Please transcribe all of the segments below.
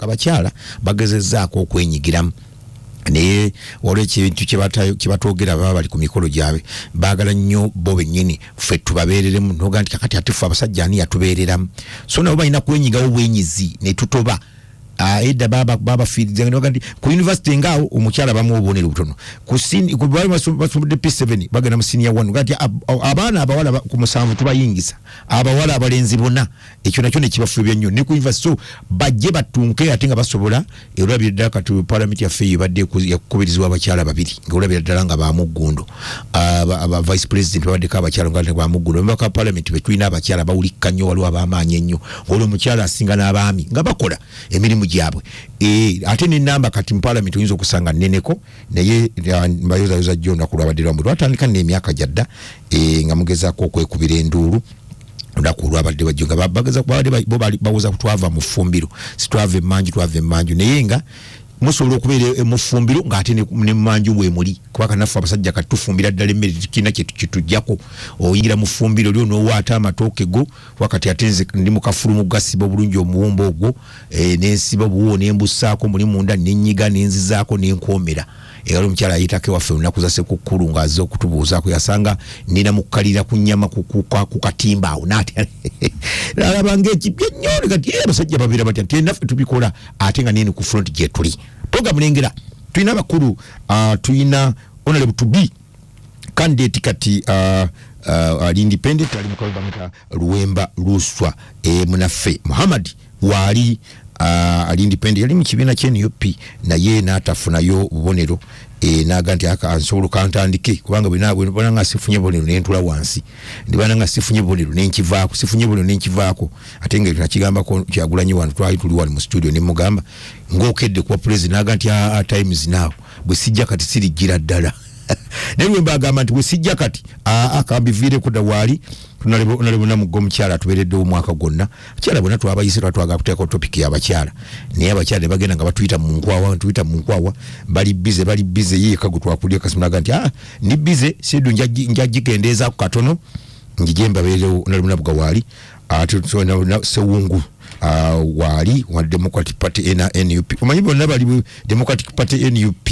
abakyala bagezezzaako okwenyigiramu naye waliwo ekintu kyebatwogera baba bali ku mikolo gyabwe baagala nnyo bo bennyini ffe tubabeereremu noga nti kakati ate ffe abasajja ani yatubeereramu so nabo balina kwenyigawo bwenyizi ne tutoba edda baba fiiriza noga nti ku university ngaawo omukyala bamu obubonero butono ku bali basomedde P7 bagenda mu senior 1 noga nti abaana abawala ku musanvu tubayingisa abawala abalenzi bonna ekyo nakyo ne kibafubya nnyo ne ku university so bajje batunke ate nga basobola olabira ddala kati parliament yaffe yibadde yakubirizibwa abakyala babiri ng'olabira ddala nga bamuggundo aba vice president babaddeko abakyala nga bamuggundo mbaka parliament betulina abakyala bawulikka nnyo waliwo ab'amaanyi ennyo olwo omukyala asinga n'abaami nga bakola emirimu gyabwe ate n'ennamba kati mu parliament oyinza okusanga nneneko naye mbayozayoza jjo olunaku lwabadde lwamu lwatandika n'emyaka gyadda nga mugezaako okwekubira enduulu olunaku lwabadde bajjo nga bageza bawuza twava mu ffumbiro situava emmanju naye nga musobola okubeera mu ffumbiro ng'ate ne mmanju bwe muli kubanga naffe abasajja kati tufumbira ddala emmere tukina kitujjako oyingira mu ffumbiro lyo n'owaata amatooke go wakati ate nze ndi mu kafulumu gasiba obulungi omuwumbo ogwo n'ensiba obuwuwo n'embussaako muli munda n'ennyiga n'enzizaako n'enkoomera era omukyala ayitako waffe olunaku za Ssekukkulu ng'azze okutubuuzaako yasanga nina mukkalira ku nnyama ku katimba awo n'ate alaba ng'ekibya nnyo kati abasajja babeera batya nti naffe tubikola ate nga nini ku front gye tuli programu lengera tulina abakulu tulina honorable to be candidate kati ali independent ali mukalubamita Luwemba Luswa munaffe Muhammad wali ali independent yali mu kibiina ky'NUP naye n'atafunayo bubonero naga nti ansobola kantandike kubanga bwina nga sifunye bubonero n'entula wansi ndibana nga sifunye bubonero n'enkivaako ate nga nakigambako Kyagulanyi wano twali tuli wali mu studio ne mugamba ng'okedde kuba president naga nti times now bwe sijja kati sirigira ddala naye Luwemba agamba nti bwe sijja kati akambiviireko dda waali tunalebona mugo omukyala atubeereddewo omwaka gwonna abakyala bonna twabayise twatwagala kuteekako topiki y'abakyala naye abakyala ne bagenda nga batuyita mu nkwawa bali bize yeeka gwe twakulira kasimu naga nti ndi bize sidu njagikendeezaako katono njije mbabeerewo nalebona buga waali ate Sewungu wali wa Democratic Party NUP omanyi bonna bali Democratic Party NUP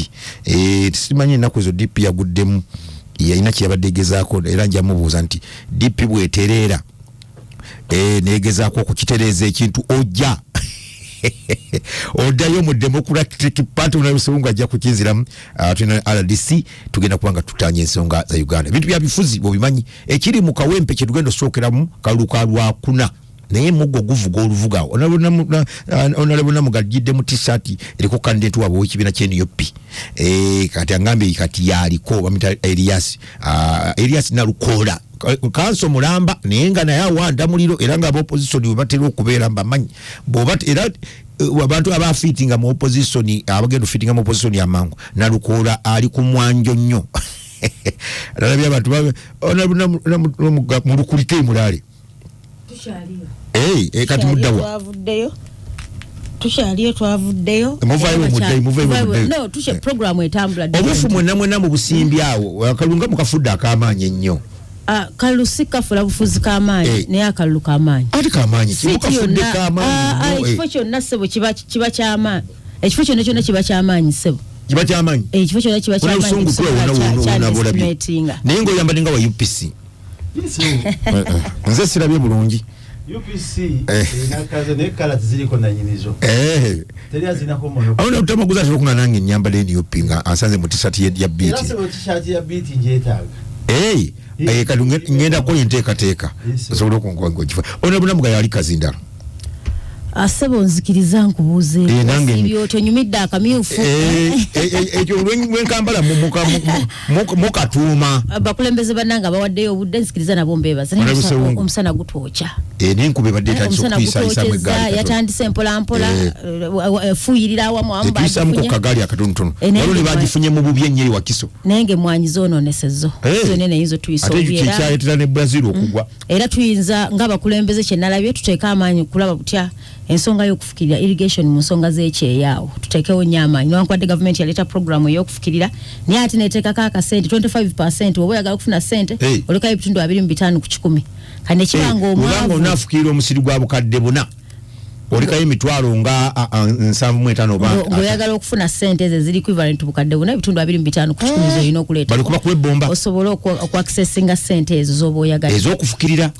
simanyi ennaku ezo DP yaguddemu yalina kyeyabadde egezaako era njamubuuza nti DP bwetereera negezaako okukitereeza ekintu ojja oddayo mu Democratic Party unayosonga ajja kukinziramu tuna RDC tugenda kubanga tutanya ensonga za Uganda bintu bya bifuzi bobimanyi ekiri mu kawempe kye tugenda sookeramu kaluka lwakuna naye mugo guvuga oluvuga onalebona mugajidde mu t-shirt eriko candidate wabo w'ekibiina ky'NUP kati angambe kati yaliko bamita Elias Nalukola kanso mulamba naye nga naye awanda muliro era nga opposition batera okubeera mbamanyi era abantu abafitinga mu opposition abagenda fitinga mu opposition yamangu Nalukola ali ku mwanjo nnyo alabya abantu mu lukulike mulale kati muddawa tushaliyo twavuddeyo no tushe program etambula obufu mwenna mu busimbi awo akalunga mukafudde akamaanyi ennyo kalusika fula bufuzi kamaanyi naye akalulu kamaanyi ati kamaanyi kimukafudde kamaanyi ekifo kyonna sebo kiba kyamaanyi ekifo kyonna kiba kyamaanyi sebo kiba kyamaanyi ekifo kyonna kiba kyamaanyi naye ng'oyambadde nga wa UPC nze sirabye bulungi UPC inakaza ne kala ziliko na nyinizo teria zinako moyo auna utamaguza tulokuna nange nyambale NUP nga asanze mu t-shirt ya beat era sebo t-shirt ya beat njetaga kalunge ngenda ko yenteka sobola kungongo kifa ona buna muga yali kazindala asebo nzikiriza nkubuze ibyo tonyumidde akamyufu ekyo lwenkambala mukatuma bakulembeze bananga bawaddeyo obudde nzikiriza nabo mbebaza omusana gutoocha ninkube badde takisokwisa isamwe gali yatandise mpola fuyirira awamu amba tuisamu ku kagali akatuntuno walo ne bagifunye mu bubye nnyo wakiso nenge mwanyi zono nesezo zonene yizo tuisobyera ate kyayetera ne Brazil okugwa era tuyinza ngabakulembeze kyenalabye tuteeka amaanyi kulaba butya ensonga y'okufukirira irrigation mu nsonga z'ekyeyawo tuteekewo nyama nwankwadde government yaleta program y'okufukirira naye ate neteekako akasente 25% oba oyagala okufuna sente olekayo ebitundu 25 ku 100 kane kibanga omwangu onafukirira omusiri gwa bukadde buna olikayo emitwalo nga 7.5 banga oyagala okufuna sente ze ziri equivalent bukadde buna ebitundu 2.5 ku kikumizo yino okuleeta bali kuba kwebomba osobola okuaccessinga sente ezo zoba oyagala ez'okufukirira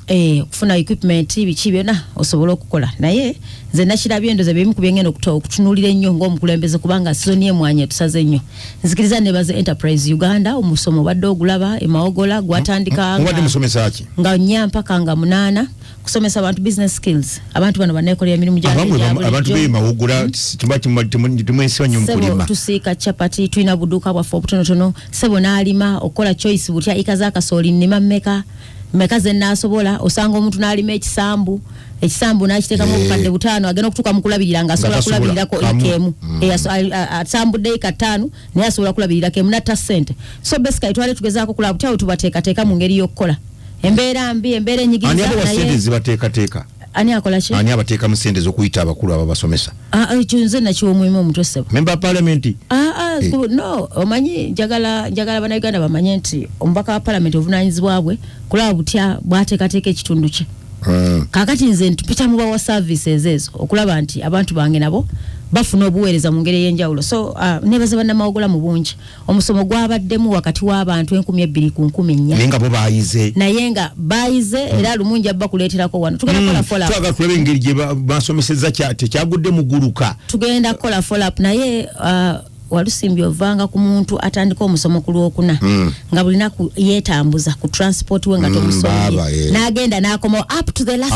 okufuna equipment biki byonna osobola okukola naye nze nakirabye endoza byemu ku byengenda okutunuulira ennyo ng'omukulembeze kubanga sizoni emwanya etusaze nnyo nzikiriza nebaze Enterprise Uganda omusomo badde ogulaba emawogola gwatandika mubadde musomesa ki nga nyampaka nga 8 kusomesa abantu business skills abantu bano banekolera emirimu abantu b'emawogola timwesiba nnyo mukulima tusiika chapati tulina buduuka bwaffe obutonotono sebo n'alima okola choice butya ika z'akasooli nnima mmeka ze naasobola osanga omuntu n'alima ekisambu n'akiteekamu obukadde 5 agenda okutuuka mu kulabirira ng'asobola kulabirirako ekemu asambudde eka 5 naye asobola kulabirirako emu natta ssente so basically twali tugezaako kulaba butya we tubateekateeka mu ngeri y'okukola embeera mbi embeera enyigiriza naye sente zibateekateeka ani akola ki ani abateeka mu sente z'okuyita abakulu ababasomesa ekyo nze nakiwa omulimu omutwe ssebo member of parliament no omanyi njagala bannayuganda bamanye nti omubaka wa parliament obuvunaanyizibwa bwe kulaba butya bwateekateeka ekitundu kye kakati nze ntupita mu bawa services ezo okulaba nti abantu bange nabo bafuna obuweereza mu ngeri y'enjawulo so nebaza bannamawogola mu bungi omusomo gwabaddemu wakati w'abantu 2,000 naye nga bo baayize naye nga baayize era lumungi abba kuleeterako wano tugenda kola twaga kulaba engeri gye basomeseza tekyagudde mu gguluka tugenda kola follow up naye walusimbi ovanga ku muntu atandika omusomo ku Lwokuna nga bulinaku yeetambuza ku transport we nga tomusombye n'agenda n'akoma up to the last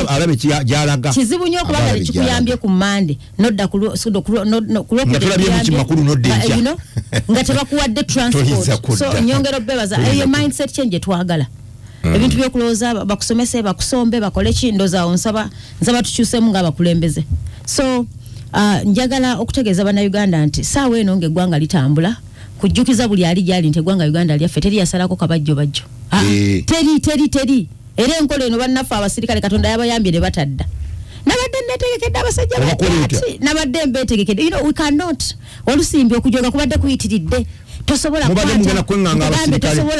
alabe gyalaga kizibu nnyo okubanga tekikuyambye ku Monday nodda ku Lwokuna nga tebakuwadde transport so nyongero bebaza eyo mindset change twagala ebintu byokulowooza bakusomese bakusombe bakole ki ndozaawo nsaba tukyusemu ng'abakulembeze so njagala okutegeeza bannayuganda nti saawa eno ng'eggwanga litambula kujjukiza buli ali gyali nti eggwanga Uganda lyaffe teri yasalako kabajjo teri era enkola eno bannaffe abasirikale Katonda yabayambye ne batadda nabadde netegekedde abasajja nabadde mbetegekedde we cannot olusimbi okujoga kubadde kuyitiridde tosobola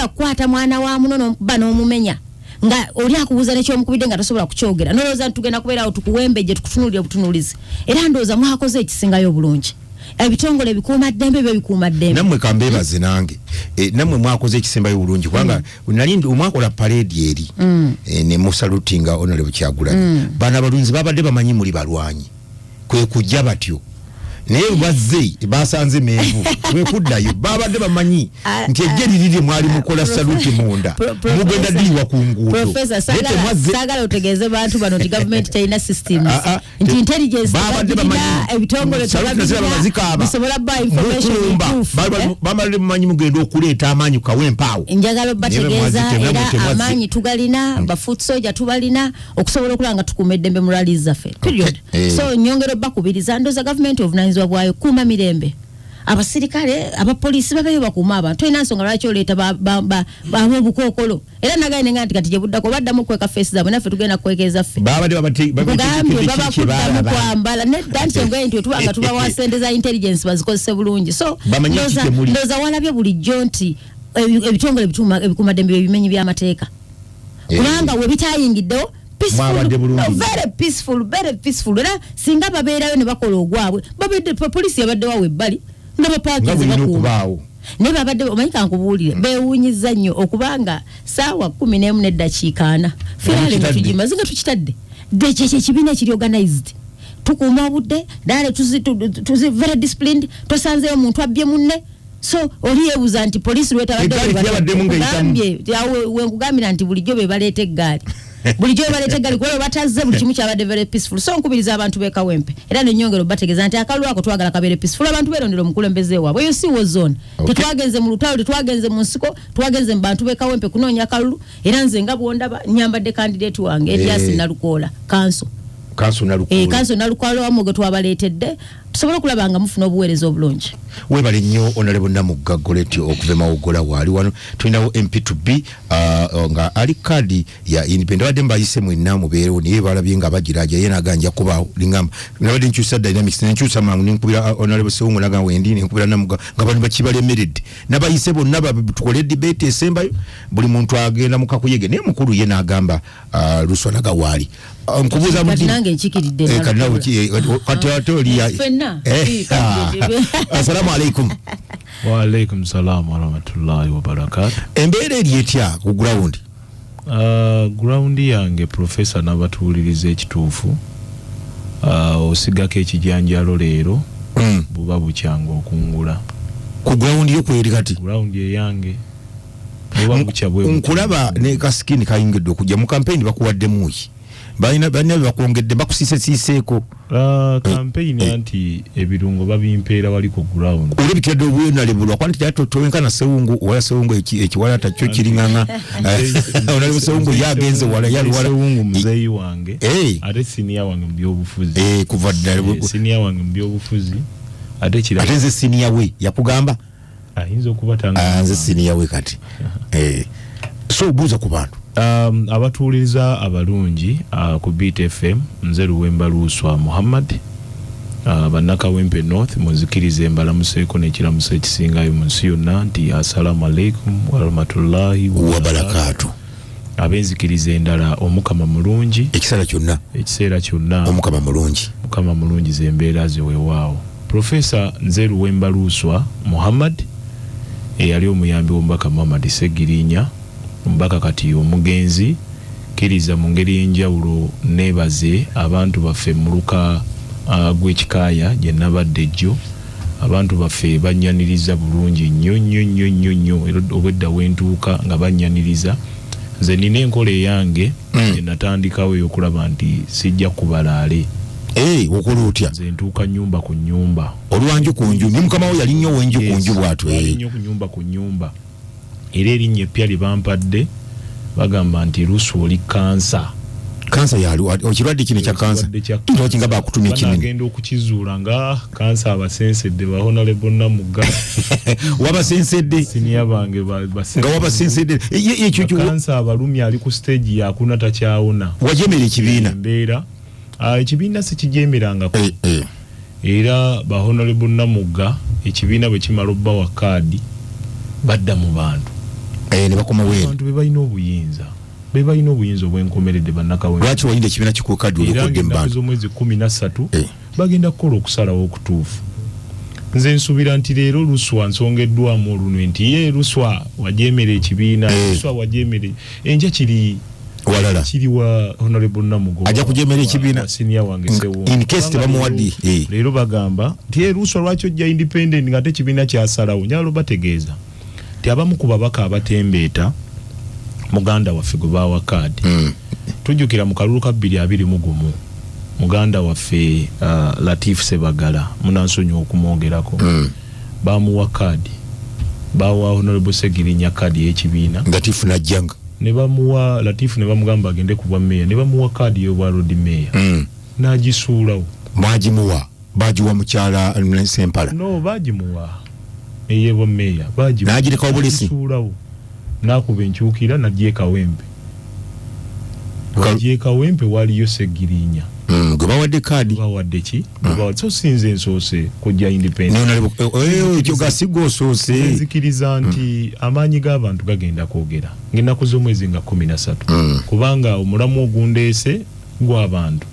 kukwata mwana wa munono ba n'omumenya nga oli akubuuza nekyomukubidde nga tosobola kukyogera nolowooza nti tugenda kubeerawo tukuwembejje tukutunuulire obutunuulizi era ndowooza mwakoze ekisingayo obulungi ebitongole ebikuumaddembe bebikuumaddembe nammwe kambeebaze nange nammwe mwakoze ekisembayo bulungi kubanga nali omwakola paredi eri ne musalutinga Honorable Kyagulanyi bano abalunzi babadde bamanyi muli balwanyi kwe kujja batyo naye bazze basanze menvu wekuddayo babadde bamanyi nti ejje liriri mwali mukola saluti munda mugenda ddiwa ku nguudo Professor sagala otegeeze bantu bano nti government terina systems nti intelligence babadde bamanyi ebitongole bisobola ba information babadde bamanyi mugenda okuleeta amaanyi kawempaawo njagala bategeeza era amaanyi tugalina bafoot soldier tubalina okusobola okulanga tukuuma eddembe mu rallies zaffe period so nyongero bakubiriza ndoza government of bwayo kuma mirembe abasirikale abapolisi babeyo bakuuma abantu tulina nsonga lwaki oleeta babobukokolo era nagaine nga nti kati gyebuddako baddamu kweka face zaabwe naffe tugenda kwekeza ffe babadde babakuddamu kwambala nedda nti engoye nti otubanga tubawa sente za intelligence bazikozese bulungi so ndooza walabye bulijjo nti ebitongole ebikuumaddembe ebimenyi by'amateeka kubanga we bitayingiddewo very peaceful era singa babeerayo ne bakola ogwabwe babadde poliisi yabadde wawe ebbali n'abapakizi bakuuma naye babadde omanyika nkubuulire beewuunyiza nnyo okubanga saawa 11:40 firaale netugimaze nga tukitadde kyekyo ekibiina ekiri organized tukuuma obudde dale tuzi very disciplined tosanzeyo omuntu abbye munne so oli yeebuuza nti poliisi lwetabaddegambye wenkugambira nti bulijjo be baleeta eggaali bulijjo balete gali kwa batazze buli kimu kyabadde very peaceful so nkubiriza abantu b'ekawempe era n'ennyongero bategeeza nti akalulu ako twagala kabere peaceful abantu beerondera omukulembeze waabwe eyo si wo zone tetwagenze mu lutalo tetwagenze mu nsiko twagenze mu bantu b'ekawempe kunoonya akalulu era nze nga bwondaba nyambadde candidate wange Elias Nalukoola kanso nalukola wamu gwe twabaleetedde tusobola kulabanga mufuna obuweereza obulungi. Webale nnyo Honorable Namugga Goretti okuva Mawugola wali wano. Tulinawo MP2B nga ali kadi ya independent wadde mbayise mwenna mubeerewo naye balabye nga bagiraja ye naganja kuba lingamba nabadde nkyusa dynamics nenkyusa mangu nenkubira Honorable Sewungu naga wendi nenkubira Namugga nga bano bakibalemeredde nabayise bonna tukole debate esembayo buli muntu agenda mukakuyege naye mukulu ye nagamba Luswa naga wali nkubuza mudi nange nchikiridde kanawo atoli ya assalamu alaikum. Wa alaikum salam wa rahmatullahi wa barakatuh. Embeera eri etya ku ground? Ground yange professor nabatuliriza ekituufu. Osigako ekijanjalo leero buba bukyanga okungula. Ku ground yo kweri kati? Ground ye yange. Buba bukyabwe. Nkulaba ne kaskini kayingedde okujja mu campaign bakuwadde muyi. Bana bakwongedde bakusiseeko. Campaign anti ebirungo babimpeera wali ku ground. Olebikidde obwena lebulwa kwanti towenkana Sewungu wala Sewungu ekiwala takyo kiringanga. Olebikidde Sewungu yagenze wala yali Sewungu muzeyi wange. Ate senior wange mu byobufuzi. Kuva ddala senior wange mu byobufuzi. Ate kira. Ate nze senior we yakugamba? Ayinza okubatanga. Nze senior we kati. So obuuza ku bantu. Abatuuliriza abalungi ku Beat FM nze Luwemba Luswa Muhammad Bannakawempe North muzikirize mbalamuseeko n'ekiramuso ekisingayo mu nsi yonna nti assalamu alaikum wa rahmatullahi wa barakatuh. Abenzikirize endala omukama mulungi ekiseera kyonna omukama mulungi zembeera zewewaawo. Professor nze Luwemba Luswa Muhammad eyali omuyambi w'omubaka Muhammad Segirinya mbaka kati omugenzi kiriza mu ngeri y'enjawulo nebaze abantu baffe muluka gw'ekikaaya gye nabadde jjo abantu baffe bannyaniriza bulungi nnyo obwedda wentuuka nga bannyaniriza nze nina enkola eyange natandikawo ey'okulaba nti sijja kubalaale. Okola otya? Nze ntuuka nnyumba ku nnyumba olwanju ku nju ne mukama wo yali nnyo wenju ku nju bw'atyo nnyo ku nnyumba ku nnyumba. Era erinnya eppya libampadde bagamba nti Luswa oli kansa yali okirwadde kino kya kansa ntokinga bakutumye kinene bagenda okukizuula nga kansa abasensedde ba Honorable Namugga wabasensedde senior bange nga wabasensedde ekyo kansa abalumya ali ku stage yakuna takyawona wajemera ekibiina embeera ekibiina sikijemerangako era ba Honorable Namugga ekibiina bwe kimala obba wa kaadi badda mu bantu ne bakoma wewe abantu bebalina obuyinza obwenkomeredde Bannakawempe. Lwaki walinde ekibiina kikukadde olukodde mu bantu omwezi 13 bagenda kukola okusalawo okutuufu. Nze nsuubira nti leero Luswa nsongeddwamu olunwe nti ye Luswa wajemera ekibiina Luswa wajemera enja kiri walala kiri wa Honorable Namugga ajja kujemera ekibiina senior wange Sewungu in case tebamuwaddi leero bagamba nti ye Luswa lwaki ojja independent nga te kibiina kyasalawo njalo bategeeza nti abamu ku babaka abatembeeta muganda waffe gwe bawa kaadi tujjukira mu kalulu ka 2021 muganda waffe Latif Sebagala munansonyiwa okumwogerako bamuwa kaadi bawa Honorable Segirinya kaadi y'ekibiina Latif najjanga ne bamuwa Latif ne bamugamba agende ku bwa meya ne bamuwa kaadi y'obwa road meya n'agisuulawo. Mwagimuwa bagiwa mukyala Sempala? No, bagimuwa eyebwa meya bagimuwa n'agireka obulisi nakuba enkyukira najje Kawempe wajje Kawempe waliyo Segirinya gwe bawadde kaadi bawadde ki so sinze ensoose kujja independent ekyo gasigo soose nzikiriza nti amaanyi g'abantu gagenda kwogera ng'ennaku z'omwezi nga 13 kubanga omulamu ogundeese gw'abantu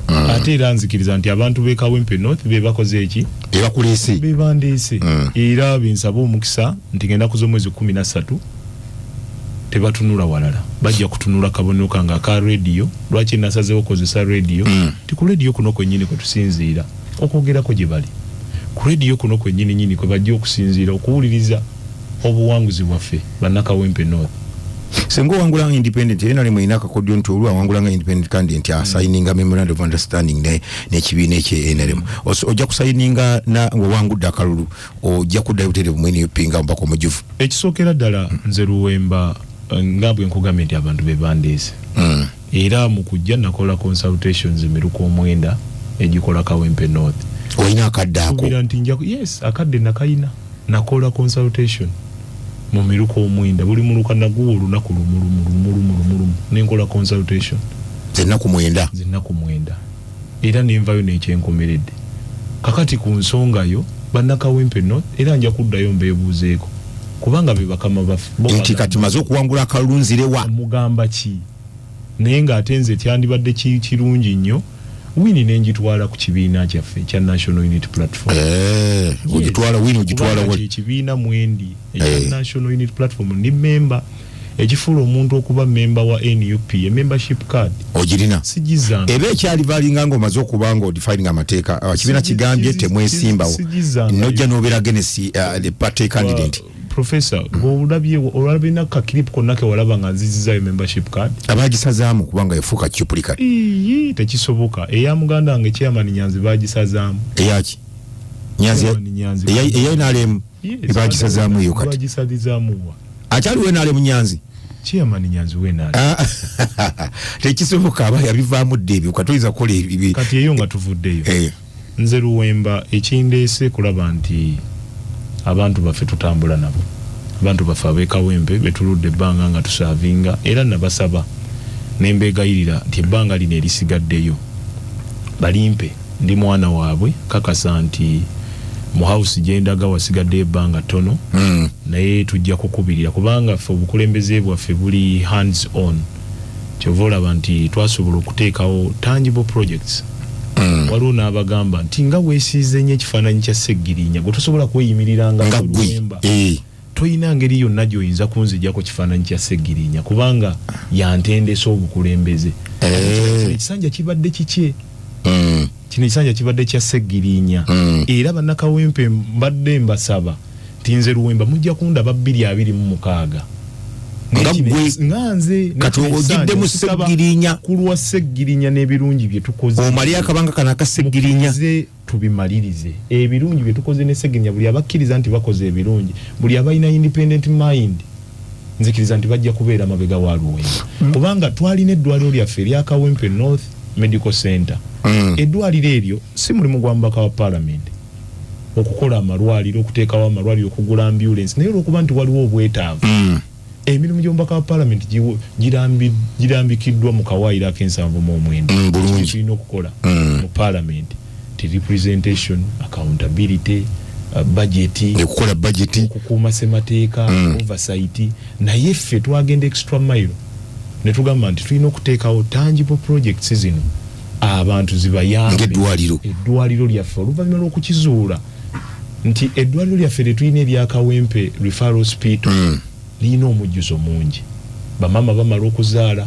ate era nzikiriza nti abantu b'e Kawempe North be bakoze eki bebakuleese bebandeese era binsaba omukisa nti ng'ennaku z'omwezi 13 tebatunula walala bajja kutunula kabonero kanga ka radio lwaki nasazewo okozesa radio ti ku radio kuno kwennyini kwe tusinziira okwogerako gye bali ku radio kuno kwennyini nyini kwe bajja okusinziira okuwuliriza obuwanguzi bwaffe Bannakawempe North. Sengo wangulanga independent ena limu inaka kodyo ntulu wangulanga independent candidate ya signinga memorandum of understanding n'ekibiina ekye NRM ojja kusayininga na wangudde akalulu ojja kuddayo butereevu mwene yopinga mpaka omujuvu. Ekisookera ddala nze Luwemba ngabwe nkugambye nti abantu bebandeese era mu kujja nakola consultations emiruko omwenda egikola Kawempe North Oina akaddaako. Subira nti nja yes akadde nakayina nakola consultation mu miruko omwenda buli muluka naguwa olunaku lumu nenkola consultation zennaku mwenda era nenvayo nekyenkomeredde kakati ku nsonga yo bannakawempe no era nja kuddayo mbeebuuzeeko kubanga be bakama nti kati maze okuwangula akalunzirewa mugamba ki naye ng'ate nze tyandibadde kirungi nnyo wini nenjitwala ku kibiina kyaffe ekya National Unity Platform. Ugitwala wini ugitwala wali ekibiina mwendi ekya National Unity Platform ni member ekifuula omuntu okuba member wa NUP membership card ogirina sijizanga ebe ekyali valinga ngo maze okubanga odefining amateeka kibiina kigambye temwesimbawo nojja n'obeera genesi the party candidate. Professor olabye naka clip konnake walaba nga nzizizayo membership card abagisazaamu kubanga yafuuka duplicate tekisoboka eya muganda wange chairman Nyanzi bagisazaamu eyaki Nyanzi eya NRM bagisazaamu eyo kati bagisazaamu akyali we NRM Nyanzi chairman Nyanzi we NRM tekisoboka aba yabivaamu ddebi katoyiza kola ebibi kati eyo nga tuvuddeyo nze Luwemba ekindeese kulaba nti abantu baffe tutambula nabo abantu baffe ab'ekawempe betuludde ebbanga nga tusavinga era nabasaba nembeegayirira nti ebbanga lino erisigaddeyo balimpe ndi mwana waabwe kakasa nti mu house gyendaga wasigadde ebbanga tono naye tujja kukubirira kubanga ffe obukulembeze bwaffe buli hands on kyova olaba nti twasobola okuteekawo tangible projects waliwo n'abagamba nti nga weesiize nnyo ekifaananyi kya Seggirinya gwe tosobola kweyimiriranga Luwemba toyina ngeri yonna gy'oyinza kunzijjako kifaananyi kya Seggirinya kubanga yantendesa obukulembeze ekisanja kibadde kikye kino ekisanja kibadde kya Seggirinya era bannakawempe mbadde mbasaba nti nze Luwemba mujja kundaba 226 nganze katogiddemu Seggirinya kulwa Seggirinya n'ebirungi bye tukoze omali akabanga kana ka Seggirinya tubimalirize ebirungi bye tukoze ne Seggirinya buli abakkiriza nti bakoze ebirungi buli abalina independent mind nzikiriza nti bajja kubeera mabega wa Luwemba kubanga twalina eddwaliro lyaffe erya Kawempe North Medical Center eddwaliro eryo si mulimu gwa mubaka wa Parliament okukola amalwaliro okuteekawo amalwaliro okugula ambulance naye olwokuba nti waliwo obwetaavu emirimu gy'omubaka wa Parliament girambikiddwa mu kawaayiro ak'ensanvu mu omwenda tulina okukola mu Parliament ti representation accountability budget okukola budget okukuuma ssemateeka oversight naye ffe twagenda extra mile ne tugamba nti tulina okuteekawo tangible projects zino abantu zibayambe eddwaliro lyaffe oluvannyuma lw'okukizuula nti eddwaliro lyaffe lye tulina erya Kawempe referral hospital lina omujjuzo mungi bamama bamala okuzaala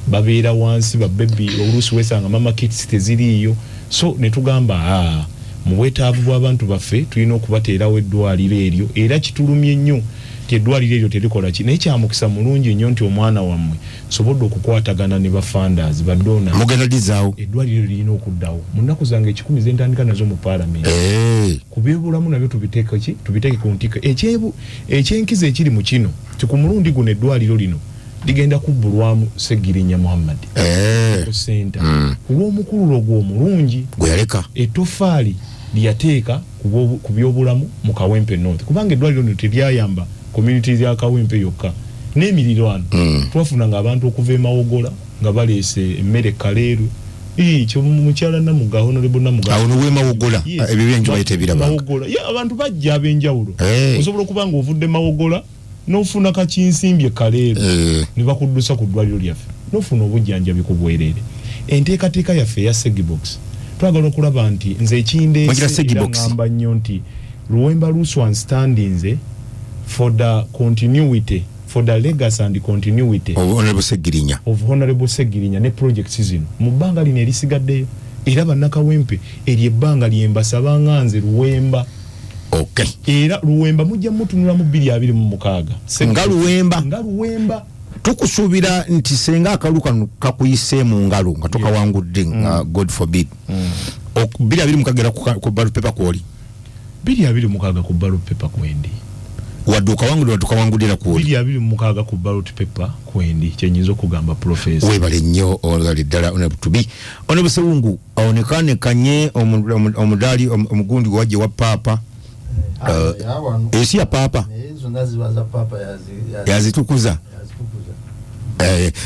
babeera wansi babbebi oluusi wesanga mama kits teziriiyo so ne tugamba mu bwetaavu bw'abantu baffe tulina okubateerawo eddwaliro eryo era kitulumye nnyo nti eddwaliro eryo terikola ki naye kyamukisa mulungi nnyo nti omwana wammwe sobodde okukwatagana ne bafanders badona mugenadizaawo eddwaliro lirina okuddawo mu nnaku zange 10 zentandika nazo mu Parliament ku byobulamu nabyo tubiteeke ku ntika ekyenkiza ekiri mu kino ti ku mulundi guno eddwaliro lino ligenda kubbulwamu Seggirinya Muhammad center olw'omukululo gw'omulungi gwe yaleka ettofaali lyateeka ku byobulamu mu Kawempe North kubanga eddwaliro lino teryayamba community ya Kawempe yokka n'emirirwano twafunanga abantu okuva Mawogola nga baleese emmere kaleeru kyo mukyala Namuga honorable Namuga awo we Mawogola ebyo byenjo bayite birabanga Mawogola abantu bajja ab'enjawulo osobola okubanga ovudde Mawogola n'ofuna kakinsimbye kaleeru ne bakuddusa ku ddwaliro lyaffe n'ofuna obujjanjabi ku bwereere enteekateeka yaffe ya Segibox twagala okulaba nti nze ekindeese ngamba nnyo nti Luwemba Luswan standinze for the continuity for the legacy and continuity of Honorable Seggirinya ne projects zino mu bbanga lino erisigaddeyo era bannakawempe eryo ebbanga lyembasaba nganze Luwemba era Luwemba mujja mutunula mu 2026 nga Luwemba tukusuubira nti senga akaluka kakuyise mu ngalo nga tokawangudde God forbid 2026 ku ballot paper kwoli 2026 ku ballot paper kwendi waduka wangulira ku 26 ku ballot paper kwendi kyenyizo kugamba professor webale nnyo olali ddala onabutubi onabusewungu aonekane kanye omudali omugundi waje wa papa esi ya papa ezo nazibaza papa yazitukuza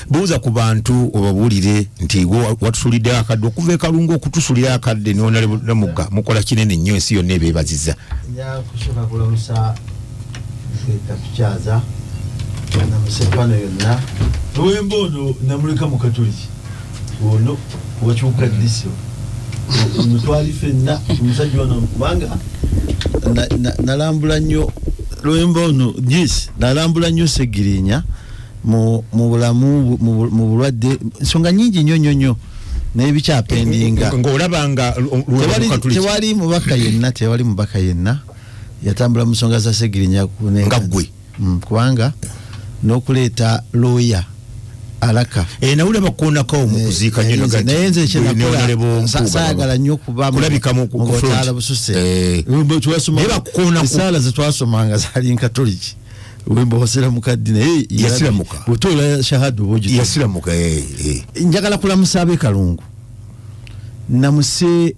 buuza ku bantu obabulire nti watusulidde akadde okuva ekalungu okutusulira akadde n'onalemuga mukola kinene nnyo ensi yonna ebeebaziza kusooka kulamusa takuchaza na musepano yonna Luwembo ono namuleka mu Katoliki ono wakyuka disio mutwali fenna musajja ono kubanga nalambula nnyo Luwembo ono nalambula nnyo Segirinya mu bulamu mu bulwadde nsonga nyingi nnyo n'ebikyapendinga ng'olabanga tewali mubaka yenna yatambula mu nsonga za Segirinya nga ggwe kubanga n'okuleeta lawyer alaka nawulira bakuonako mu kuziika nnyo naye nze saagala nnyo kulabika mu ngotaala bususe esaala zetwasomanga zaali nkatoliki wemba wasira mukaddi naye yasiramuka butoola shahadu yasiramuka njagala kulamusa ab'ekalungu namuse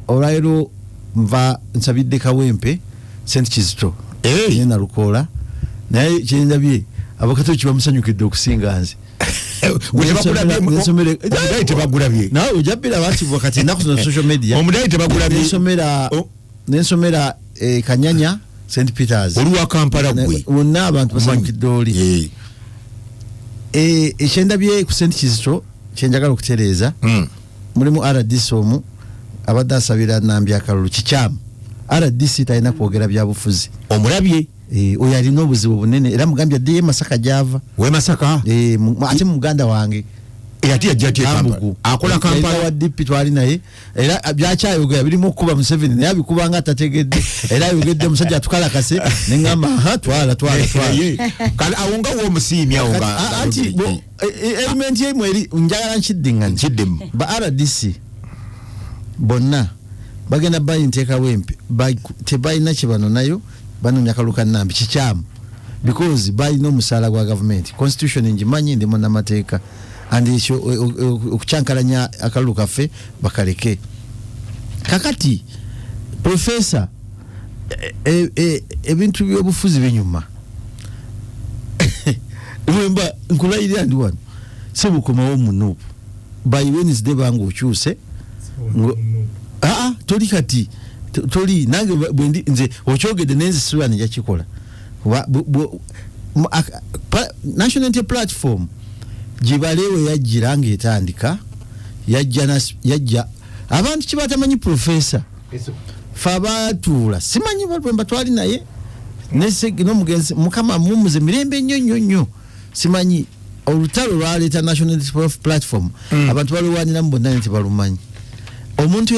olwairo nva nsabidde Kawempe St. Kizito yena Lukoola naye kyendabye abakatoliki bamusanyukidde okusinga nze omudayi tebagulabye nawe ojabira abantu wakati ennaku zino social media omudayi tebagulabye nensomera Kanyanya St. Peters oluwa Kampala gwe wonna abantu basanyukidde oli ekyendabye ku St. Kizito kyenjagala okutereeza mulimu RDC omu abadde asabira Nambi akalulu kikyamu RDC talina kwogera byabufuzi omulabye oyo alina obuzibu bunene era mugambye addeyo Masaka gyava we Masaka ate mu muganda wange ati yajja akola Kampala wa DP twali naye era byakyayogera birimu okuba Museveni naye abikubanga atategedde era ayogedde musajja atukalakase neŋŋamba twala kale awonga w'omusiimya awonga anti element yemu eri njagala nkiddemu ba RDC bonna bagenda bayi nteekawo empi tebalina kibano nayo banonya kaluka Nambi kikyamu because balina omusaala gwa government constitution ngimanyi ndi munnamateeka andi ekyo okucyankalanya akalulu kaffe bakaleke kakati professor ebintu by'obufuzi binyuma wemba nkulayirira ndi wano sebukomawo munuupu by Wednesday banga okyuse toli kati toli nange bwendi nze okyogedde nenze siwa nja kikola National Unity Platform jibalewe yajjira ng'etandika yajja abantu kibatamanyi professor fabatuula simanyi balwemba twali naye n'omugenzi mukama mumuze mirembe nnyo simanyi olutalo lwaleeta National Unity Platform abantu balwaniramu bonna nti balumanyi omuntu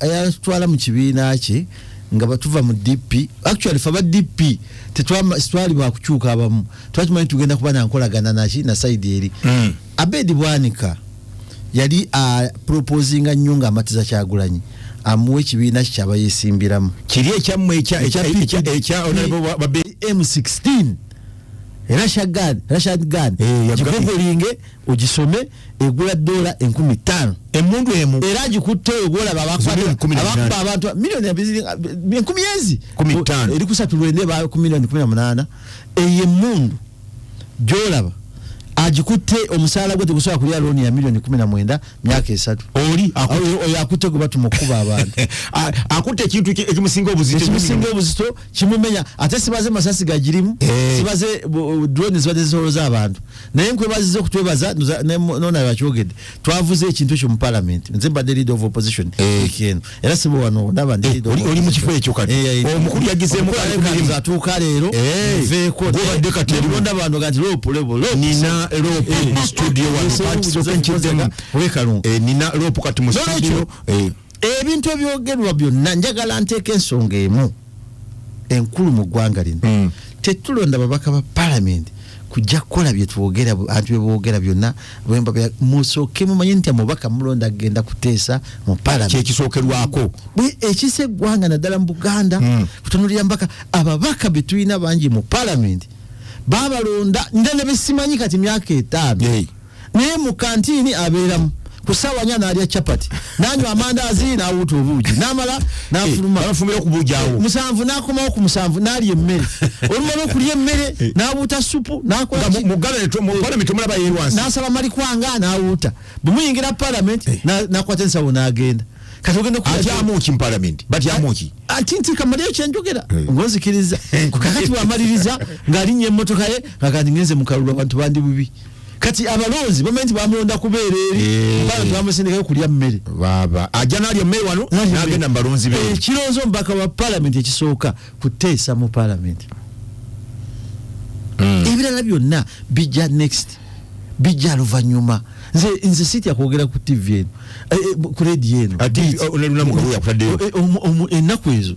yatwala mu kibiina kye nga batuva mu DP actually faba DP tetwali bakukyuka abamu twakimanyi tugenda kuba nankolagana na side eri Abedi Bwanika yali proposinga nnyo nga amatiza Kyagulanyi amuwe ekibiina kyaba yesimbiramu kiri ekyammwe ekya honorable M16 Rashad Ghan gikogolinge ogisome egula $15 emundu emu era gikutte ogola babakwata abantu milioni 10 eri kusatulwende ba 18 eye mundu jolaba agikutte omusaala gwe tegusobola kulya looni ya milioni 19 myaka 3 oli akutte gwe batumukuba abantu akutte ekintu ekimusinga obuzito kimumenya ate sibaze masasi gagirimu sibaze drone zibadde zisoloza abantu naye nkwebaziza okutwebaza nona yakyogedde twavuze ekintu ekyo mu parliament nze mbadde leader of opposition weekend era sibo wano ndaba oli mu kifo ekyo kati omukulu yagizeemu atuuka leero veeko ndabadde abantu gati nina eropo mu studio nina eropo kati mu studio ebintu ebyogerwa byonna njagala nteeka ensonga emu enkulu mu ggwanga lino tetulonda babaka ba parliament kujja kukola bye twogera abantu beboogera byonna bwemba musooke mumanye nti amubaka mulonda agenda kuteesa mu parliament kyekisookerwako ekisa eggwanga naddala mu Buganda kutunulira mbaka ababaka be tulina bangi mu parliament babalonda ndane besimanyi kati myaka 5 naye mu kantini abeeramu kusawa nyana alya chapati nanywa amandazi n'awuta obuugi n'amala n'afuluma afumira kubuujaawo musanvu n'akomawo ku musanvu n'alya emmere olumala okulya emmere n'awuta supu n'akola mu parliament omulaba yerwansi n'asaba mali kwanga n'awuta bwe muyingira parliament n'akwata ensawo n'agenda kati ogenda atyamuki mu parliament batyamuki ati nti kamaliyo kyenjogera ngonzikiriza kakati bwamaliriza ng'alinnya emmotoka ye ngakati ngenze mu kalulu abantu bandi bubi kati abalonzi bamenti bamulonda kubeera eri bali bamusindikayo kulya mmere baba ajja n'alya mmere wano n'agenda mu balonzi be ekirowoozo omubaka wa parliament ekisooka kuteesa mu parliament ebirala byonna bijja next bijja luvannyuma nze sitya kwogera ku TV eno ku radio eno ennaku ezo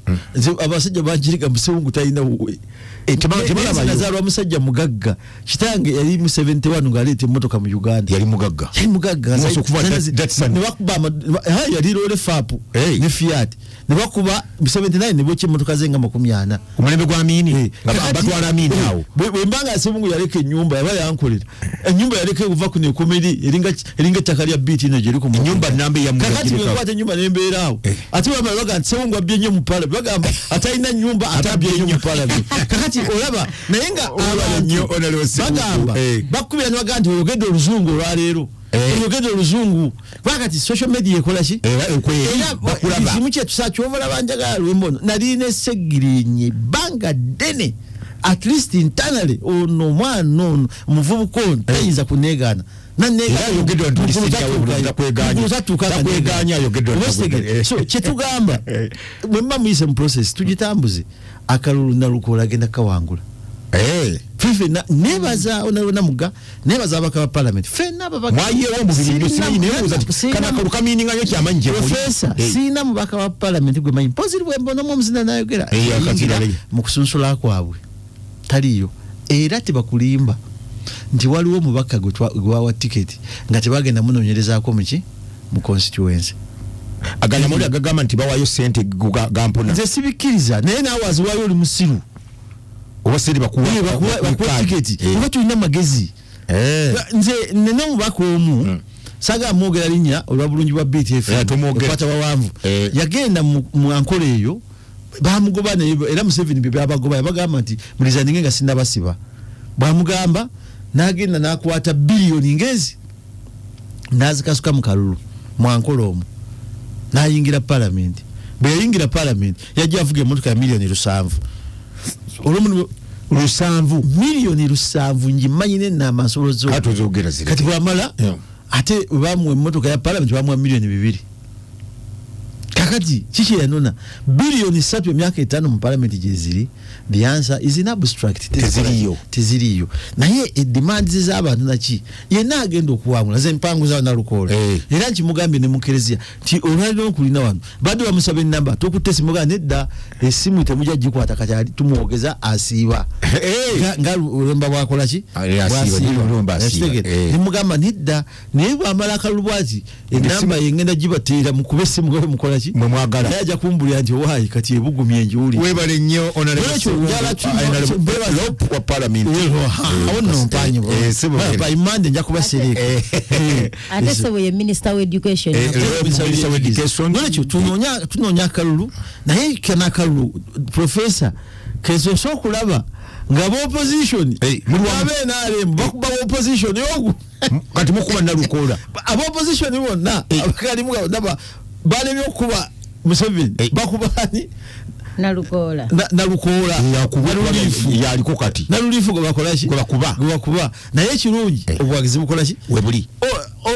abasajja bagirika musewungu talina wuwe nazaalwa musajja mugagga kitange yali mu 71 ng'aleeta emmotoka mu Uganda yali mugagga yali lole fapu ne Fiat ne bakuba 79 ne bokye emmotoka zenga 40 ku mulembe gwa Amini batwala Amini awo bwe mbanga asebungu yaleka ennyumba yaba yankolera ennyumba yaleka okuva ku nekomedi eringa ettaka lya biti ino gyeri ku ennyumba nambe ya kakati bwe kwata ennyumba nembeera awo ate bamala baga nti sebungu abbye nnyo mu parliament bagamba atalina nnyumba atabbye nnyo mu parliament kakati olaba naye nga bagamba bakubira ne baga nti oyogedde oluzungu olwaleero oyogedde oluzungu wakati social media ekola ki ekimu kyetusa kyobalaba njagala lwembono nalina essegirinye ebbanga ddene at least internally ono mwana ono omuvubuka ono tayinza kuneegaana kyetugamba bwemba muyise mu process tugitambuze akalulu nalukola agenda kawangula fife nebaza onalona muga nebaza abaka ba parliament fena babaka mwayewo mu bintu simanyi nebuuza kana kaluka mininga nyo kyamanje professor sina mubaka wa parliament gwe manyi positive wembono mu muzina nayogera mu kusunsula kwabwe taliyo era tebakulimba nti waliwo mubaka gwawa ticket nga tebagenda munonyerezaako muki mu constituency aganya muri agagamba nti bawayo sente gampona nze sibikiriza naye nawe aziwayo oli musiru obasiri bakuwa ticket oba tulina magezi nze nene mubaka omu saga mwogera linnya olwa bulungi bwa BTF okwata wawanvu yagenda mu ankola eyo bamugoba era Museveni bye byabagoba yabagamba nti mulizandinge nga sinabasiba bwamugamba nagenda nakwata billioni ngezi nazikasuka mu kalulu mwankola omu nayingira parliament bwe yayingira parliament yajja avuga emmotoka ya milioni 7 olwomu 7 milioni 7 njimanyi nenamba nsolozo kati bwamala ate bamuwa emmotoka ya parliament bamuwa milioni 2 kakati kiki yanona bilioni 3 emyaka 5 mu parliament gyeziri the answer is in abstract teziriyo naye demand z'abantu naki yena agenda okuwangula ze mpango za nalukola era nkimugambye ne mukerezia ti olwalino okulina wano bado bamusaba enamba tokutesi muga nedda esimu temujja gikwata kati tumuogeza asiiba nga ulemba bwakola ki nimugamba nedda naye bwamala akalubwazi enamba yengenda gibateera mu kuba esimu gwe mukola ki mwagala yaja kumbulya nti owayi kati ebugumye enjuli webale nnyo honorable wa parliament ono mpanyi by Monday nja kubasereka ate sebo ye minister of education nakyo tunoonya akalulu naye kana akalulu professor kezo sokulaba nga opposition mwabe nalem bakuba opposition yogu kati mukuba nalukola opposition bonna abakali muga ndaba bale byokuba Museveni bakubani nalukola yaliko kati nalulifu gwe bakola ki gwe bakuba naye kirungi obwagizi bukola ki webuli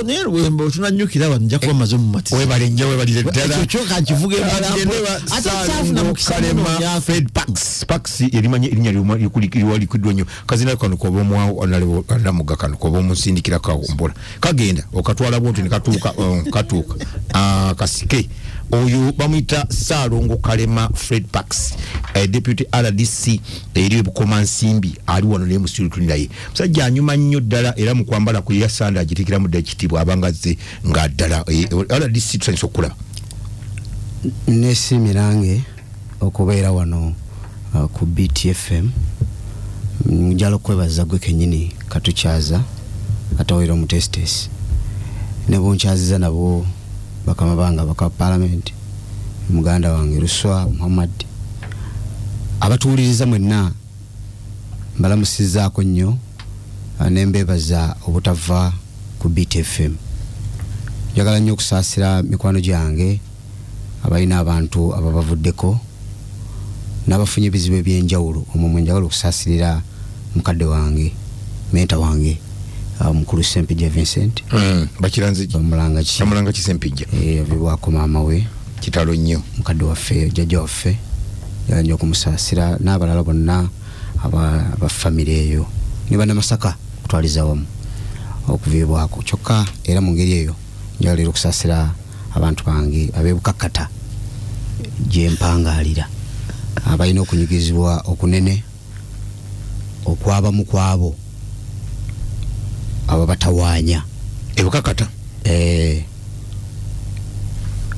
ne Luwemba tunanyukira wano nja kuba mazo mu matiza webale nnyo webalire ddala ekyo kyoka nkivuge ate kyafuna mu Kalema Fred Pax erimanye erinya liwalikiddwa nnyo kazina kano koba omwawo alamuga kano koba omusindikira kawombola kagenda okatwala bwonti ne katuuka kasike oyo bamuyita Saalongo Kalema Fred Pax deputy RDC eri Bukoma Nsimbi ali wano ne musitulu naye musajja anyuma nnyo ddala era mu kwambala ku ya sanda agitikira mu dekitibwa abangaze nga ddala RDC tsanso okulaba nesimirange okubeera wano ku BTFM njalo kwebaza gwe kenyini katukyaza atawira mu testes ne bonkyaziza nabo bakama banga baka parliament muganda wange Ruswa Muhammad abatuuliriza mwenna mbalamusizaako nnyo nembebaza obutava ku BTFM njagala nnyo okusaasira mikwano gyange abalina abantu ababavuddeko n'abafunye ebizibu ebyenjawulo omwo mwe njagala okusaasirira mukadde wange menta wange mukulu Sempijja Vincent bakiranze bamulanga Kisempijja avibwako maama we kitalo nnyo mukadde waffe jjajja waffe njagala nnyo okumusaasira n'abalala bonna abafamire eyo ne bannamasaka okutwaliza wamu okuviibwako kyokka era mu ngeri eyo njagala era okusaasira abantu bange ab'ebukakkata gye mpangaalira abalina okunyigizibwa okunene okwabamu kwabo ababatawaanya ebukakkata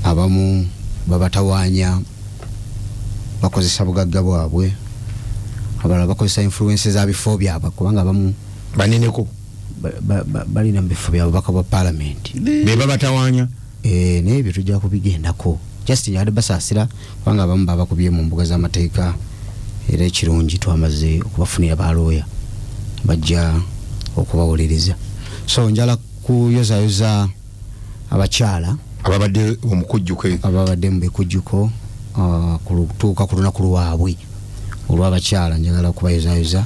abamu babatawaanya bakozesa bugagga bwabwe abalala bakozesa influence za bifo byabwe kubanga abamu baneneko balina mu bifo byabwe baka bwa parliament be babatawaanya n'ebyo tujja kubigendako just njagala basaasira kubanga abamu babakubye mu mbuga z'amateeka era ekirungi twamaze okubafunira balooya bajja okubawolereza so njala kuyozayoza abakyala ababadde mu bikujjuko kutuuka ku lunaku lwabwe olw'abakyala njagala okubayozayoza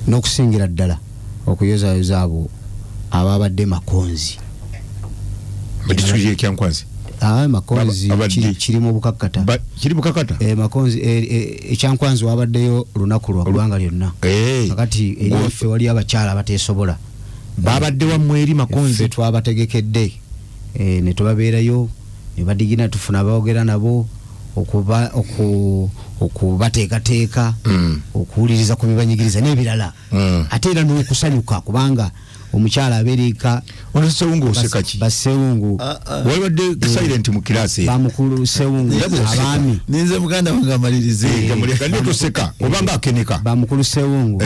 n'okusingira ddala okuyozayoza abo ababadde makonzi makonzi kiri mu bukakkata makonzi ekyankwanzi wabaddeyo lunaku lwa ggwanga lyonna kakati eriffe wali abakyala abateesobola babadde wammwe eri makonzi twabategekedde ne tubabeerayo ne badigina tufuna abaogera nabo okubateekateeka okuwuliriza ku bibanyigiriza n'ebirala ate era n'okusanyuka kubanga omukyala abeereka onosewungu osekaki basewungu walibadde silent mu kirasi bamukulu sewungu abaami ninze muganda wange amalirize muleka netoseka obanga akeneka bamukulu sewungu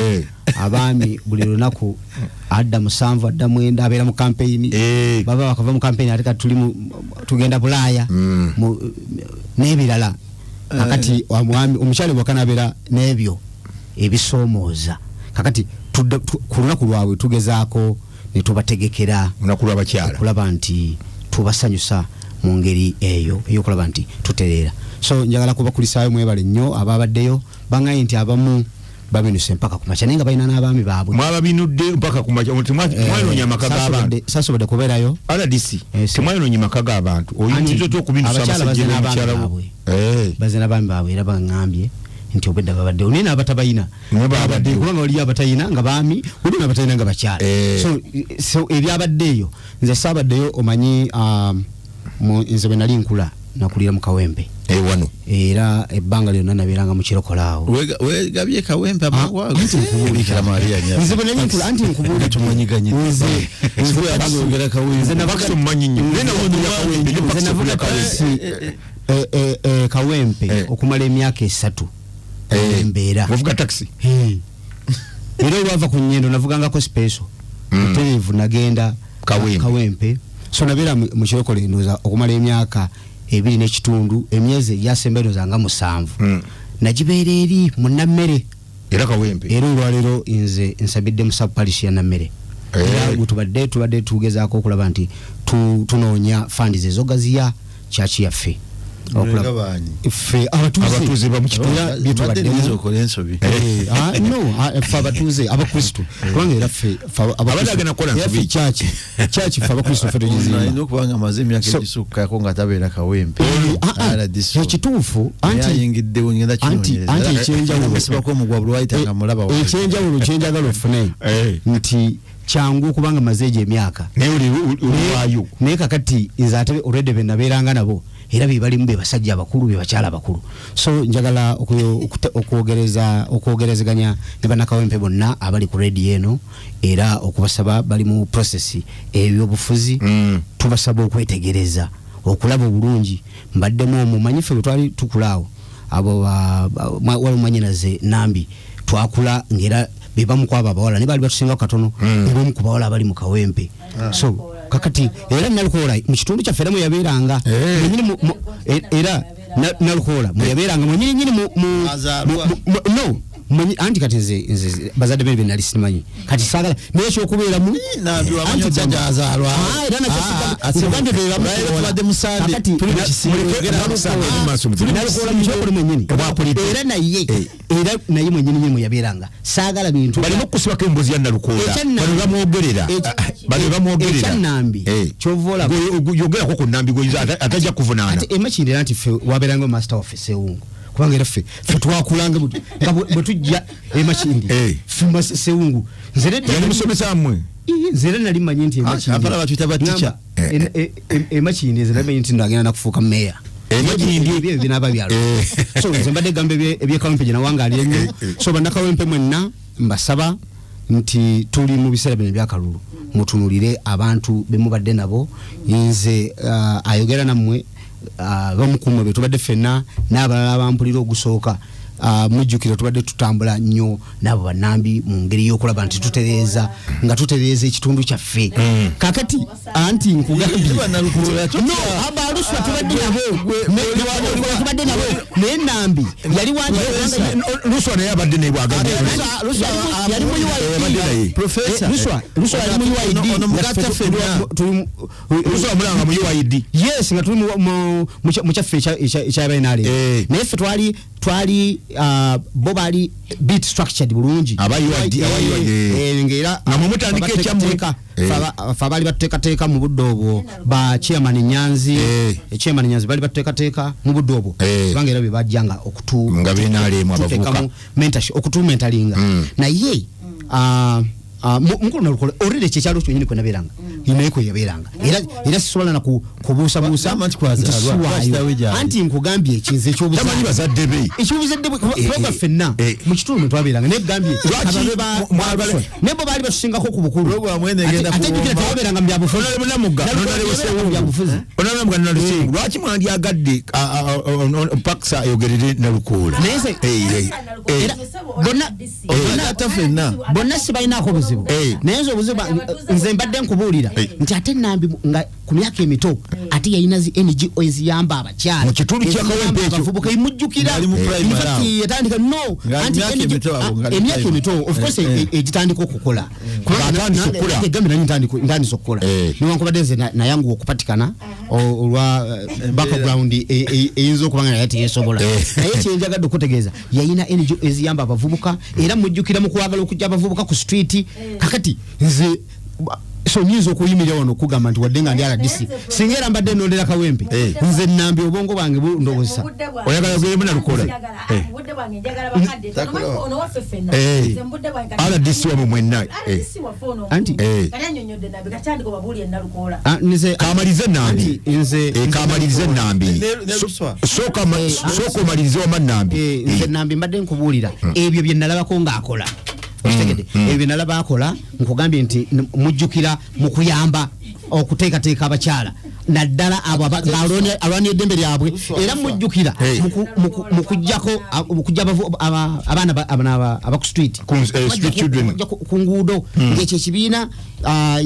abaami buli lunaku adda 7 adda 9 abeera mu campaign baba bakava mu campaign ate kati tugenda Bulaaya n'ebirala kakati omukyala wakana abeera n'ebyo ebisoomooza kakati ku lunaku lwabwe tugezaako ne tubategekera lunaku lw'abakyala okulaba nti tubasanyusa mu ngeri eyo ey'okulaba nti tutereera so njagala kubakulisaayo mwebale nnyo ababaddeyo bangaye nti abamu babinuse mpaka ku makya naye nga balina n'abaami baabwe mwababinudde mpaka ku makya mwayonoonya amaka g'abantu sasobodde kubeerayo RDC temwayonoonya amaka g'abantu oyinza otya okubinusa abasajja n'omukyala baze n'abaami baabwe era baŋŋambye nti obedda babaddewo naye n'abatabayina babaddeyo kubanga waliyo abatalina nga baami waliyo n'abatalina nga bakyala so ebyabaddeeyo nze saabaddeyo omanyi nze bwe nali nkula nakulira mu Kawempe wano era ebbanga lyonna nabeeranga mu Kirokolaawo wegabye Kawempe amagwago nti nkubuulira Maria nyazi nze bwe nali nkula anti nkubuulira tumanyiganye nze abagongera Kawempe nabakso mmanyi nnyo Kawempe okumala emyaka 3 embeera wavuga taxi era olwava ku nnyendo navugangako special mutereevu nagenda Kawempe so nabeera mu Kirokole ndoza okumala emyaka 2 n'ekitundu emyezi egyasembayo zanga 7 nagibeera eri mu Nammere era Kawempe era olwaleero nze nsabidde mu sub-parish ya Nammere era tubadde tugezaako okulaba nti tunoonya fandi ezogaziya kyaki yaffe okulaba fe abatuze bamukitunga byetubadde kolensobi no fa abatuze abakristo kubanga era fe abadaga nakola nsobi church fa abakristo fe tujizima no kubanga mazemi yake kisuka ko ngatabera kawempe ya kituufu anti yingidde ngenda kinonyereza anti chenjawulo sibako mugwabulu waita ngamulaba wa chenjawulo chenjagalo fune nti changu kubanga mazeje emyaka ne uliwayo ne kakati izate already benaberanga nabo era bibali mbe basajja abakulu be bakyala abakulu so njagala okwogerezeganya ne banakawempe bonna abali ku radio eno era okubasaba bali mu process ebyobufuzi tubasaba okwetegereza okulaba obulungi mbaddemu mumanyife twali tukulaawo abo wali manyinaze nambi twakula ngera beba mukwaba abawala ne bali batusinga katono ngo mukubawala bali mu kawempe so kakati era nalukola mu kitundu kya feramu yaberanga nyinyi era nalukola mu yaberanga mu nyinyi no anti kati nze bazade bebe nali simanyi kati sagala nekyo okubeera mu nabi wamanyo janja azalwa era nakigambye beba tubadde musande kati nalukola mu kyokolo mwenyini era naye mwenyini mu yaberanga sagala bintu bali mukusibako embuzi ya nalukola bali bamwogerera ekyanambi kyovola yogerako ku nambi gwe atajja kuvunaana ati emakindira nti fe waberanga master office ewungu kubanga era fe twakulanga nga bwe tujja emakindi fuma sewungu nzere musomesa mmwe nzere nali manyi nti emakindi apala batuita baticha emakindi nzere manyi nti ndagenda nakufuuka meya emakindi ebyo binaba byalo so nze mbadde gamba ebyekawempe gye nawangaali ennyo so bannakawempe mwenna mbasaba nti tuli mu biseera bino ebyakalulu mutunulire abantu bemubadde nabo nze ayogera nammwe bamukumwe betubadde fenna n'abalala abampulira ogusooka mujjukire tubadde tutambula nnyo nabo banambi mu ngeri y'okulaba nti tutereeza ekitundu kyaffe kakati anti nkugambye no abaluswa tubadde nabo naye nambi yali luswa naye abadde naye bwagambye yali mu professor luswa yali mu UID ono mugata fenna luswa mulanga mu UID yes nga tuli mu kyaffe ekyabainale naye ffe twali bo bali bit structured bulungi abayuadi ngera namumutandika ekyamwe fa bali bateekateeka mu budde obwo ba chairman Nyanzi chairman Nyanzi bali bateekateeka mu budde obwo kubanga era bebajjanga nga beenaalemu abavubuka mentorship okutumentalinga naye mukulu nalukola already kyalo kyonyine kwe naberanga inayiko yaberanga era sisobola na kubuusabuusa anti nkugambye ekinze ekyobuzaale tamanyi bazadde be ekyobuzadde bwe fenna mu kitundu twaberanga negambye nebo baali batusingako ku bukulu ate tukira tewaberanga mu byabufuzi lwaki mwandyagadde pakisa ayogerere nalukola bonna sibalinaako buzibu naye nze obuzibu nze mbadde nkubuulira nti ate nambi nga ku myaka emito ate yalina zi NGO eziyamba abakyala mu kitundu ky'akawempe ekyo abavubuka imujjukira yatandika no emyaka emito of course egitandika okukola ntandisa okukola niwankubadde nze nayanguwa okupatikana olwa background eyinza okubanga naye teyesobola naye kyenjagadde okutegeeza yalina NGO eziyamba abavubuka era mujjukira mu kwagala okujja abavubuka ku street kakati nze so nyinza okuyimirira wano okugamba nti wadde nga ndi RDC singa era mbadde nondera kawempe nze nambi obwongo bwange bundowooza oyagala ogiremu nalukola RDC wamwe mwenna anti kamalize nambi kamalize nambi sooka omalize wama nambi nze nambi mbadde nkubuulira ebyo bye nalabako ng'akola okitegedde ebyo nalaba akola nkugambye nti mujjukira mu kuyamba okuteekateeka abakyala naddala abo alwanira eddembe lyabwe era mujjukira mu kujjako abaana abaku street ku nguudo ng'ekyo ekibiina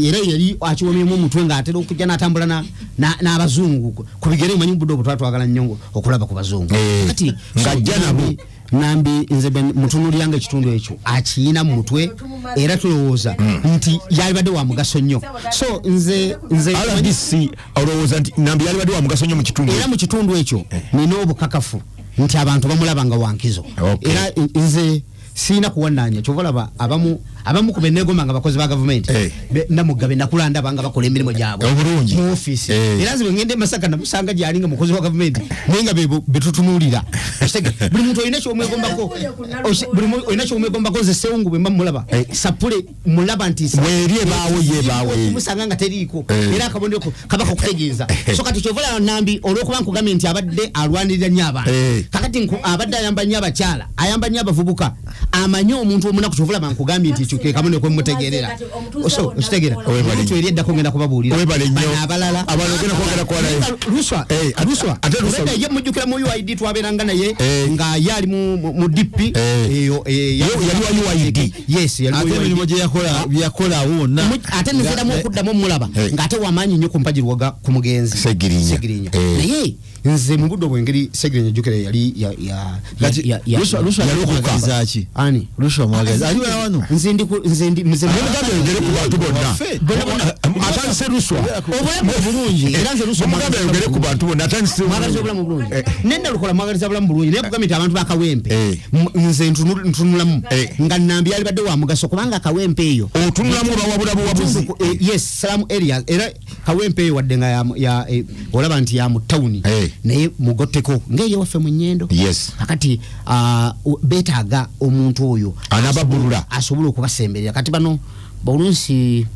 era yali akiwomyemu omutwe ng'atera okujja n'atambula n'abazungu ku bigere omanyi mu budde obwo twatwagala nnyo okulaba ku bazungu kati ng'ajja nabo nambi nze mutunuliranga ekitundu ekyo akiyina mu mutwe era tulowooza nti yalibadde wa mugaso nnyo so nze RDC olowooza nti nambi yalibadde wa mugaso nnyo mu kitundu era mu kitundu ekyo nina obukakafu nti abantu bamulabanga wankizo era nze sina kuwananya chovolaba abamu kubenegoma nga bakozi ba government namugabe nakulanda banga bakola emirimu gyabwe mu office era zibe ngende Masaka namusanga gyalinga mukozi wa government nenga betutunulira buli muntu oyina kyo omwegombako oyina kyo omwegombako ze seungu bwe mulaba sapule mulaba nti werie bawe musanga nga teriko era akabondeko kabako kutegeeza so kati chovola nambi olwokuba nkugamye nti abadde alwanirira nyaba kakati abadde ayamba nyaba kyala ayamba nyaba vubuka amanyo omuntu omuna kuchovola bankugambye nti chuke kabone ko mutegerera so kitegera omuntu eri edda kongenda kubabulira abalala abalogena kongenda kwa ruswa ye mujukira mu UID twaberanga naye nga yali mu DP eyo yali wa UID yes yali ate milimo gye yakola wona ate nzira mu kuddamu mulaba nga ate wamanyi nnyo kumpajirwaga ku mugenzi Segirinya naye nze mu buddo bwengeri Segirinya jukira yali ya ruswa yalokukaza ki ani ruswa mwagaza ali wano nzindi mugambe ngere ku bantu bonna atanse ruswa obulamu bulungi era nze ruswa mugambe ngere ku bantu bonna atanse mwagaliza obulamu bulungi nenda lukola mwagaliza obulamu bulungi naye kugambe abantu bakawempe nze ntunulamu nga nambi yali badde wa mugaso kubanga akawempe eyo otunulamu bawabula buwabuzi yes salamu area era kawempe eyo wadde nga ya olaba nti ya mu town naye mugoteko ngeyo waffe mu nyendo yes akati betaaga omuntu oyo anababulula asobola okubasemberera kati bano balunsi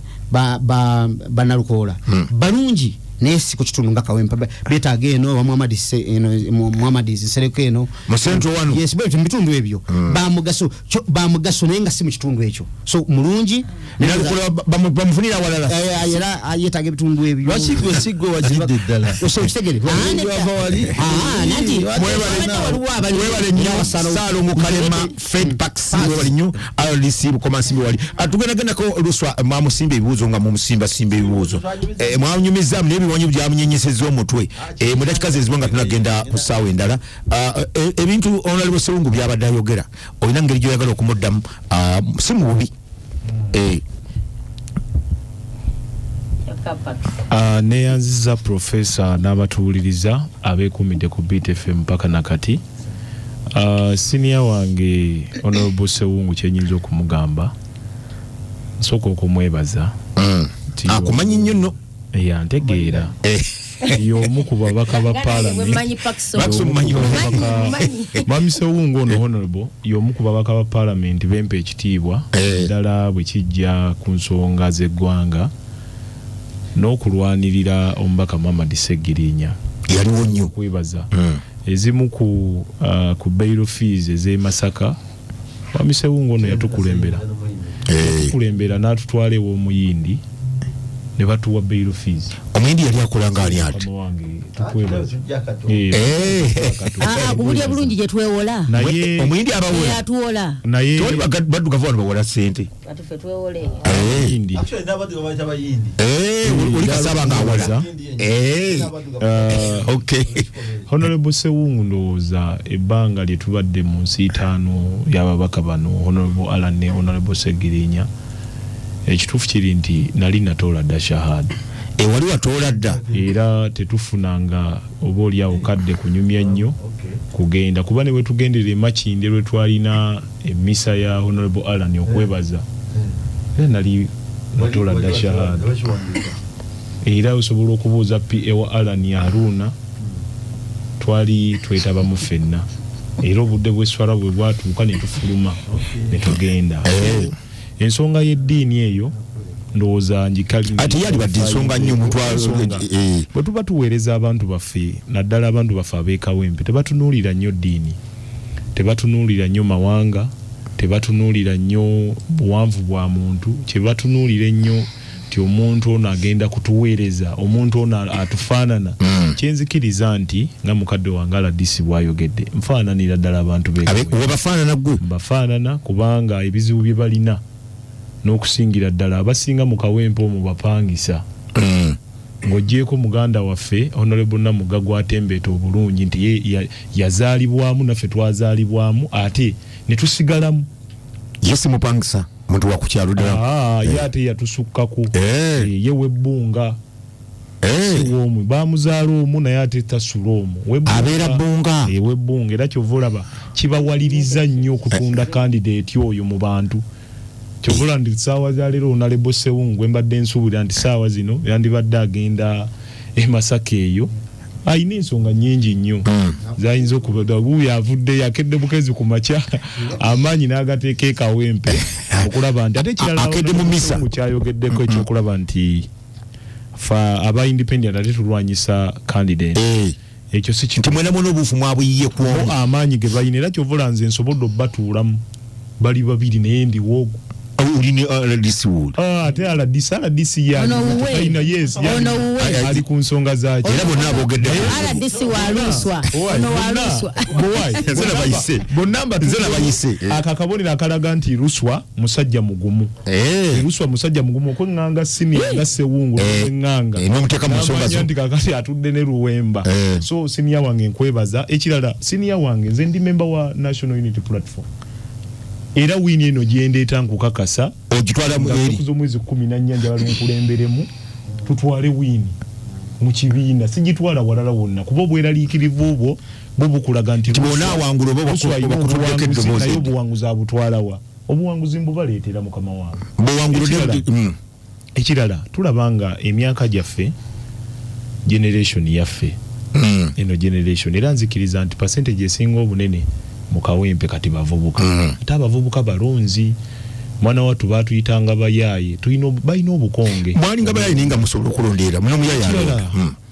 banalukola balungi nesi ku kitundu nga kawempa betaaga eno wa Muhammad Sereko eno mu central wano yes bwe bitundu ebyo bamugaso naye nga si mu kitundu ekyo so mulungi nalukola bamufunira walala era ayetaaga ebitundu ebyo lwaki sigwe wajidde ddala so kitegere webale nnyo Salo Mukalema Fred Pax webale nnyo RDC bukomansimbi wali atugendagendako luswa mwamusimba ebibuuzo nga mumusimba ebibuuzo mwanyumiza ebiwanyu byamunyenyeseza omutwe mu dakika zezibwa nga tunagenda ku ssaawa endala ebintu Honorable Sewungu byabadde ayogera olina ngeri gyoyagala okumuddamu si mu bubi neyanziza profesa n'abatuwuliriza abeekumidde ku Beat FM mpaka nakati siniya wange Honorable Sewungu kyenyinza okumugamba nsooka okumwebaza akumanyi nnyo nno yantegeera y'omu ku babaka ba Parliament Mami Sewungu ono Honorable y'omu ku babaka ba Parliament bempa ekitiibwa ddala bwe kijja ku nsonga z'eggwanga n'okulwanirira omubaka Muhammad Segirinya yaliwo nnyo okwebaza ezimu ku bail fees ez'e Masaka Mami Sewungu ono yatukulembera n'atutwala ew'omuyindi ne batuwa bail fees omuyindi yali akolanga ali ati kubulya bulungi gye twewola omuyindi abawola naye toli baddugavu wano bawola ssente katufe twewole yindi oli kasaba nga awola okay Honorable Sewungu ndowooza ebbanga lye tubadde mu nsi itaano y'ababaka bano Honorable Alan ne Honorable Segirinya ekituufu kiri nti nali natoola dda shahada wali watoola dda era tetufunanga oba oliawo kadde kunyumya nnyo kugenda kuba ne wetugendera emakinde lwe twalina emisa ya Honorable Alan okwebaza era nali natoola dda shahada era osobola okubuuza ewa Alan ya Haruna twali twetabamu ffenna era obudde bw'esswala bwe bwatuuka ne tufuluma ne tugenda ensonga y'eddiini eyo ndowooza njikali ate yali badde ensonga nnyo omuntu bwe tuba tuweereza abantu baffe naddala abantu baffe abeekawempe tebatunuulira nnyo ddiini tebatunuulira nnyo mawanga tebatunuulira nnyo buwanvu bwa muntu kyebatunuulira ennyo nti omuntu ono agenda kutuweereza omuntu ono atufaanana kyenzikiriza nti nga mukadde wange RDC bwayogedde nfaananira ddala abantu webafaanana gwe mbafaanana kubanga ebizibu bye balina n'okusingira ddala abasinga mu kawempe omwo bapangisa ng'ogyeko muganda waffe Honorable Namuga gwatembeeta obulungi nti yazaalibwamu naffe twazaalibwamu ate ne tusigalamu. Yes mupangisa muntu wa kukyalo ddala. Ye ate yatusukkako. Ye webbunga. Siwomu bamuzaala omu naye ate tasula omu. Abeera bbunga. Webbunga era kyova olaba kibawaliriza nnyo okutunda candidate oyo mu bantu. Kyovula ndi saawa za leero Honorable Sewungu mbadde nsuubira nti saawa zino yandibadde agenda e Masaka eyo. Ayina ensonga nnyingi nnyo zayinza okuba wuuyo avudde yakedde bukezi ku makya amaanyi n'agateeka e Kawempe okulaba nti ate kirala akedde mu misa kyayogeddeko ekyokulaba nti aba independent ate tulwanyisa candidate ekyo si nti mwena mwena obuufu mwabuyiye kuomu amaanyi ge bayina era kyovula nze nsobodde obbatuulamu bali babiri naye ndi woogu ulini RDC wood ate RDC ya ina yes ali ku nsonga zake era bonna abogedde RDC waluswa ono waluswa boy zena bayise bonamba zena bayise akakabonera akalaga nti ruswa musajja mugumu ruswa musajja mugumu okwenganga senior nga Sewungu nganga nomuteka mu nsonga zo ndi kakati atudde ne Luwemba so senior wange nkwebaza ekirala senior wange nze ndi member wa National Unity Platform era wini eno gyendeeta nkukakasa ogitwala mu eri kuzo mwezi 14 njala nkulemberemu tutwale wini mu kibiina sigitwala walala wonna kuba bweraliikirivu bwo bukulaga nti tibona wangulo bwo bakutuleke doboze nayo buwanguzi abutwalawa obuwanguzi mbubaleetera mukama wange buwangulo ekirala tulabanga emyaka gyaffe generation yaffe eno generation era nzikiriza nti percentage esinga obunene mukawempe kati bavubuka ate abavubuka balonzi mwana watu batuyitanga bayaye bayina obukonge mwali nga bayaye ninga musobola okulondera muno muyaye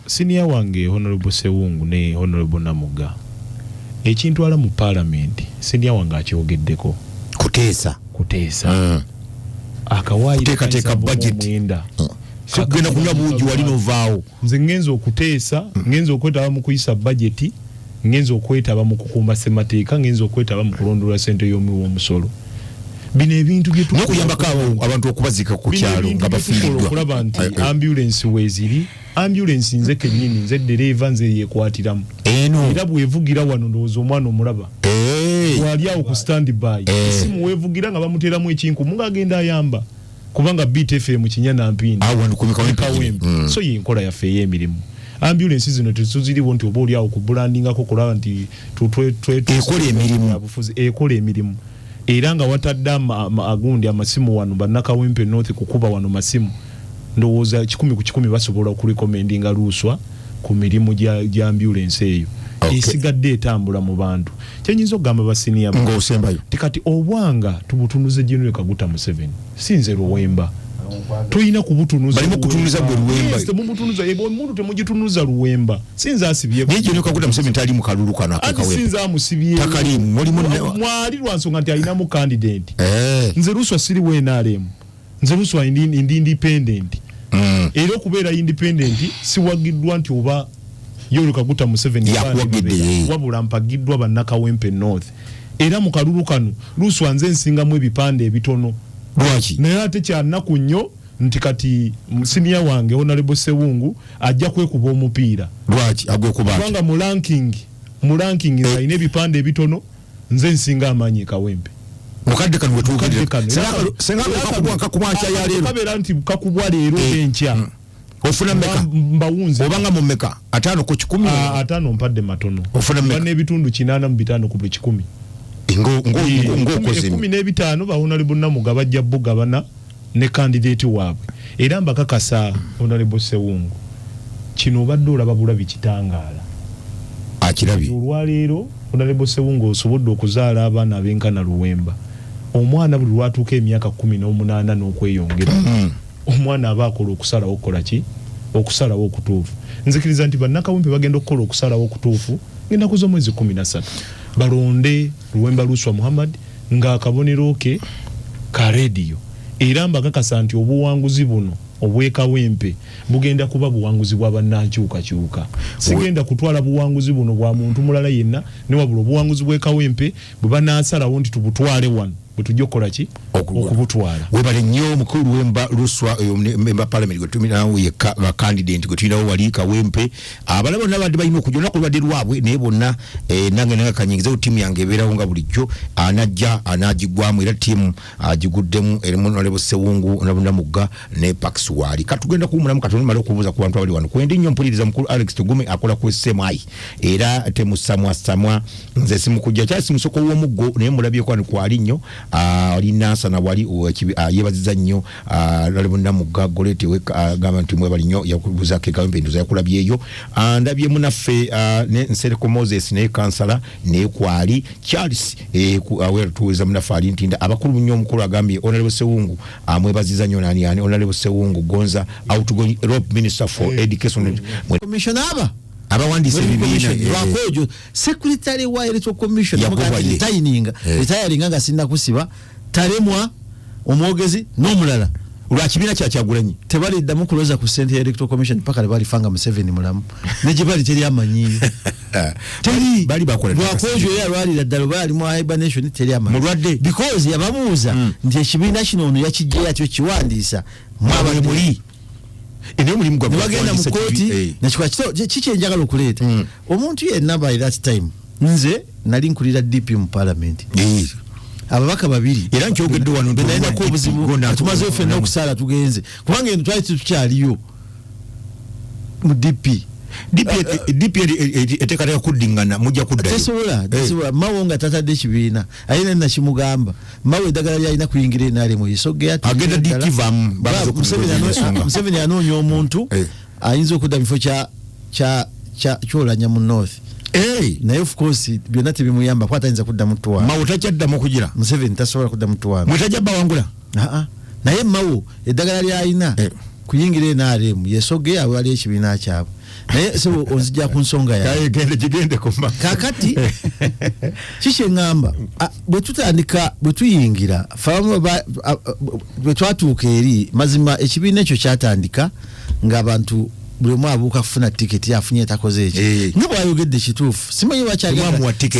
senior wange Honorable Sewungu ne Honorable Namuga ekintu ala mu parliament senior wange akyogeddeko kuteesa akawayi teka budget mwenda kugenda kunywa buuji wali novaawo nze ngenza okuteesa ngenza okwetaba mu kuyisa budget ngenzo okwetaba mu kukumba semateeka ngenzo okwetaba mu kulondola sente y'omuwo omusolo bino ebintu bye tukuyambako abantu okubazika ku kyalo nga bafiiriddwa okulaba nti ambulance weeziri ambulance nze kennyini nze ddereeva nze yeekwatiramu era bwevugira wano ndowooza omwana omulaba bwali awo ku standby esimu weevugira nga bamuteeramu ekinku mungagenda ayamba kubanga BTFM kinyana mpindi so yenkola yaffe ey'emirimu ambulance zino tuziriwo nti oba oli awo ku brandingako kulaba nti ekola emirimu era nga watadde agundi amasimu wano bannakawempe north kukuba wano masimu ndowooza 100 ku 100 basobola okurekomendinga luswa ku mirimu gya ambulance eyo esigadde etambula mu bantu kyenyinza okugamba basiniya ng'osembayo tikati obwanga tubutunuze General Kaguta Museveni sinze Luwemba tuyina kubutunuza balimo kutunuza bwe Luwemba temubutunuza omuntu temugitunuza Luwemba sinza asibye General Kaguta Museveni tali mu kalulu kana akakawempe sinza amusibye takali mulimo mwali lwansonga nti alina mu candidate nze luswa siri wenalemu nze luswa indi independent era okubeera independent siwagiddwa nti oba Yoweri Kaguta Museveni wabula mpagiddwa bannakawempe north era mu kalulu kano luswa nze nsingamu ebipande ebitono lwaki naye ate kyanaku nnyo nti kati senior wange Honorable Sewungu ajja kwekuba omupiira lwaki agwekuba kubanga mu ranking alina ebipande ebitono nze nsinga amaanyi Kawempe mukadde kano wetuugirira senga kakubwankya ya leero kabeera nti kakubwa leero enkya ofuna meka mbawunze obanga mu meka 5 ku 10 5 mpadde matono ofuna meka n'ebitundu 8 mu 5 ku 10 ng'okoze 15 ba Honorable Namuga bajja bugabana ne candidate waabwe era mbakakasa Honorable Sewungu kino obadde olaba bulabi kitangaala akirabye olwaleero Honorable Sewungu osobodde okuzaala abaana ab'enkana Luwemba omwana buli lwatuuka emyaka 18 n'okweyongera omwana aba akola okusalawo okukola ki okusalawo okutuufu nzikiriza nti bannakawempe bagenda okukola okusalawo okutuufu ng'ennaku z'omwezi 13 balonde Luwemba Luswa Muhammad ng'akabonero ke ka radio era mbakakasa nti obuwanguzi buno obwekawempe bugenda kuba buwanguzi bw'abannakyukakyuka sigenda kutwala buwanguzi buno bwa muntu mulala yenna ne wabula obuwanguzi bw'ekawempe bwe banaasalawo nti tubutwale wano tujja okukola ki okubutwala. Webale nnyo mukulu w'emba Luswa member parliament gwe tuminawo yekka ba candidate gwe tulinawo wali Kawempe abala bonna badde balina okujja olunaku lubadde lwabwe naye bonna nange kanyingizewo ttiimu yange ebeerawo nga bulijjo anajja anaagigwamu era ttiimu agiguddemu erimu Honorable Sewungu Honorable Mugga ne Pax Wali katugenda kuwumulamu katonda mala okubuuza ku bantu abali wano kwendi nnyo mpuliriza mukulu Alex Tugume akola ku SMI era temusamwa nze simukujja kyali simusoko w'omuggo naye mulabyeko wano kwali nnyo alina sana wali yebaziza nnyo Honorable Mugga golete we gamba nti mwebali nnyo yakubuuza ke Kawempe ndoza yakulabyeyo ndabye munaffe ne Nsereko Moses ne kansala ne kwali Charles awera tuweza munaffe ali ntinda abakulu nnyo omukulu agambye Honorable Sewungu amwebaziza nnyo nani Honorable Sewungu Gonza outgoing Rope Minister for Education Commissioner abawandise bibiina wakojo secretary wa electoral commission retiring nga sinna kusiba talemwa omwogezi n'omulala lwa kibiina kyagulanyi tebaliddamu kuloza ku Central Electoral Commission paka balifanga mu 7 mulamu nejibali teri amanyi teri bali bakola wakojo ya lwali ddalo bali mu hibernation teri amanyi mulwadde because yabamuuza nti ekibiina kino ono yakijje atyo kiwandiisa mwabali muli ene mulimu gwa bagenda mu kooti nakikwa kito kiki enjagala okuleeta omuntu yenna by that time nze nali nkulira DP mu parliament ababaka babiri era nkyogedde wano naenda ko obuzibu tumaze ofenna okusala tugenze kubanga eno twali tukyaliyo mu DP etekateka kuddingana mujja kuddayo tesobola mawo nga tatadde ekibiina ayina nakimugamba mawo eddagala lyalina kuyingira enaale mu isoge agenda dikivamu Museveni anoonya omuntu ayinza okudda mu kifo kyolanya mu north naye of course byonna tebimuyamba kuba atayinza kudda mu Twana mawo takyaddamu okugira Museveni tasobola kudda mu Twana mwetajja bawangula naye mawo eddagala lyalina kuyingira enaale mu yesoge awali ekibiina kyabwe naye so onzija ku nsonga ya gende koma kakati kiki ngamba bwe tutandika bwe tuyingira famu bwe twatuuka eri mazima ekibiina ekyo kyatandika ng'abantu buli omu abuuka kufuna tiketi afunye takoze eki nga bwayogedde kituufu simanyi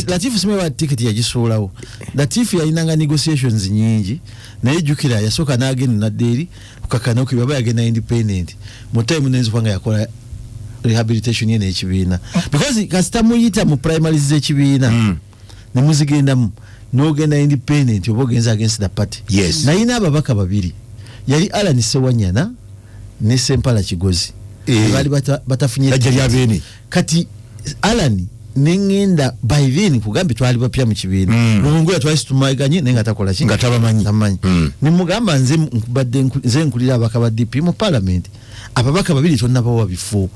Latifu simanyi wa tiketi yagisuulawo Latifu yalinanga negotiations nyingi naye jjukira yasooka n'agenda nadde eri kukakana okubya aba yagenda independent mu time nenzi kubanga yakola rehabilitation yene ekibiina because kasita muyita mu primaries z'ekibiina ne muzigendamu n'ogenda independent oba ogenza against the party nayina ababaka babiri yali Alan Sewanyana ne Sempala Kigozi bali batafunye kati Alan nengenda by then kugambe twali bapya mu kibiina mulungu yatwali situmaganye nenga takola kinga tabamanyi nimugamba nze nze nkulira abaka ba DP mu parliament ababaka babiri tonna bawa bifo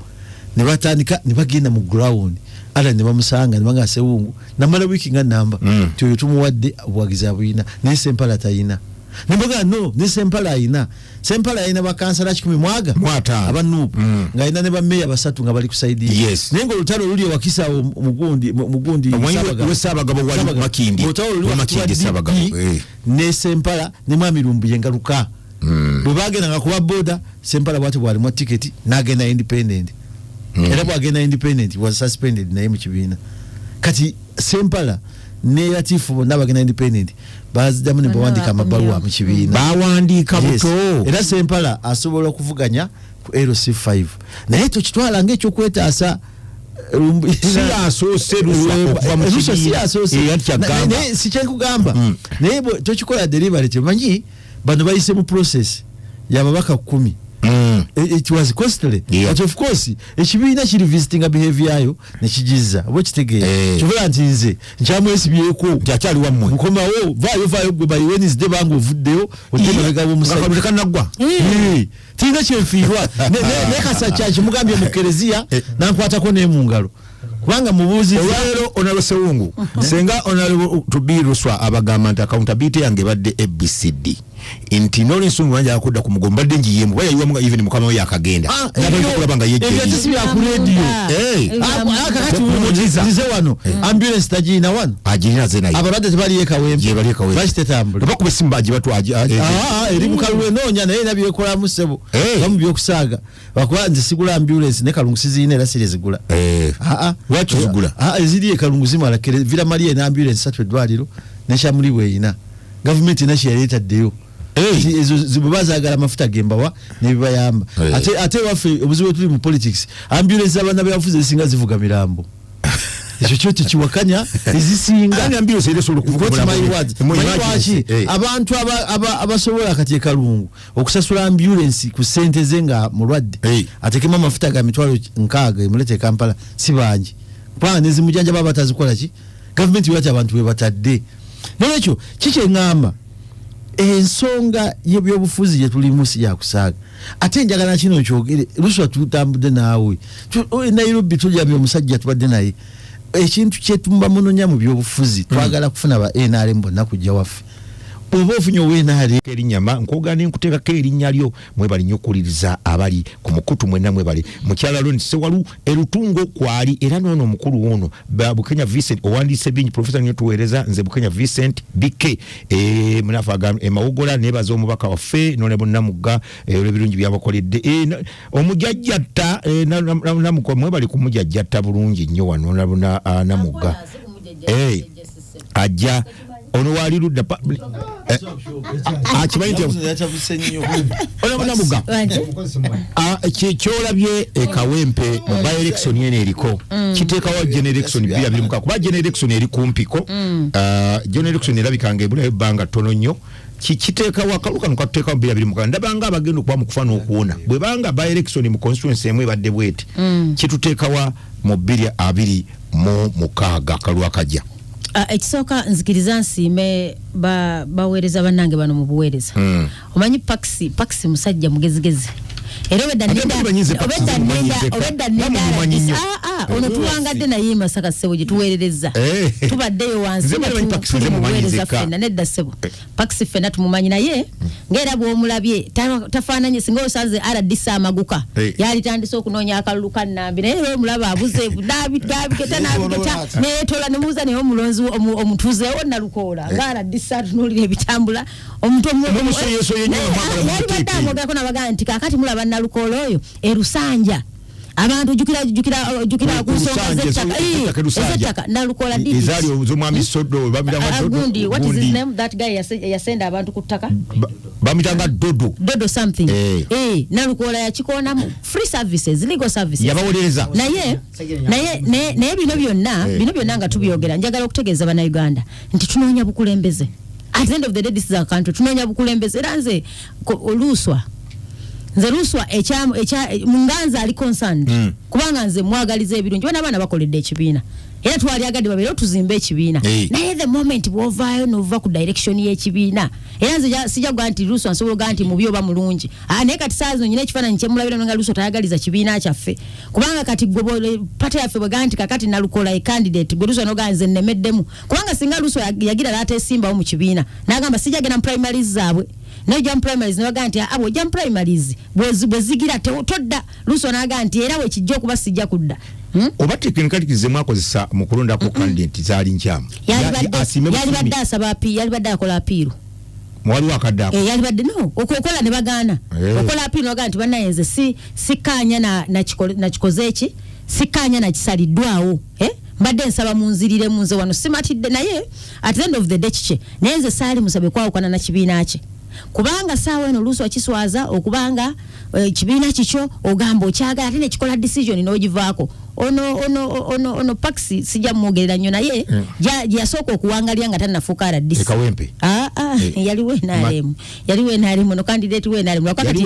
ne batandika ne bagenda mu ground ala ne bamusanga ne banga Sewungu namala wiki nga namba tuyo tumuwadde obwagiza bwina ne Sempala tayina nimboga no ne Sempala ayina bakansala 10 mwaga abanupu nga ina ne bameya basatu nga bali kusaidia nengo lutalo luli wakisa mugundi wesabagabo wali makindi sabagabo ne Sempala ne mwamirumbu yengaluka bwe bagenda nga kuba boda Sempala bwati bwali mu ticket nagenda independent era bwagenda independent was suspended naye mu kibiina kati Sempala ne Latifu bonna bagenda independent baziddamu ne bawandika amabaluwa mu kibiina bawandika buto era Sempala asobola okuvuganya ku LC5 naye tukitwala ng'ekyokwetaasa sikyekugamba naye tokikola deliberate manyi bano bayise mu process yababaka 10 it was costly but of course ekibiina kiri visiting behavior yayo nekijiza obo kitegeera kyobola nti nze nkyamwesibyeko kyakyali wammwe mukomawo vaayo gwe by Wednesday bangu ovuddeyo otemabega b'omusajja kanagwa tina kyenfiirwa nekasa kyakimugambye mu kereziya nankwatako n'emungalo kubanga mubuuzi olwaleero Honorable Sewungu senga Honorable Tubiiruswa abagamba nti accountability yange badde ABCD inti noli nsungu wanja akudda ku mugomba badde njiyemu baya yiwa even mukama we yakagenda kulabanga yeje ebyo tisibi ku radio akakati umujiza wano ambulance tajina wano ajina zenayi abalwadde tebali Kawempe bakitetambula bakube simba ajibatwa eri mukalwe noonya naye nabyekola mu ssebo bamu byokusaaga bakuba nze sigula ambulance ne Kalungu sizine era sire zigula wacho zigula eziri Kalungu zimala vira Maria na ambulance satwe dwaliro ne Shamuli weina government nashi yaleta deo ezo zibazagala mafuta gembawa nebibayamba ate wafe obuzibu tuli mu politics ambulance abana byafuze singa zivuga mirambo ekyo kyote kiwakanya ezisinga ani ambulance ere solo kuvuga abantu abasobola akateeka lungu okusasula ambulance ku sente zenga mulwadde atekema mafuta ga mitwalo nkaaga emulete Kampala sibanji kwa nezimujanja baba tazikola ki government yati abantu bebatadde n'ekyo kike ngamba ensonga y'ebyobufuzi gye tulimu si yakusaaga ate njagala kino kyogere luswa tutambudde naawe Nairobi tulyabye omusajja tubadde naye ekintu kyetumba munonya mu byobufuzi twagala kufuna ba NRM bonna kujja waffe oba ofunye ow'NRM erinyama nkogana nkuteekako erinnya lyo mwebali nnyo okuwuliriza abali ku mukutu mwenna mwebali mukyala Loni Sewalu erutungo kwali era n'ono omukulu ono Bukenya Vincent owandiise bingi professor nnyo tuweereza nze Bukenya Vincent BK munafaga emawogola nebaza omubaka waffe none bonna mugga olw'ebirungi byabakoledde omujajjatta namukwa mwebali kumujajjatta bulungi nnyo wano nabuna namugga ajja ono wali ludda akimanyi onamuga kyolabye Kawempe mu by election yene eriko kiteekawo generation 2024 kuba generation eri kumpiko generation erabikanga ebulayo banga tono nnyo kiteekawo akaluka katuteekawo 2024 ndabanga abagenda okuba mu kufa n'okuwona bwe banga by election mu constituency emwe badde bweti kituteekawa mu 2026 kalwa kajja ekisooka nzikiriza nsiime baweereza bannange bano mu buweereza omanyi Paxi musajja mugezigezi era obedda ono tuwangadde naye Masaka ssebo gye tuweerereza tubaddeyo wansi tuli mu buweereza ffenna nedda ssebo Paxi ffenna tumumanyi naye ng'era bw'omulabye tafaananye singa osanze RDC amaguka yalitandise okunoonya akalulu ka Nnambi naye omulaba abuze naabiketa neetola nemuuza naye omulonzi omutuzeewo Nalukoola nga RDC atunuulira ebitambula omuntu yalibadde amwogerako nabagaa nti kaakati mulaba Nalukoola oyo erusanja abantu jukira kusonga zettaka Nalukoola didi izali omwami Sodo bamidanga Dodo what is his name that guy yasenda abantu ku ttaka bamidanga Dodo something Nalukoola yakikonamu free services legal services yabawolereza naye bino byonna nga tubyogera njagala okutegeeza bana Uganda nti tunoonya bukulembeze at the end of the day this is our country tunoonya bukulembeze era nze Luswa munganza ali concerned kubanga nze mwagaliza ebirungi bana abaana bakoledde ekibiina era twali agadde babere tuzimbe ekibiina naye the moment bw'ovaayo n'ova ku direction y'ekibiina era nze sijja kugaa nti Luswa nsobola kugaa nti mubi oba mulungi naye kati saa zino nyina ekifaananyi kyemulabira nga Luswa tayagaliza kibiina kyaffe kubanga kati gwe pate yaffe bwegaa nti kakati Nalukoola e candidate gwe Luswa nogaa nze nnemeddemu kubanga singa Luswa yagira n'ateesimbawo mu kibiina n'agamba sijja genda mu primaries zaabwe naye jam primaries nebaga nti abo jam primaries bwezigira todda Luswa naga nti era we kijjo kuba sijja kudda oba technically mwakozesa mu kulonda ko candidate zali nkyamu yalibadde asaba api yalibadde akola apiru mwali wakadako yalibadde no okola ne bagana okola apiru naga nti banayenze sikanya na kikozeeki sikanya na kisaliddwawo mbadde nsaba munzirire munze wano simatidde naye at the end of the day kiche nenze sali musabe kwawukana na kibiina kye kubanga saawa eno Luswa kiswaza okubanga kibiina kikyo ogamba okyagala ate ne kikola decision n'ogivaako ono Paxi sijja mwogerera nnyo naye yasooka okuwangalira nga tannafuuka RDC Kawempe yaliwo NRM no candidate we NRM wakati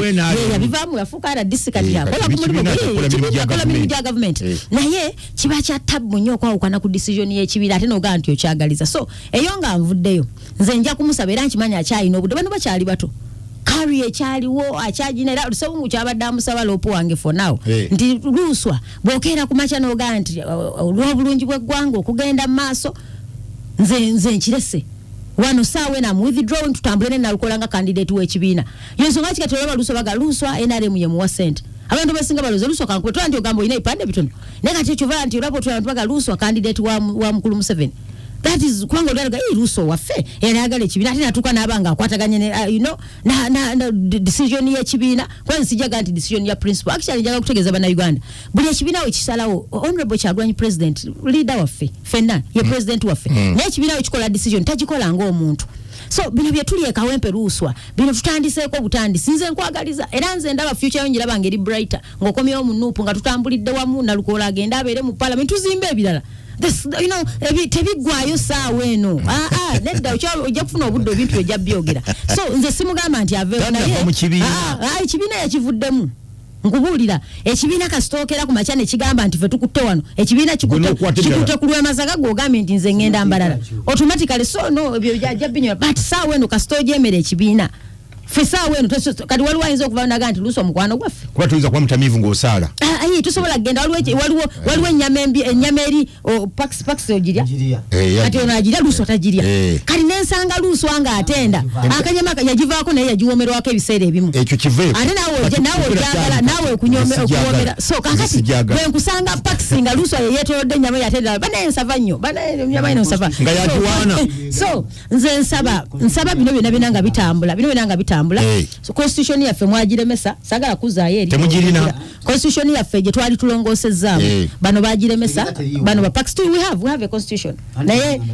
yabivaamu yafuuka RDC kati yakola mirimu gya government naye kiba kya tabu nnyo okwawukana ku decision y'ekibiina ate n'ogaa nti okyagaliza so eyo nga nvuddeyo nze nja kumusaba era nkimanya akyalina obudde bano bakyali bato kari ekyaliwo akyajinera lusabungu kyabadde amusaba lopo wange for now nti Luswa bw'okeera ku makya n'ogaa nti olw'obulungi bw'eggwanga okugenda mu maaso nze nkirese wano saawe na withdrawing tutambule ne Nalukoola nga candidate w'ekibiina yensonga kikati olaba Luswa baga Luswa NRM ye muwa sente abantu basinga baloze Luswa kankube twanje ogamba olina ebipande bitono naye kati ekyo vala nti olaba otulaba baga Luswa candidate wa mukulu Museveni that is kwanga olalaga Luso waffe era agale kibina ate natuka nabanga akwataganye you know na decision ya kibina kwanza sijaga anti decision ya principal actually njaga kutegeza bana Uganda buli kibina we kisalawo honorable Kyagulanyi president leader waffe fenna ye president waffe ne kibina we kikola decision tajikola ngo omuntu so bino bye tuli Kawempe Luswa bino tutandiseko butandi sinze nkwagaliza era nze ndaba future yonjira bange li brighter ngokomyewo munupu nga tutambulidde wamu na Lukola agenda abere mu parliament tuzimbe ebirala this you know tebigwayo sawa eno nedda ojja kufuna obudde ebintu ejja byogera so nze simugamba nti aveyo naye ekibina yakivuddemu nkubulira ekibina kasitokera ku machane kigamba nti fe tukutte wano ekibina kikutte kulwa masaga gogambye nti nze ngenda mbalala automatically so no ebyo jajja binyo but sawa eno kasitoje emere ekibina fesa wenu kati waliwo ayinza okuvana ganti Luswa mukwano gwaffe kuba tuyiza kuba mutamivu ng'osaala ayi tusobola kugenda waliwo ennyama eri pax ogirya kati ono agirya Luswa tagirya kati nensanga Luswa nga atenda akanyama yagivaako naye yagiwomerwako ebiseera ebimu ekyo kive ate nawe ogyagala nawe okuwomera so kakati bwe nkusanga pax nga Luswa yeyeetolodde ennyama yatenda banaye nsava nnyo banaye ennyama ino nsava nga yagiwaana so nze nsaba bino byonna nga bitambula so constitution yaffe mwagiremesa sagala kuzaayo eri temugirina constitution yaffe gye twali tulongoosezaamu bano bagiremesa bano ba pax we have a constitution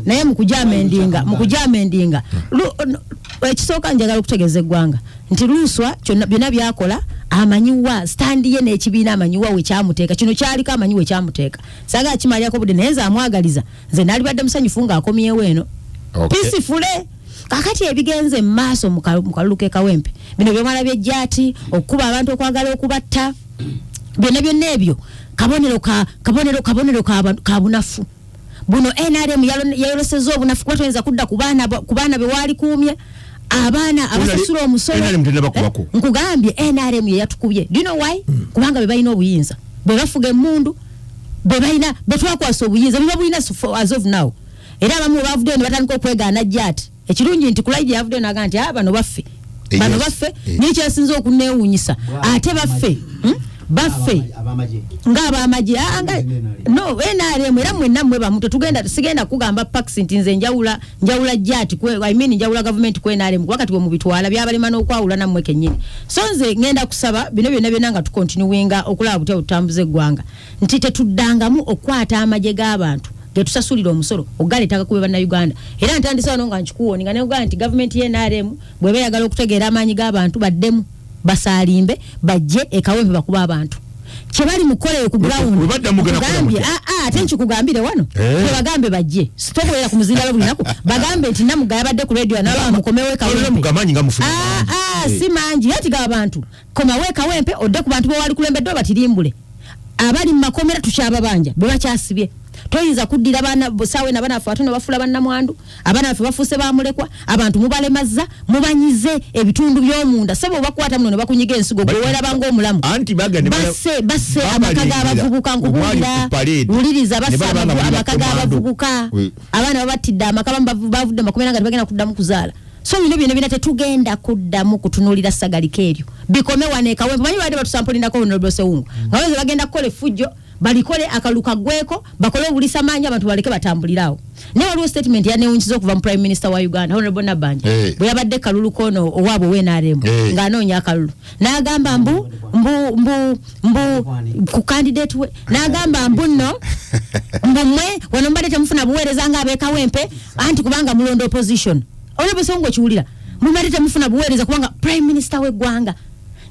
naye mukujamendinga ekisooka njagala okutegeeza eggwanga nti Luswa byonna byakola amanyiwa stand ye n'ekibiina amanyiwa we kyamuteeka kino kyaliko amanyiwa we kyamuteeka sagala kimalyako budde naye nze amwagaliza nze naalibadde musanyufu ng'akomyewo eno peacefully kakati ebigenze maaso mu kalulu ke Kawempe bino byomala byejjati okuba abantu okwagala okubatta byonna ebyo kabonero ka bunafu buno NRM yayoleseza obunafu kuba toyinza kudda ku baana be waali kuumye abaana abasasula omusolo nkugambye NRM ye yatukubye do you know why kubanga be balina obuyinza be bafuga emmundu be twakwasa obuyinza biba bulina as of now era abamu bavudde ne batandika okwegaana jjati ekirungi nti kulaiji yavudde naga nti bano baffe nikyasinza okuneewuunyisa ate baffe ng'abamaje no NRM era mwenna mmwe bamu sigenda kugamba pax nti nze njawula jjati njawula government ku NRM wakati we mubitwala byabalema n'okwawula nammwe kennyini so nze ngenda kusaba bino byonna nga tukontinuwinga okulaba butya butambuza eggwanga nti tetuddangamu okwata amaje g'abantu getusasulira omusolo ogaleetaka kuba banna Uganda era ntandise wano nga nkikuwoninga ne uganda nti government ye NRM bw'eba yagala okutegeera amaanyi g'abantu baddemu basaalimbe bajje Kawempe bakuba abantu kyebali mukole ku ground bagambye ate nkikugambire wano tebagambe bajje sitoboera ku muzinda bulinaku bagambe nti namugaya badde ku radio naba mukomewe Kawempe si mangi yati ga abantu komawe Kawempe odde ku bantu bo wali kulembedde batirimbule abali mu makomera tukyababanja be bakyasibye toyinza kuddira bana bosawe na bana afatuna bafula banna mwandu abana afe bafuse bamulekwa abantu mubalemazza mubanyize ebitundu by'omunda sebo bakwata muno ne bakunyiga ensigo gwera bango omulamu basse amakaga abavubuka nkubulira uliriza basse amakaga abavubuka abana babatidde amakaba bavudde makomera nga bagenda kuddamu kuzaala so bino tetugenda kuddamu kutunulira sagalika eryo bikome wane Kawempe manyi bade batusampulinako Honorable Sewungu ngaweze bagenda kukole fujjo balikole akaluka gweko bakole obulisa manyi abantu baleke batambulirawo ne waliwo statement ya neewunyiza okuva mu Prime Minister wa Uganda Honorable Nabanja bwe yabadde kalulu kono owabo we NRM ng'anoonya akalulu n'agamba mbu ku candidate we n'agamba mbuno mbumwe wano mbadde temufuna buweereza ng'ab'e Kawempe anti kubanga mulonda opposition Honorable Sewungu kiwulira mbadde temufuna buweereza kubanga Prime Minister w'eggwanga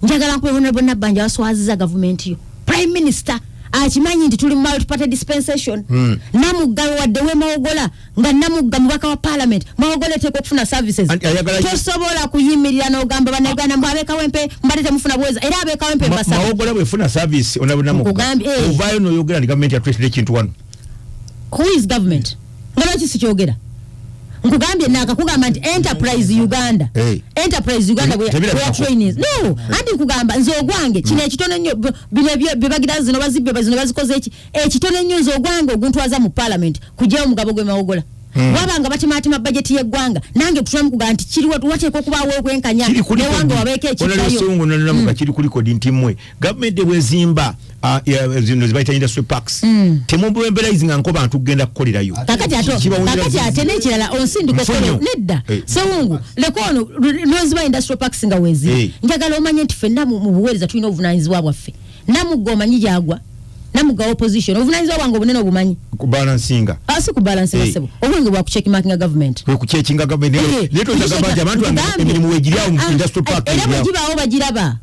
njagala nkuwe Honorable Nabanja waswaziza government yo Prime Minister akimanyi nti tuli multi-party dispensation namugga wadde we mawogola nga namugga mubaka wa parliament mawogola teeko okufuna services tosobola kuyimirira n'ogamba bannayuganda mbabe Kawempe mbadde temufuna buweereza era abe Kawempe mbasaba mawogola bwefuna service ovaayo n'oyogera nti gavumenti yatwetera ekintu wano who is government nga lwaki sikyogera nkugambye nakakugamba nti Enterprise Uganda we trainees no andi nkugamba nze ogwange kino ekitone nnyo bebagira zino bazibbe zino bazikoze ekitone nnyo nze ogwange oguntwaza mu parliament kujyayo mugabo gwe mawogola wabanga batimatima budget yeggwanga nange tunamukuga nti kiriwo wateekwa okubaawo okwenkanya ne wange wabeeko ekitayo namuga kiri kuli kodi ntimwe government bwezimba zino zibaita industry parks temubembelizing anko bantu kugenda kukolerayo kakati ate n'ekirala onsindiko kolo nedda sewungu lekono noziba industry parks nga wezi njagala omanye nti ffenna mu buweereza tulina obuvunaanyizibwa bwaffe namugga omanyi gyagwa namugga opposition obuvunaanyizibwa bwange obunene obumanyi kubalansinga si kubalansinga sebo obwenge bwa kuchekimakinga government kuchekinga government leto ndagamba abantu emirimu wegiryawo mu industry park era bwegibaawo bagiraba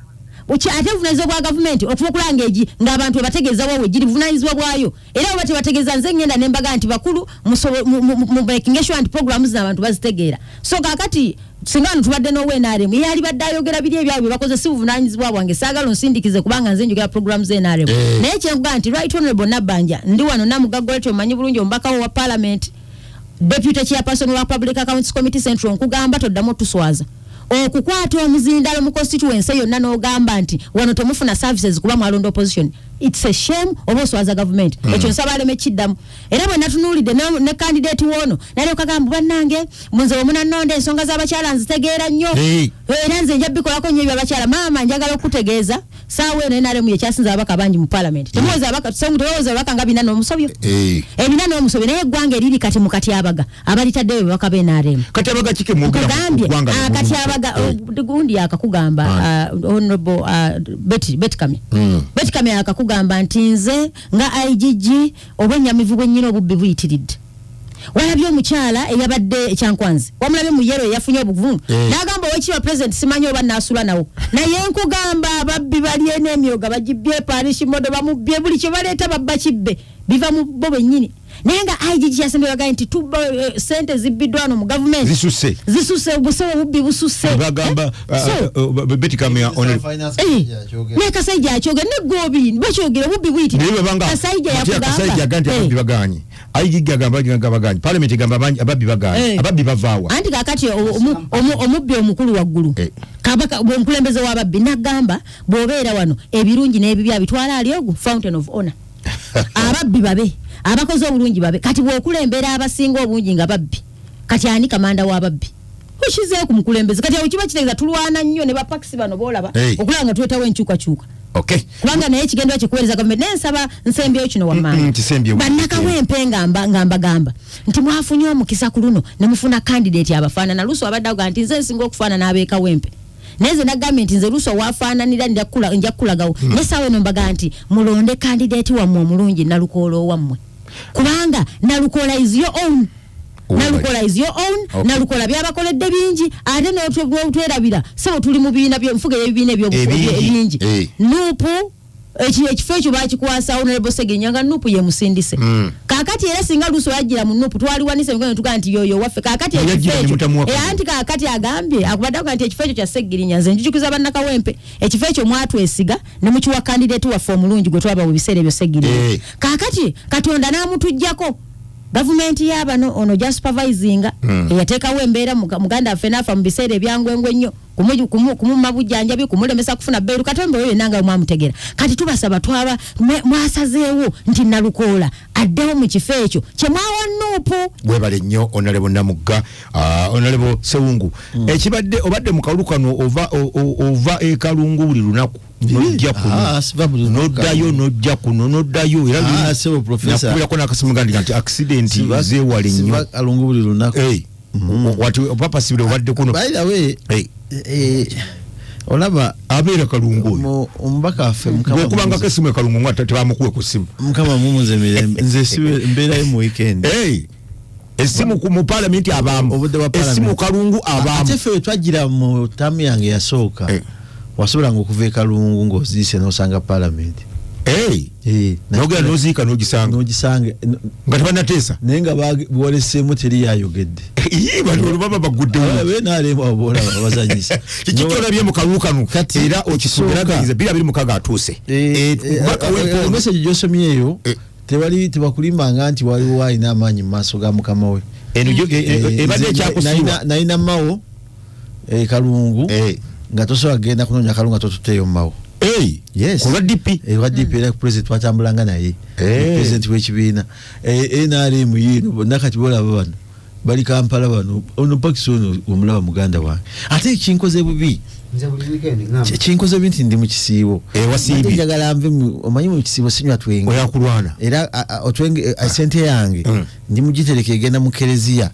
ate obuvunaanyizibwa bwa gavumenti okuba okulanga egi ng'abantu webategeeza wawe giri buvunaanyizibwa bwayo era oba tebategeeza nze ngenda nembaga nti bakulu mu making sure nti programs z'abantu bazitegeera so kakati singa wano tubadde n'owe-NRM yali badde ayogera biri ebyabwe bakoze si buvunaanyizibwa bwange saagala onsindikize kubanga nze njogera programs z'NRM naye kyenkugaa nti right honorable Nabbanja ndi wano Namugaggoleti omanyi bulungi omubaka wa parliament deputy chairperson wa public accounts committee central nkugamba toddamu tuswaza okukwata omuzindalo mu constituency yonna n'ogamba nti wano temufuna services kuba mwalonda opposition it's a shame oba oswaza government ekyo nsaba aleme kiddamu era bwe natunuulidde ne candidate wono nalyo kagamba bannange munze omunanonda ensonga z'abakyala nzitegeera nnyo era nze nja bikolako nnyo ebyabakyala maama njagala okukutegeeza saawa eno NRM yekyasinza ababaka bangi mu parliament temwoza ababaka nga bina n'omusobyo ebina n'omusobyo naye eggwanga eriri kati mu katyabaga abalitaddeyo babaka b'NRM katyabaga kike mwogera katyabaga gundi akakugamba honorable Betty Kamya akakugamba nti nze nga IGG obwennyamivu bwennyina obubbi buyitiridde walabye omukyala eyabadde ekyankwanzi wamulabye mu yero eyafunye obuvumu n'agamba owekiba president simanyi oba naasula nawo naye nkugamba ababbi balye n'emyoga bagibbye parish modo bamubbye buli kye baleeta babba kibbe biva mu bo bennyini naye nga IGG yasembe bagaye nti tuba sente zibbiddwa wano mu government zisuse obusewo obubbi bususe bagamba Betty Kamya ne Kasajja akyogera ne gobi bakyogera obubbi buyitire Kasajja yakugamba ababbi baganye IGG agamba baganye parliament agamba ababbi baganye ababbi bavaawa anti kakati omubbi omukulu waggulu kabaka omukulembeze w'ababbi nagamba bw'obeera wano ebirungi n'ebibi abitwala ali ogwo fountain of honor ababbi babe abakoze obulungi babe kati bw'okulembera abasinga obungi nga babbi kati ani kamanda w'ababbi ushizeeyo ku mukulembeze kati awo kiba kitegeeza tulwana nnyo ne bapakisi bano boolaba okulaba nga tuwetawo enkyukakyuka kubanga naye kigendwa kikuweereza gavumenti naye nsaba nsembyeyo kino wammanga bannakawempe ngambagamba nti mwafunye omukisa ku luno ne mufuna candidate abafaanana luso abadde avuga nti nze nsinga okufaanana ab'ekawempe neze nagambye nti nze luso wafaananira nja kukulagawo ne saawa eno mbaga nti mulonde candidate wammwe omulungi Nalukoola owammwe kubanga Nalukoola is your own Nalukoola byabakoledde bingi ate n'otwerabira sebo tuli mu bibiina nfuga ebibiina ebingi nuupu ekifo ekyo bakikwasa honorable Segenya nga nuupu ye musindise kakati era singa luso yajjira mu nuupu twaliwanise ngo tuga nti yoyo waffe kakati ekifo ekyo anti kakati agambye akubadde nti ekifo ekyo kya Segirinya nze njujukiza bannakawempe ekifo ekyo mwatwesiga ne mukiwa candidate waffe omulungi gwe twaba mu biseera ebyo Segirinya kakati Katonda n'amutujjako gavumenti y'abano ono ja supervisinga eyateekawo embeera muganda waffe n'afa mu biseera ebyangwengwe nnyo kumumma bujjanjabi kumulemesa kufuna bbeeru Katonda oyo nanga mwamutegera kati tubasaba twaba mwasazeewo nti Nalukoola addewo mu kifo ekyo kye mwawa nuupu webale nnyo Honorable Namugga Honorable Sewungu ekibadde obadde mu kalulu kano ova ekalungu buli lunaku nojja kuno nojja kuno noddayo era sebo professor nakubirako n'akasimu gandi nti accident zeewale nnyo kalungu buli lunaku wati papa sibire obadde kuno by the way olaba abeera kalungu omubaka waffe mukama okubanga kesimu ekalungu nga tebamukuwe ku simu mukama mumuze mirembe nze siwe mbeerayo mu weekend esimu mu parliament abamu esimu kalungu abamu ate ffe twagira mu tamu yange yasooka wasobolanga okuva ekalungu ng'oziise n'osanga parliament nogera noziika nogisanga nga tebanateesa naye nga boleseemu teri yayogedde bali olubaba baguddewo naalemu aboolaba babazanyisa kiki kyolabye mu kalulu kano era okisubiraganyiza 226 atuuse message gy'osomyeyo tebakulimbanga nti waliwo alina amaanyi mu maaso ga mukama we ebadde ekyakusiiwa nalina mawo kalungu nga tosobola kugenda kunoonya kalungu nga totuteeyo mu mawo kulwa DP era president twatambulanga naye president w'ekibiina NRM yino bonna kati bolaba bano bali Kampala bano ono Pakistan omulaba muganda wange ate kinkoze bubi kinkoze binti ndi mu kisiibo wasimbi njagala mve omanyi mu kisiibo sinywa twenge oyakulwana era otwenge sente yange ndi mugitereke egenda mu Kereziya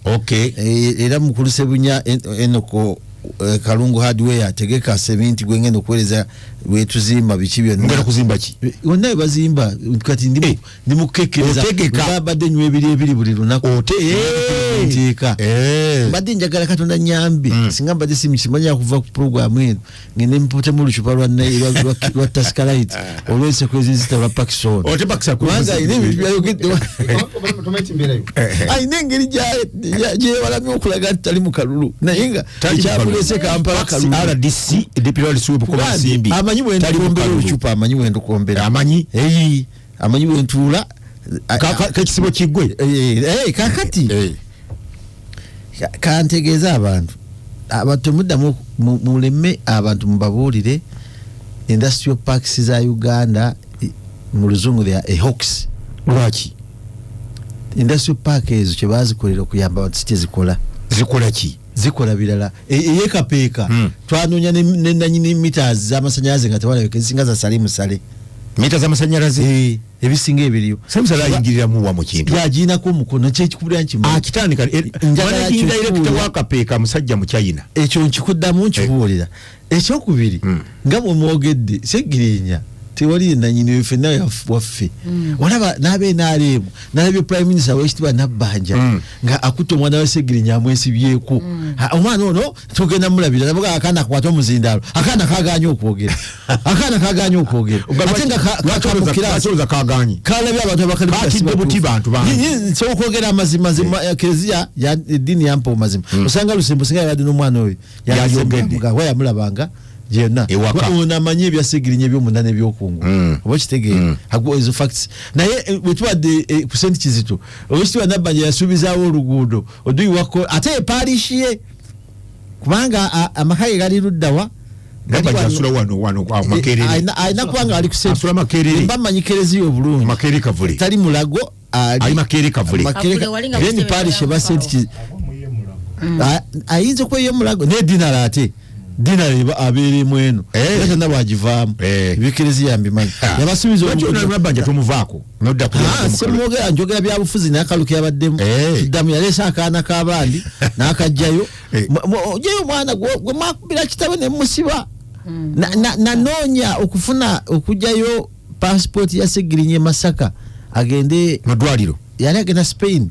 era mukuluse bunya enoko Kalungu hardware ategeka seminti gwengendo kueleza wetuzimba bichi byonna ngera kuzimba ki wonna bazimba kati ndi mukekereza babadde nywe ebiri buli lunako oteeka badde njagala Katonda nyambi singa badde simanya kuva ku program eno ngene mpote mu luchupa lwa Tascalite olwese kwezi zita Pakistan ote Pakistan kwanza ile bibi byayogedde tomati mberayo ai nengeri je wala myokulaga tali mu kalulu nayenga kulese Kampala kalulu RDC deputy suwe bukoba simbi amanyi bwe ndikombera uchupa amanyi bwe ndokombera amanyi amanyi bwe ntula kakisibo kigwe kakati kantegeza abantu mudda muleme abantu mubabulire industrial parks za Uganda mu luzungu ya Hawks lwaki industrial park ezo kye bazikolera okuyamba abantu zikola ki zikola bilala eyekapeeka twanonya nenanyini meters z'amasanyalaze nga tewalabika ezisinga za salimu sale mita z'amasanyalaze ebisinga ebiriyo samusala ayingirira mu wa mu kintu yaginako omukono kyekikubulira nkimu kitandika njagala direct wakapeeka musajja mu China ekyo nkikuddamu nkibuulira ekyokubiri nga mwogedde Segirinya tewali nanyini wefe nawe waffe walaba nabe nalemu nalabye prime minister wekitiibwa Nabbanja nga akutte omwana we Segirinya amwesibyeko omwana ono tugenda mulabira nabuga akaana akwata omuzindalo akaana kaganya okwogera ate nga kasoza kaganye kalabye abantu bakatidde buti bantu bantu so okwogera amazima Kereziya ya eddiini yampa omazima osanga Lusembo singa yabadde n'omwana oyo yayogedde wayamulabanga jena unamanyi ebya Segirinya ebyomunane ebyokungu oba kitegeera ezo facts naye bwetuwadde ku sente Kizito obwekitiibwa Nabbanja yasuubizaawo oluguudo oduyi wako ate parishi kubanga amakaye gali luddawa ayina kubanga ali kusente mba manyi Kereziya obulungi Makeri Kavule tali Mulago ali Makeri Kavule then parishi eba sente ayinza kweyo Mulago ne dinara ate dinara abere mweno era nabo agivaamu Kereziya mbimanyi yabasubiza Nabbanja tomuvaako nodda semwogera njogera bya bufuzi n'akaluka yabaddemu kiddamu yaleesa akaana k'abandi n'akajjayo ojeyo omwana gwe mwakubira kitabe ne musiba nanoonya okufuna okujjayo passport ya Segirinya Masaka agende mu ddwaliro yali agenda Spain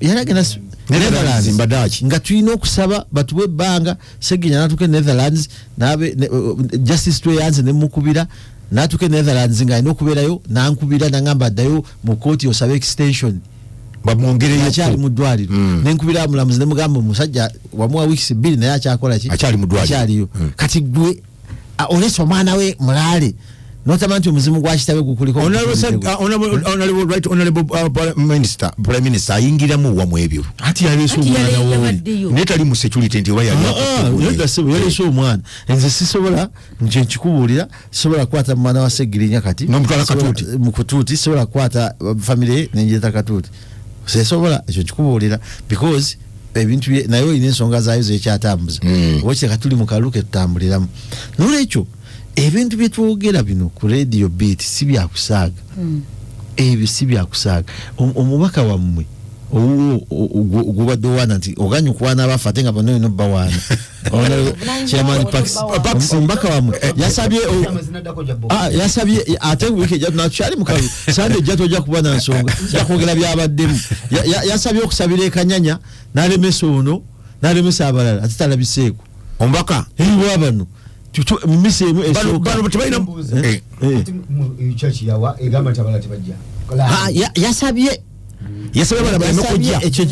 yali agenda Netherlands nga tulina okusaba batuwe ebbanga Segirinya natuke Netherlands nabe justice to yanze nemukubira natuke Netherlands nga alina okubeerayo nankubira nangamba addayo mu kooti osabe extension bamwongereyo akyali mu ddwaliro nenkubira mulamuzi nemugamba omusajja wamuwa weeks 2 naye akyakola ki akyali mu ddwaliro akyaliyo kati gwe olesa omwana we mulale notamanti omuzimu gwa kitabe gukuliko prime minister ayingiramu wa mwebyo ati yaleso omwana woli netali mu security nti waya yaleso omwana nze sisobola nje nkikubuulira sisobola kwata mwana wa Segirinya kati nomutwala katuuti mu kutuuti sisobola kwata family nenjeta katuuti sisobola ekyo nkikubuulira because ebintu nayo ine ensonga zaayo zekyatambuza wekye katuli mu kaluke tutambuliramu nolwekyo ebintu byetwogera bino ku radio beat si byakusaaga ebyo si byakusaaga omubaka wammwe ogubadde owaana nti oganya okwana abafu ate nga bano ino bawaana chairman Pax omubaka wammwe yasabye ate wiiki ejja natukyali mukalu sande ejja tojja kuba na nsonga jakwogera byabaddemu yasabye okusabira ekanyanya n'alemesa ono n'alemesa abalala ate talabiseeko omubaka eriwa bano misemu yasabye ekyo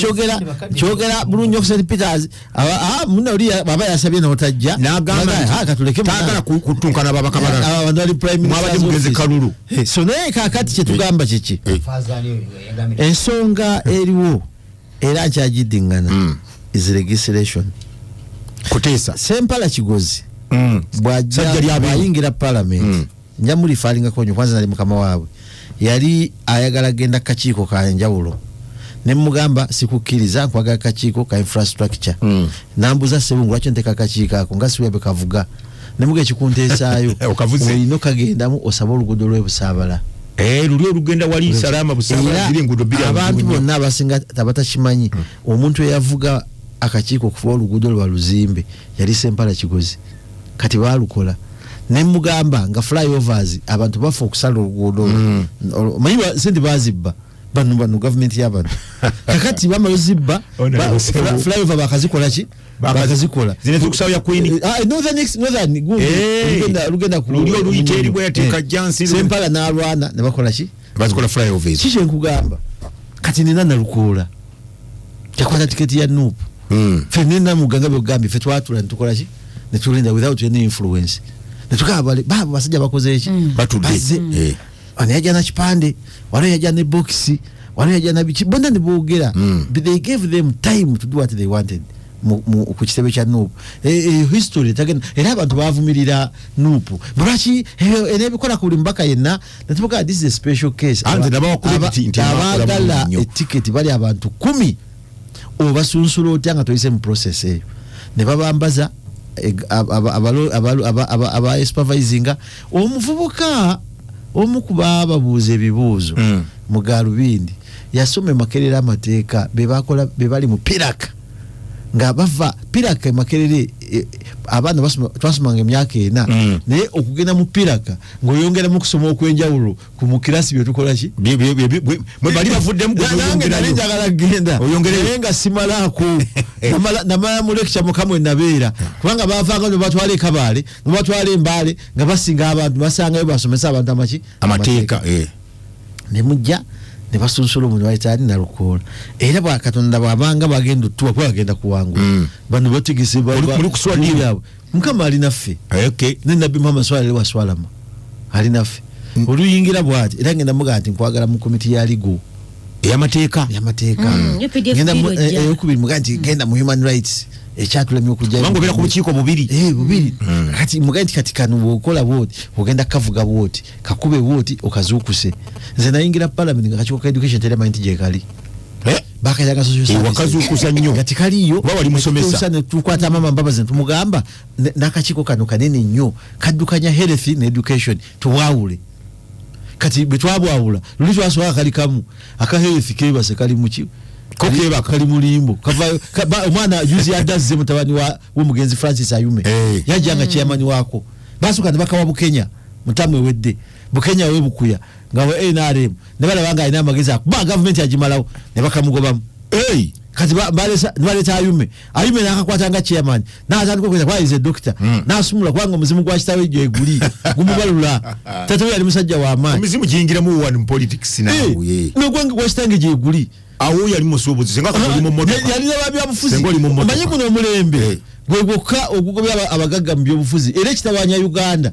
kyogera bulungi okusenti Peters munoli baba yasabye notajja tagala kutunkana babaka bali prime minister kalulu so naye kakati kyetugamba kiki ensonga eriwo era nkyagidingana is registration kuteesa Sempala Kigozi bwajja parliament njamuli falinga konyo kwanza nali mukama waabwe yali ayagala genda kakiiko ka njawulo ne mugamba sikukiriza nkwaga kakiiko ka infrastructure nambuza sebungu lwaki nteka kakiiko ako nga siwe bekavuga ne muge kikunteesaayo olino kagendamu osaba oluguudo lw'ebusaabala luli olugenda wali salama busaabala ziri enguudo bbiri abantu bonna abasinga tabatakimanyi omuntu eyavuga akakiiko okufuba oluguudo lwa luzimbe yali Sempala Kigozi kati baalukola ne mugamba nga flyovers abantu bafa okusala oluguudo manyi sente bazibba bano government y'abantu kakati bamalo zibba flyover bakazikola ki bakazikola zine tukusaba ya Queen northern lugenda ku lulyo luyiteri bwe yateeka jansi Sempala n'alwana ne bakola ki bazikola flyovers kiki nkugamba kati nina nalukola yakwata tiketi ya Nuupu fe nina muganga byogambi fe twatula ntukola ki ne tulinda without any influence ne tukaba baba basajja bakoze ki batudde ani yaja na kipande wale yaja ne boxi wale yaja na bichi bonda ne boogera they gave them time to do what they wanted ku kitebe kya Nuupu history tagenda era abantu bavumirira Nuupu bulaki enebikola ku mbaka yenna natuka this is a special case ande nabawakuleti abagala ticket bali abantu 10 obasunsula otanga toyise mu process eyo ne babambaza aba supervisinga omuvubuka omukuba ababuuza ebibuuzo mu Galubindi yasome Makerere amateeka be bali mu piraka nga bava piraka Makerere abaana twasomanga emyaka ena naye okugenda mu piraka ng'oyongera mu kusoma okwenjawulo ku mukirasi bye tukola ki mwe bali bavuddemu njagala genda oyongere nga simalaako namala mu lecture mukamwe nabeera kubanga bavanga ne batwala Kabale ne batwala Mbale nga basinga abantu basangayo basomesa abantu amateeka ne mujja ne basunsula omuntu wayitani nalukola era bwakatonda bwabanga bagenda tuwa kwagenda kuwangu bano batigise muri kuswali yabo mukama ali naffe ne Nabbi Muhammad sallallahu alaihi wasallam ali naffe oluyingira bwati era ngenda muga ati nkwagala mu komiti ya ligo ey'amateeka ngenda okubiri muga ati genda mu human rights ekyatulemye okujja bango bera ku bukiiko bubiri kati muga kati kanu bokola bwoti ogenda kavuga bwoti kakube bwoti okazuukuse nze nayingira parliament nga kakiiko ka education telemint gye kali bakayaga social service wakazuukusa nnyo kati kaliyo bawali musomesa tukwata mama mbabazi tumugamba n'akakiiko kano kanene nnyo kaddukanya health ne education tuwaawule kati betwabwawula luli twaswaka kali kamu aka health kebase kali muki kokeba kali mulimbo kava omwana juzi yadazze mutabani w'omugenzi Francis Ayume yajanga chairman wako basuka ne bakawa Bukenya mutamwe wedde Bukenya we Bukuya ngawe NRM ne bala banga ina magezi akuba government yajimalawo ne bakamugobamu kati baleta Ayume nakakwata nga chairman natandika okweza kwa ize doctor nasumula kwanga omuzimu gwa kitawe gye guli gumubalula tata yali musajja wa amaanyi omuzimu giyingiramu one politics nawe n'ogwanga gwa kitange gye guli awo yali musuubuzi senga kali mu motoka yali n'abyabufuzi omanyi kuno omulembe gwe gwokka ogugobya abagagga mu byobufuzi era ekitawanya Uganda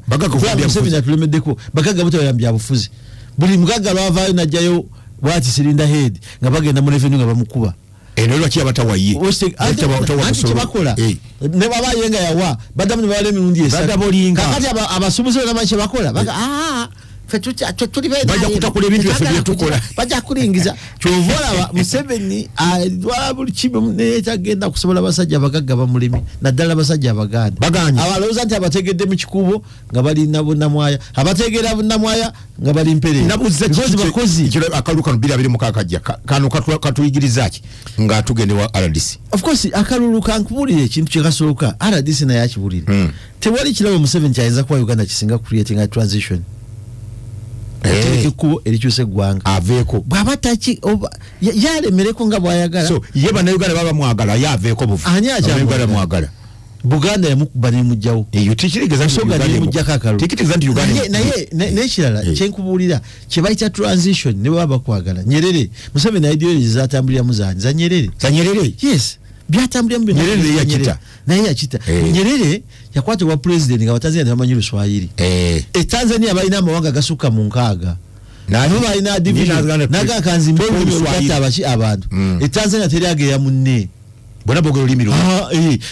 Museveni atulemeddeko bagagga butawaya mu byabufuzi buli mugagga lwavaayo najjayo bwati sirinda head nga bagenda mu revenue nga bamukuba eno lwaki abatawaye anti kyebakola ne babayenga yawa baddamu ne bawala emirundi esatu kakati abasuubuzi banamanyi kyebakola bajja kutakula ebintu byaffe byetukola bajja kulingiza kyovolaba Museveni alwala buli kimu netagenda kusobola abasajja abagagga bamulemi naddala abasajja abaganda abalowooza nti abategedde mu kikubo nga bali nabunamwaya abategeera bunamwaya nga bali mperere bakozi akalu kano 2026 kajja kano katuyigiriza ki nga tugende wa RDC of course akalulu kankubulire ekintu kyekasooka RDC naye akibulire tewali kirabo Museveni kyayinza kuba Uganda kisinga creating a transition kubo erikyuse gwanga aveeko bwaba taki yalemereko nga bwayagala so ye bana Uganda baba mwagala yaveeko bufu Uganda mwagala Buganda yamukuba ne mujjawo eyo tikirigeza soga ne mujjaka akalu tikitiza ndi Uganda naye nekirala kyenkubulira kyebayita transition ne baba kwagala Nyerere Museveni ideology zatambulira muzani za Nyerere yes byatambulira mu Nyerere yakita naye yakita Nyerere yakwata wa president nga Tanzania tamanyi Luswahili Tanzania balina amawanga gasuka mu nkaaga nabo balina division naga kanzi mbolo Luswahili abachi abantu Tanzania teriage ya munne bona bogero limiro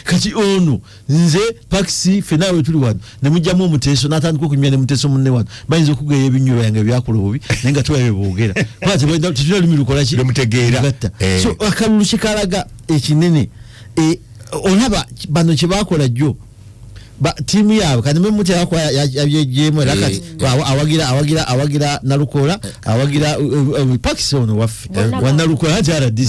kati ono nze paxi fenawe tuli wano ne mujjamu omuteso natandika okunywa ne muteso munne wano bayinza okugeya ebinyuro yange byakola obubi nenga tuwaye boogera kwate bayinza tutula limiro kola ki mutegeera so akalulu kikalaga ekinene olaba bano kye bakola jjo timu yawe kandi mwe muti yakwa yabyejemo rakati awagira nalukola awagira Pakistan waffe wanalukola ati RDC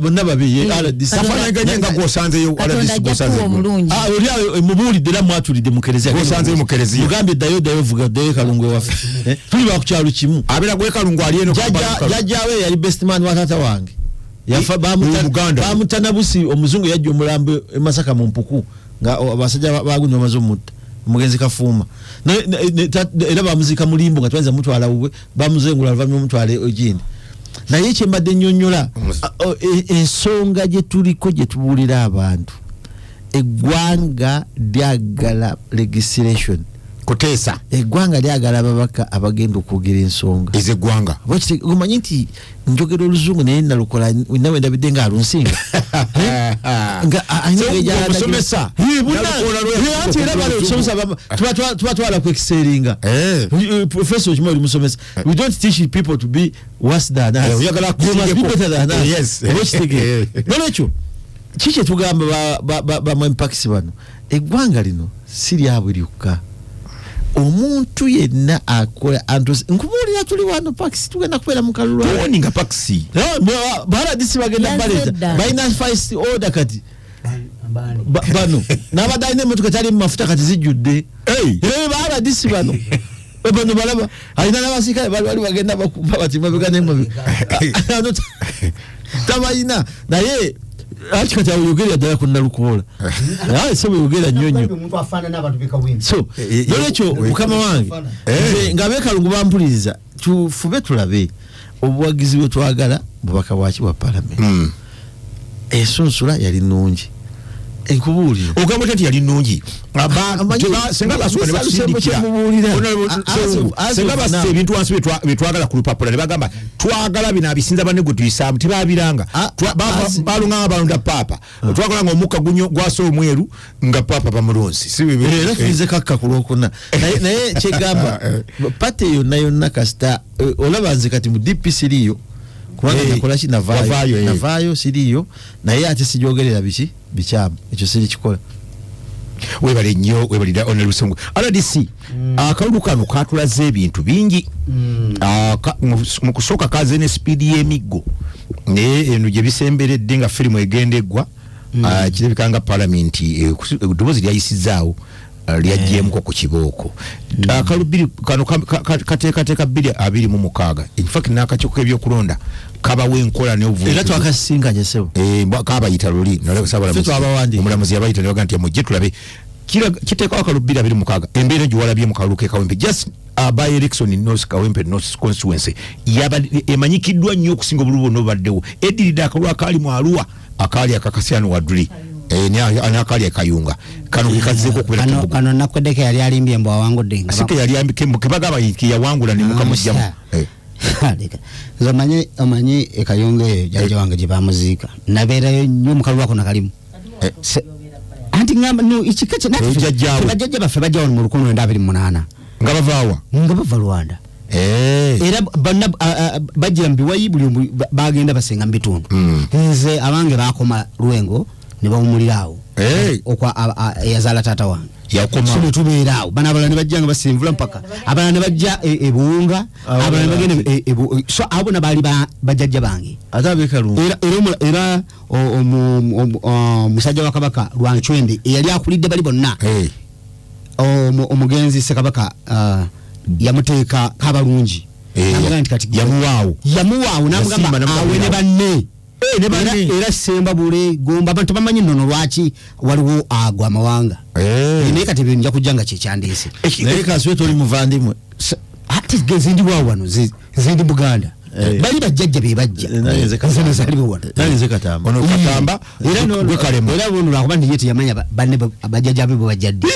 bonna babi RDC safana ganyenga gosanze yo RDC gosanze oli mubulide la mwatulide mukerezia gosanze mukerezia mugambe dayo vuga dayo kalungwe waffe tuli ba kukyalo kimu abera gwe kalungu alieno jajawe yali best man wa tata wange yafa bamutanabusi omuzungu yajja omulambe Masaka mu mpuku nga abasajja bagunya amazo mutta mugenzi Kafuma era bamuzika mulimbo nga twanza mutwala uwe bamuzengula alvamye mutwale ogindi naye kyembadde nnyonnyola ensonga gye tuliko gye tubulira abantu eggwanga lyagala legislation kutesa eggwanga lyagala ababaka abagenda okwogera ensonga ezeggwanga omanyi nti njogera oluzungu naye nalukola nawe ndabidde nga alunsinga musomesa tuba twala kwekiseringa professor okima oli musomesa we don't teach people to be worse than us you must be better than us nolwekyo kiki tugamba bamwempakisi bano eggwanga lino si lyabwe lyokka omuntu yenna akola antos nkubulira tuli wano Pakisi tugenda kubeera mu kalulu toni nga Pakisi bala disi bagenda baleta baina first order kati bano n'abadde n'emmotoka tali mu mafuta kati zijjudde bala disi bano bano balaba alina n'abasirikale bali bagenda bakuba bati mabega n'emabega tabayina naye ati kati ayogera ddala ku Nalukola sebo yogera nnyonnyo omuntu afaanana abantu bekawempe so nolwekyo mukama wange nga beekalungu bampuliriza tufube tulabe obuwagizi bwe twagala bubaka bwaki bwa palamenti ensunsula yali nnungi enkubuulire ogamba tati yali nnungi senga basuka ne basindikira senga basa ebintu wansi betwagala ku lupapula ne bagamba twagala bino abisinza banne gwe tuyisamu tebabiranga balunga abalonda papa twagala nga omukka gwaso omweru nga papa bamulonsi era tulize kakka ku lwokuna naye kyegamba pate yonna kasita olaba nze kati mu DP siriyo kubanga nakola ki navaayo siriyo naye ate sijogerera biki bikyamu ekyo siri kikola webale nnyo webalira Honorable Songo RDC akalulu kano katulaze ebintu bingi mu kusooka kaze ne speed y'emiggo naye eno gye bisemberedde nga firimu egendeggwa kirabikanga palamenti eddoboozi lyayisizaawo lyajjeemuko ku kibooko akalubiri kano kateekateeka 226 in fact n'akakiiko k'ebyokulonda kabawa enkola n'obuvuzi era twakasinganye sebo kabayita luli omulamuzi yabayita ne baga nti mujje tulabe kiteekawo akalubiri 26 embeera gye walabye mu kalulu k'ekawempe just by election in North Kawempe North constituency emanyikiddwa nnyo okusinga obululu bwonna obubaddewo eddiridde akalulu akaali mu Arua akaali akakasiano waduli anakali akayunga kano kikazzeko kubera kano nakwedeke yali alimbye mbo awangudde asike yali ambike mbo kebaga yawangula ne mukamusyamu omanyi ekayunga eyo jajja wange gye bamuziika nabeerayo nnyo mukalu wako nakalimu anti ngamba no ikikache bajjajja baffe bajja wano mu 1928 nga bavaawa nga bava Rwanda era bonna bajjira mu biwayi buli bagenda basenga mu bitundu nze abange bakoma Lwengo ne bawumulirawo okwa eyazaala taata wange yakoma tubeeraawo bana abalala ne bajjanga basimvula mpaka abalala ne bajja ebuwunga abalala ne bagenda so abo na baali bajjajja bange atabeekalungu era musajja wa Kabaka Lwanchwende eyali akulidde bali bonna omugenzi Ssekabaka yamuteeka kabalungi yamuwaawo namugamba awe ne banne era semba bule gomba abantu bamanyi nnono lwaki waliwo agwa amawanga naye kati nja kujjanga kyekyandiise naye kaswe toli muvandimwe ate zindi waawo wano zindi Buganda bali bajjajja be bajja nze katamba ono katamba era kalemu era bono lwakuba ndiye teyamanya banne bajjajja be bajjadde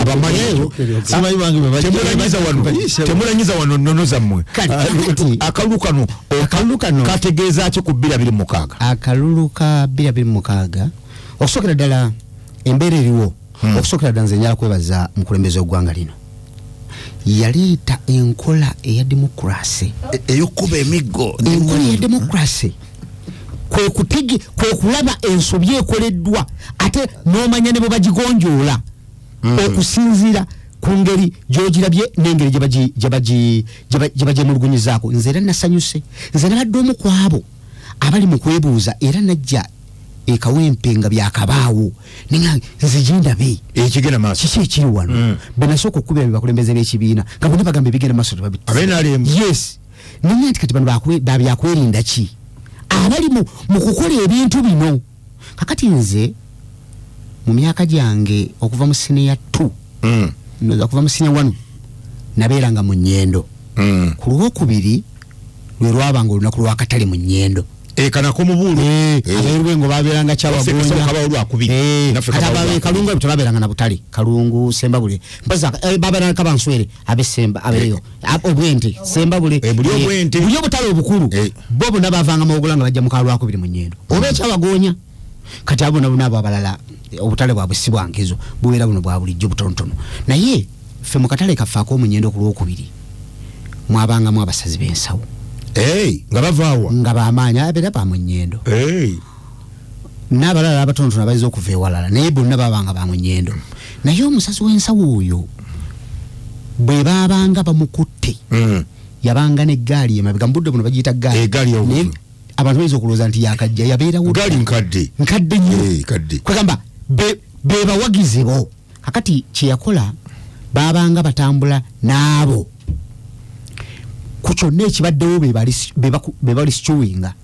abamanyeyo simanyi bange temulanyiza wano nnono zammwe akalulu kano kategeeza ki ku 226 akalulu ka 226 okusokera ddala embeera eriwo okusokera ddala nze njala kwebaza mukulembeze ogwanga lino yaleeta enkola eya demokrasi eyokuba emiggo enkola ya demokrasi kwe kulaba ensobi ekoleddwa ate n'omanya ne bwe bagigonjoola okusinziira ku ngeri gy'ogirabye n'engeri gye bagyemulugunyizaako. Nze era nasanyuse, nze nabadde omu ku abo abali mu kwebuuza era najja ekawempe nga byakabaawo ninga nze gindabe ekigenda maaso kiki ekiri wano benasooka okukubira bakulembeze b'ekibiina nga bonna bagamba ebigenda maaso abenaalemu yes ninga nti kati bano babyakwerinda ki abali mu kukola ebintu bino. Kakati nze mu myaka gyange okuva mu siniya 2 noza kuva mu siniya 1 nabeeranga mu nnyendo ku lwokubiri lwe lwabanga olunaku lwakatale mu nnyendo kanako mubulu abeerwengo babeeranga kalungu ebyo tebabeeranga na butale kalungu sembabule mpaza babeeranga kabanswere abesemba abeeyo obwente sembabule buli obutale obukulu bo bonna bavanga mawogula nga bajja mu kalwakubiri mu nnyendo oba ekyabagonya kati abo nabo abalala obutale bwabwe si bwangezo bubeera buno bwa bulijjo butonotono naye ffe mu katale kaffe ak'omu nnyendo ku lwokubiri mwabangamu abasazi b'ensawo nga bavaawa nga bamaanyi abeera ba mu nnyendo n'abalala abatonotono abayiza okuva ewalala naye bonna babanga ba mu nnyendo naye omusazi w'ensawo oyo bwe babanga bamukutte yabanga n'eggaali emabega mu budde buno bagiyita gaali abantu bayinza okulowooza nti yakajja yabeerawo gaali nkadde nnyo kwegamba be bawagizi bo. Kakati kyeyakola babanga batambula n'abo ku kyonna ekibaddewo be bali stewinga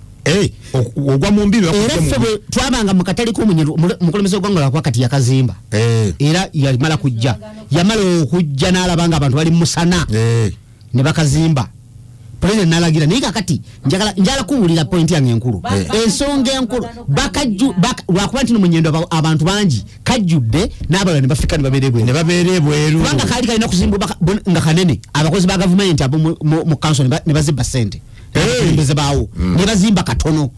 ogwa mu mbiri era ffe twabanga mu katale k'omunyendo mukulembeze ogwanga lwakuba kati yakazimba era yamala okujja n'alaba nga abantu bali mu musana ne bakazimba President nalagira naye kakati njala kuwulira point yange enkulu ensonga enkulu lwakuba nti munyendo abantu bangi kajjudde n'abalala ne bafika ne babeera ebweru kubanga kaali kalina kuzimbwa nga kanene abakozi ba gavumenti abo mu council ne bazimba ssente abakulembeze baawo ne bazimba katono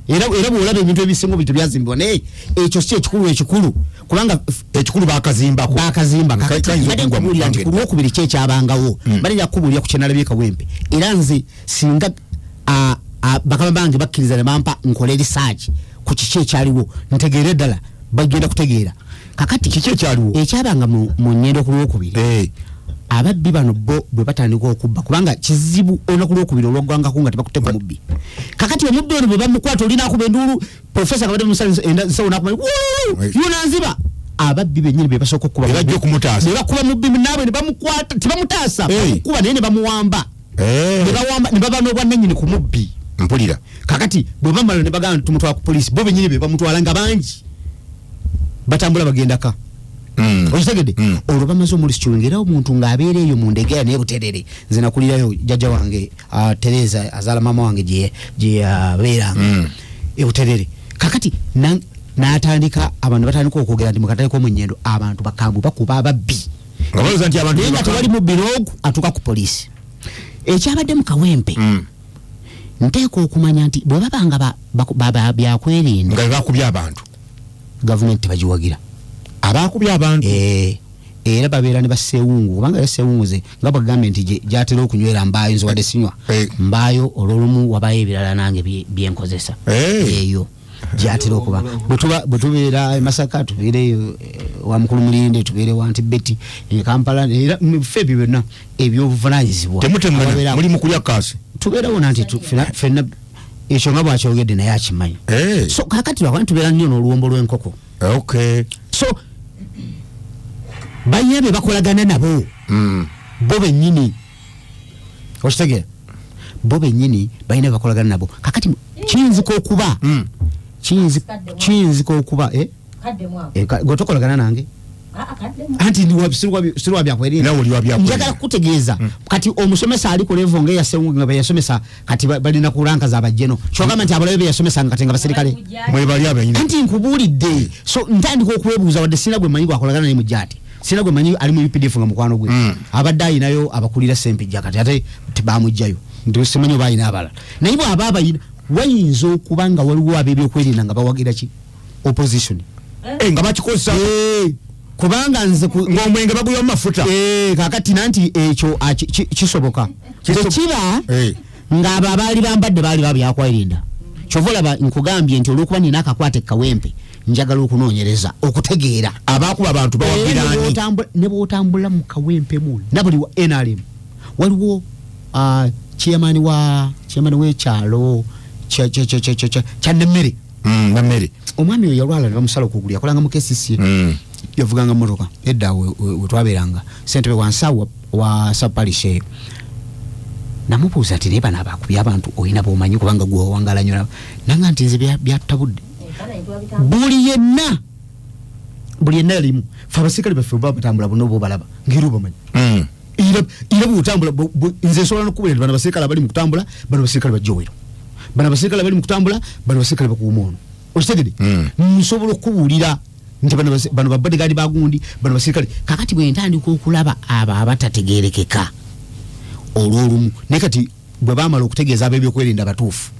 era bw'olaba ebintu ebisinga bintu byazimbibwa naye ekyo si ekikulu kubanga ekikulu bakazimbako kubuulira nti ku lwokubiri ki ekyabangawo balinja kukubuulira ku kyenalabye kawempe era nze singa bakama bange bakkiriza ne bampa nkole research ku kiki ekyaliwo ntegeere ddala bagenda kutegeera kakati kiki ekyaliwo ekyabanga mu nnyendo ku lwokubiri ababbi bano bo bwe batandika okubba kubanga kizibu olunaku lwokubiri olwaggwangako nga tebakutte ku mubbi kakati omubbi ono bwe bamukwata olina akuba enduulu profesa kabadde musawo nakumanya yunanziba ababbi bennyini be basooka okuba ne bakuba mubbi naabwe ne bamukwata tebamutaasa bamukuba naye ne bamuwamba ne baba n'obwannannyini ku mubbi mpulira kakati bwe bamala ne bagamba nti tumutwala ku poliisi bo bennyini be bamutwala nga bangi batambula bagendaka okitegedde olwo bamaze omulisitulunga era omuntu ng'abeera eyo mu ndegeya naye buterere nze nakulirayo jjajja wange Tereza azaala mama wange gye yabeeranga ebuterere kakati n'atandika abantu batandika okwogera nti mu katale k'omu nnyendo abantu bakambwe bakuba ababbi naye nga tewali mubbi n'ogu atuuka ku poliisi ekyabadde mu kawempe nteeka okumanya nti bwe babanga byakwerinda nga bakubye abantu gavumenti tebagiwagira abakubye abantu era babeera ne baseewungu kubanga yaseewunguze nga bwagambye nti gyatera okunywera mbaayo nze wadde sinywa mbaayo olwolumu wabayo ebirala nange byenkozesa eyo gyatera okuba bwe tubeera Masaka tubeereyo wa mukulu mulinde tubeere wa Ntibeti Kampala era ffe ebyo byonna ebyobuvunanyizibwa temutemuna muli mu kulya kaasi tubeerawo nanti ffenna ekyo nga bwakyogedde naye akimanyi so kakati lwakuba tubeera nnyo n'oluwombo lw'enkoko so balina be bakolagana nabo bo bennyini okitegeera bo bennyini balina be bakolagana nabo kakati kiyinzika okuba gwe tokolagana nange anti ndi wabisirwa byakwerinda nawe oli wabyakwerinda njagala kutegeeza kati omusomesa ali ku level nga yasenga bayasomesa kati balina kuranka za bajeno kyogamba nti abalabe yasomesa ngatenga baserikale mwe bali abayina anti nkubulidde so ntandika okwebuuza wadde sina gwe manyi gwakolagana ne mujati sina gwe manyi ali mu UPDF nga mukwano gwe abadde ayinayo abakulira Sempijja kati ate tebamugjayo ndio simanyi bayina abala naye bo ababayina wayinza okubanga waliwo ab'ebyokwerinda nga bawagira ki opposition nga bakikosa kubanga nze ng'omwenge baguya mu mafuta kakati nanti ekyo kisoboka kiba nga abo abaali bambadde baali babyakwerinda kyova olaba nkugambye nti olwokuba nina akakwate kawempe njagala okunoonyereza okutegeera abakuba abantu bawagirani ne bwotambula mu kawempe mu nabuli wa NRM waliwo chairman w'ekyalo kya Nemmere Nemmere omwami oyo yalwala ne bamusala okugulu yakolanga mu KCC yavuganga motoka edda we twaberanga ssentebe wansawa wa sapalishe namubuuza ati neba nabakubya abantu oyina bomanyi kubanga gwe wangala nyo nanga nti nze byatabudde buli yenna limu fabasikali bafe babatambula buno bo balaba ngiru bamanyi ira butambula nze sola nokubulira bana basikala bali mu kutambula bana basikali bajowero bana basikali bali mu kutambula bana basikali bakuumono okitegede nsobola okubulira nti bano babodyguard bagundi bano basirikale kakati bwe ntandika okulaba aba abatategerekeka olwolumu naye kati bwe bamala okutegeeza ab'ebyokwerinda batuufu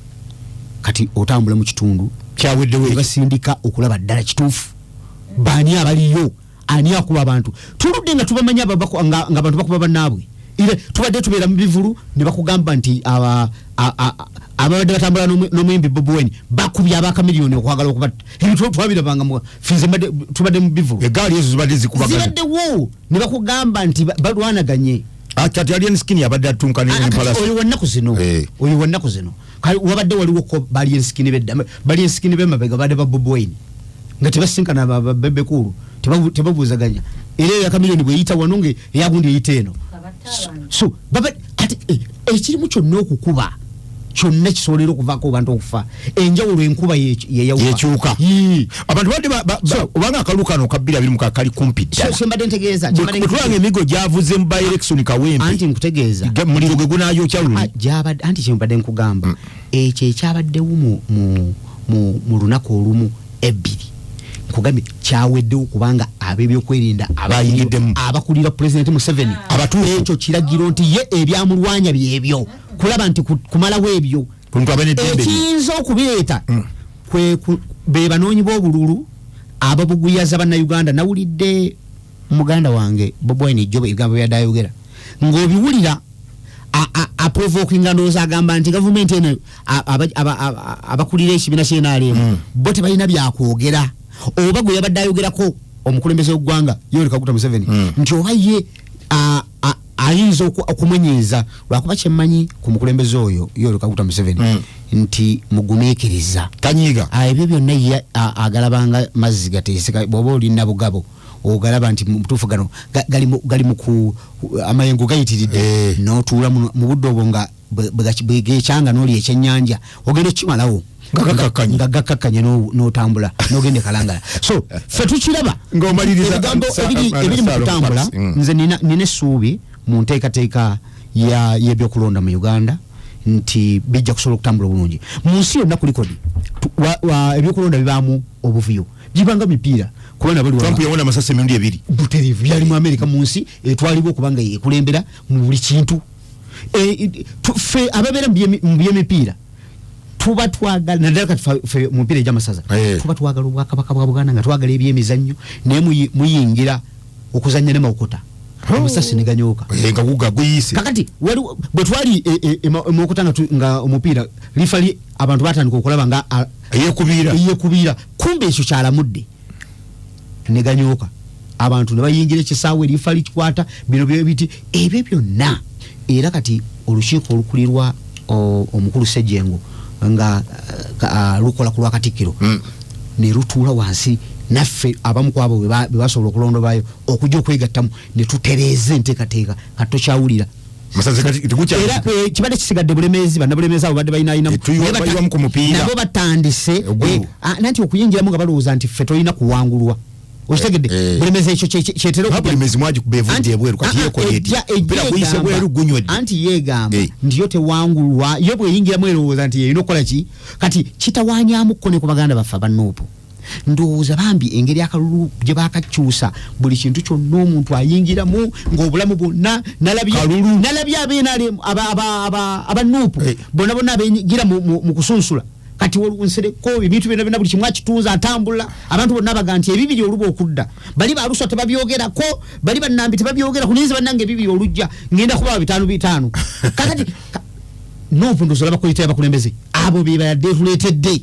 kati otambula mu kitundu kyaweddewo basindika okulaba ddala kituufu baani abaliyo ani akuba abantu tuludde nga tubamanya nga bantu bakuba bannaabwe ire tubadde tubeera mu bivulu ne bakugamba nti ababadde batambula n'omuyimbi Bobi Wine bakubya abakamiliyoni okwagala okuba ebintu twabirabanga mu fize tubadde mu bivulu egaali ezo zibadde zikubagana zibaddewo ne bakugamba nti balwanaganye kati alien skin yabadde atunkana empalasi oyo wannaku zino kale wabadde waliwo ko balien skin bemabega badde ba Bobi Wine nga tebasinkana babebekulu tebabuuzaganya era yakamiliyoni bweyita wanonge eyagundi eyita eno so baba ati ekirimu kyonna okukuba kyonna kisobolera okuvaako abantu okufa enjawulo enkuba yekyuka abantu badde obanga akalu kano kabbira biri mukakali kumpi ddala sembadde ntegeeza bwetulanga emigo gyavuze mu by-election kawempe anti nkutegeeza muliro gwe gunaayokya luli anti kyembadde nkugamba ekyo ekyabaddewo mu lunaku olumu ebbiri nkugambye kyaweddewo kubanga ab'ebyokwerinda abakulira President Museveni ekyo kiragiro nti ye ebyamulwanya byebyo kulaba nti kumalawo ebyo ekiyinza okubireeta be banoonyi b'obululu ababuguyaza bannayuganda nawulidde muganda wange Bobi Wine ejjoba ebigambo byadayogera ng'obiwulira aprovokinga ndowooza agamba nti gavumenti eno abakulira ekibiina ky'NRM bo tebalina byakwogera oba gwe yabadde ayogerako omukulembeze w'eggwanga Yoweri Kaguta Museveni nti oba ye ayinza okumwenyeza lwakuba kyemmanyi ku mukulembeze oyo Yoweri Kaguta Museveni nti mugumiikiriza tanyiiga ebyo byonna ye agalabanga mazzi gateeseka bw'oba olina bugabo ogalaba nti mutuufu gano gali mu amayengo gayitiridde n'otuula mu budde obwo nga bwegeekyanga n'oli ekyennyanja ogenda okimalawo nga gakkakkanye n'otambula n'ogende kalangala so ffe tukiraba ebigambo ebiri mu kutambula nze nina essuubi mu nteekateeka y'ebyokulonda mu Uganda nti bijja kusobola okutambula bulungi mu nsi yonna kulikodi ebyokulonda bibaamu obuvuyo gibanga mipiira kubanga bali Trump yawona amasasi emirundi ebiri butereevu byali mu Amerika mu nsi etwalibwa okubanga yekulembera mu buli kintu ffe ababeera mu by'emipiira tuba twagala naddala kati ffe mu mpiira egy'amasaza tuba twagala obwakabaka bwa Buganda nga twagala ebyemizannyo naye muyingira okuzannya ne mawokota amasasi ne ganyooka nga gugaguyise kakati bwe twali emawokota nga omupiira lifali abantu batandika okulaba nga eyekubiira kumbe ekyo kyalamudde ne ganyooka abantu ne bayingira ekisaawe lifali kikwata bino byebiti ebyo byonna era kati olukiiko olukulirwa omukulu Ssejjengo nga lukola ku lwakatikkiro ne lutuula wansi naffe abamu kwabo bwe basobola okulondobayo okujja okwegattamu ne tutereeza enteekateeka kati tokyawulira era kibadde kisigadde bulemeezi bannabulemeezi abo badde balinaayinamu nabo batandise nanti okuyingiramu nga balowooza nti ffe tolina kuwangulwa Okitegedde bulemezi ekyo kyetera okubya bulemezi mwaji kubevudde bweru kati yeko yeti pera kuyise bweru gunywe anti yegamba ndiyo tewangulwa yo bwe yingira mwerowooza nti yino kola ki kati kitawanyamu ko ne ku baganda baffe abanuupu ndowooza bambi engeri akalulu gye bakakyusa buli kintu kyonna omuntu ayingiramu ng'obulamu bwonna nalabye abeenali abanuupu bonna bonna abenyigira mu kusunsula kati olunsereko ebintu byonna buli kimu akituuza atambula abantu bonna baga nti ebibiri oluba okudda bali baluswa tebabyogerako bali bannambi tebabyogerako ninze bannange ebibiri olujja ngenda kubawa bitaano kakati nuupu ndowooza bakoyita abakulembeze abo be bayadde tuleetedde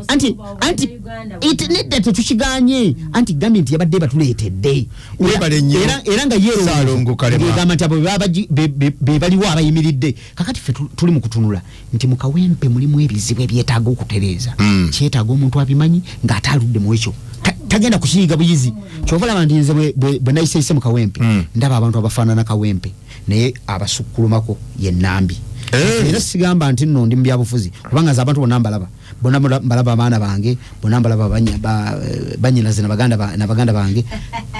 anti nedda tetukiganye anti gavumenti yabadde batuleetedde era nga yeerogamba nti abo be baliwo abayimiridde kakati ffe tuli mu kutunula nti mu kawempe mulimu ebizibu ebyetaaga okutereeza kyetaaga omuntu abimanyi ng'ate aludde mu ekyo tagenda kukiyiga buyizi kyova laba nti nze bwe nayiseise mu kawempe ndaba abantu abafaanana kawempe naye abasukkulumako ye Nambi era sigamba nti nno ndi mu byabufuzi kubanga nze abantu bonna mbalaba abaana bange bonna mbalaba banyinaze na baganda bange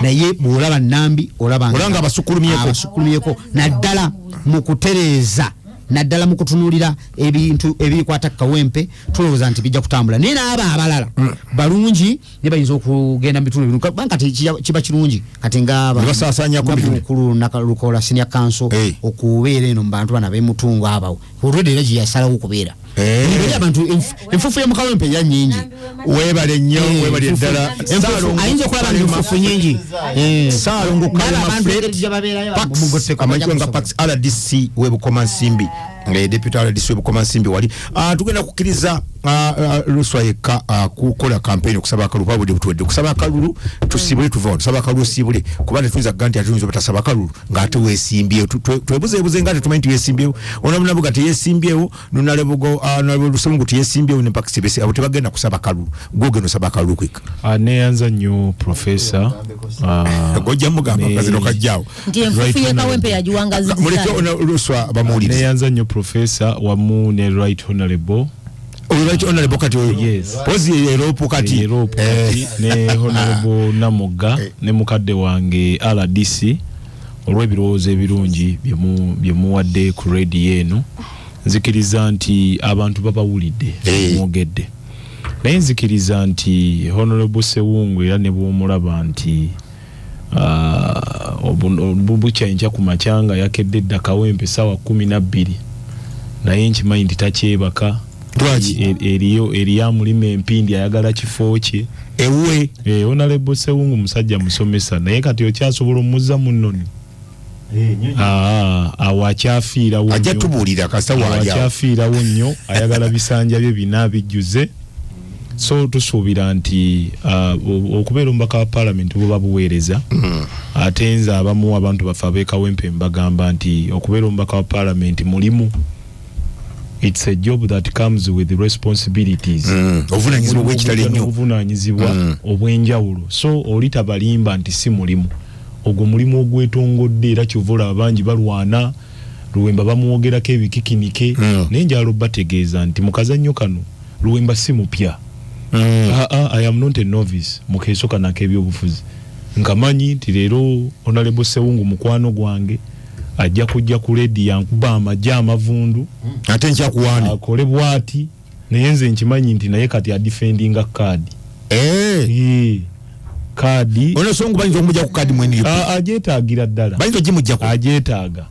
naye bw'olaba Nambi olabanga abasukkulumyeko naddala mu kutereeza naddala mu kutunuulira ebintu ebikwata kawempe tulowooza nti bijja kutambula naye naaba abalala balungi ne bayinza okugenda mu bitundu bino kati kiba kirungi kati ngaabakulu nakalukola senior council okubeera eno mu bantu bana b'emutungo abawo olwedde era gye yasalawo okubeera abantu enfufu ya mukawempe ya nyingi webale nnyo webale ddala ayinza okulaba nti enfufu nyingi Saalongo Kalema Fred amajjwa Pax RDC webukoma Nsimbi deputy RDC webukoma Nsimbi wali tugenda kukkiriza Luswa yekka kukola campaign okusaba akalulu pabudi butuwedde kusaba akalulu tusibule tuvawo tusaba akalulu sibule kubanga tuyinza ganti atuyinza obutasaba akalulu ng'ate weesimbyewo twebuzeebuze ng'ate tumanyi nti yeesimbyewo onabunabuga teyeesimbyewo nunalebugo lusemungu teyeesimbyewo ne Pax CBC abo tebagenda kusaba akalulu gwogenda osaba akalulu kwika neyanza nnyo professor gojja mugamba kazino kajjaawo nti enfufu y'ekawempe yagiwangaza muleke Luswa bamuwuliriza neyanza nnyo professor wamu ne right honorable kati pozi Europe kati ne honorable Namuga ne mukadde wange RDC olw'ebirowoozo ebirungi byemuwadde ku radio eno nzikiriza nti abantu babawulidde mwogedde naye nzikiriza nti honorable Sewungu era ne bw'omulaba nti bukya ku makyanga yakedde dda kawempe ssaawa 12 naye nkimanyi nti takyebaka eriyo amulima empindi ayagala kifo kye ewe honorable Sewungu musajja musomesa naye kati okyasobola omuzza munnoni awakyafiirawo ajja tubuulira awakyafiirawo nnyo ayagala bisanja bye bina bijjuze so tusuubira nti okubeera omubaka wa parliament buba buweereza ate nze abamu abantu baffe ab'ekawempe mbagamba nti okubeera omubaka wa parliament mulimu. It's a job that comes with responsibilities. Obuvunanyizibwa obwenjawulo. So olita balimba nti si mulimu. Ogwo mulimu ogwetongodde era kyovula abangi balwana Luwemba bamuwogerako ebikikinike nenjalo bategeeza nti mukazannyo kano Luwemba si mupya. I am not a novice mukeeso kanako ebyobufuzi. Nkamanyi nti leero Honorable Sewungu mukwano gwange ajja kujja ku ledi yankuba amajja amavundu ate ncha kuwani akole bwati naye nze nkimanyi nti naye kati adifendinga kadi kadi ono songu banyiza omujja ku kadi mweni ajeetaagira ddala banyiza gimujja ku ajeetaaga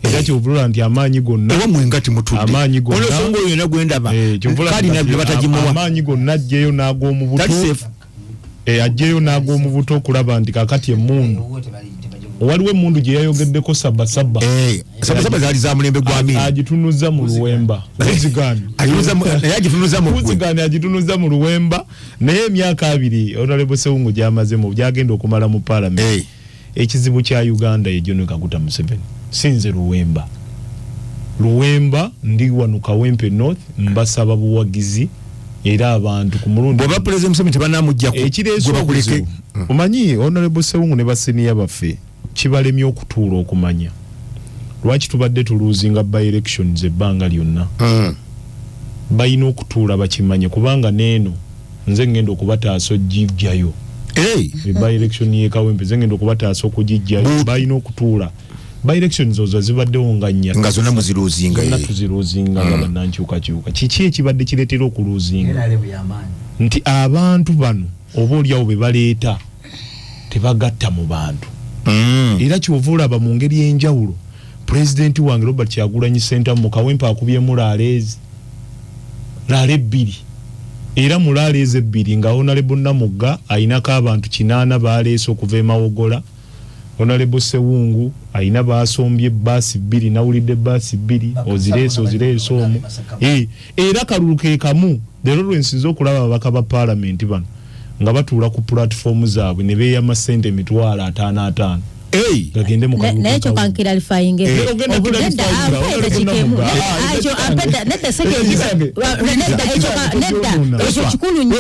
era kyovulula nti amaanyi gonna ewa mwengati mutudde amaanyi gonna ono songu oyo yena gwendaba kadi nabyo batagimuwa amaanyi gonna ajjeyo n'ag'omubuto ajjeyo n'ag'omubuto okulaba nti kakati emmundu waliwo emmundu gye yayogeddeko sabba sabba zaali za mulembe gwa Amini agitunuza mu Luwemba agitunuza mu Luwemba naye emyaka 2 Honorable Sewungu gyamaze mu byagenda okumala mu parliament ekizibu kya Uganda ye John Kaguta Museveni sinze Luwemba ndi wano Kawempe North mbasaba buwagizi era abantu ku mulundi baba president Museveni tebanamujja ku omanyi Honorable Sewungu ne baseniya baffe kibalemye okutuula okumanya lwaki tubadde tuluzinga by elections ebbanga lyonna bayina okutuula bakimanye kubanga neeno nze ngendo okubataasa gijjayo by election ye Kawempe nze ngendo okubataasa okugijjayo balina okutuula by elections ozo zibaddewo nga nnya nga zonna muziruzinga tuziruzinga nga bannankyukakyuka kiki ekibadde kireetera okuluzinga nti abantu bano oba oliawo be baleeta tebagatta mu bantu era kyova olaba mu ngeri y'enjawulo pulezidenti wange Robert Kyagulanyi Ssentamu mu Kawempe akubyemu laaleezi laale 2 era mu laaleezi 2 nga Honorable Namugga ayinako abantu 8 baleese okuva e Mawogola Honorable Sewungu ayina basombye basi 2 nawulidde basi 2 ozireese omu era kaluluke kamu leero lwensinza okulaba ababaka ba parliament bano nga batuula ku platform zaabwe ne beeyama ssente emitwalo 5 gagende mu kaluka n'ekyo kankiralifying ekyo kikulu nnyo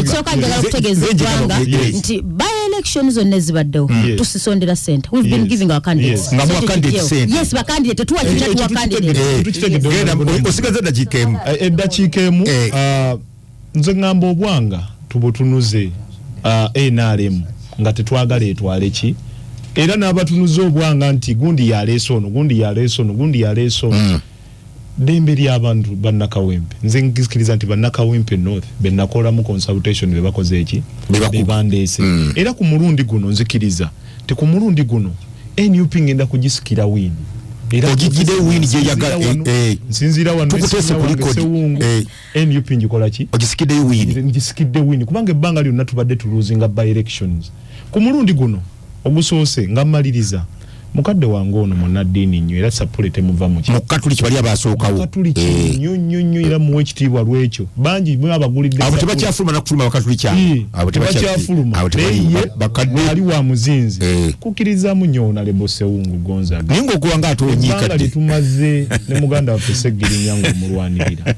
ekisooka njagala kutegeeza eggwanga nti by elections zonna ezibaddewo tusisondera ssente we've been giving our candidates nga muwa candidate ssente yes ba candidate tuwa kitya tuwa candidate osigaza eddakiika emu nze ngamba obwanga tubutunuze NRM nga tetwagala etwale ki era n'abatunuza obwanga nti gundi yaleese ono dembe ly'abantu bannakawempe nze nkikiriza nti bannakawempe north benakola mu consultation bebakoze eki bebandeese era ku mulundi guno nzikiriza te ku mulundi guno NUP ngenda kugisikira win era ogigide win je yagala nsinzira wano tukutese kulikodi NUP njikola ki ogisikide win kubanga ebbanga lyonna tubadde tuluzinga by elections ku mulundi guno ogusoose nga maliriza mukadde wange ono munaddiini nnyo era sapule temuva mu mukatuliki bali abasookawo mukatuliki nnyo era muwe ekitiibwa lwekyo bangi mwe abagulidde abo tebakyafuluma nakufuluma bakatuliki abo tebakyafuluma ali wa muzinzi kukkirizamu nnyo Honorable Sewungu Gonzaga naye ng'okuwanga ate onyiikadde litumaze ne muganda waffe Seggirinya ng'omulwanirira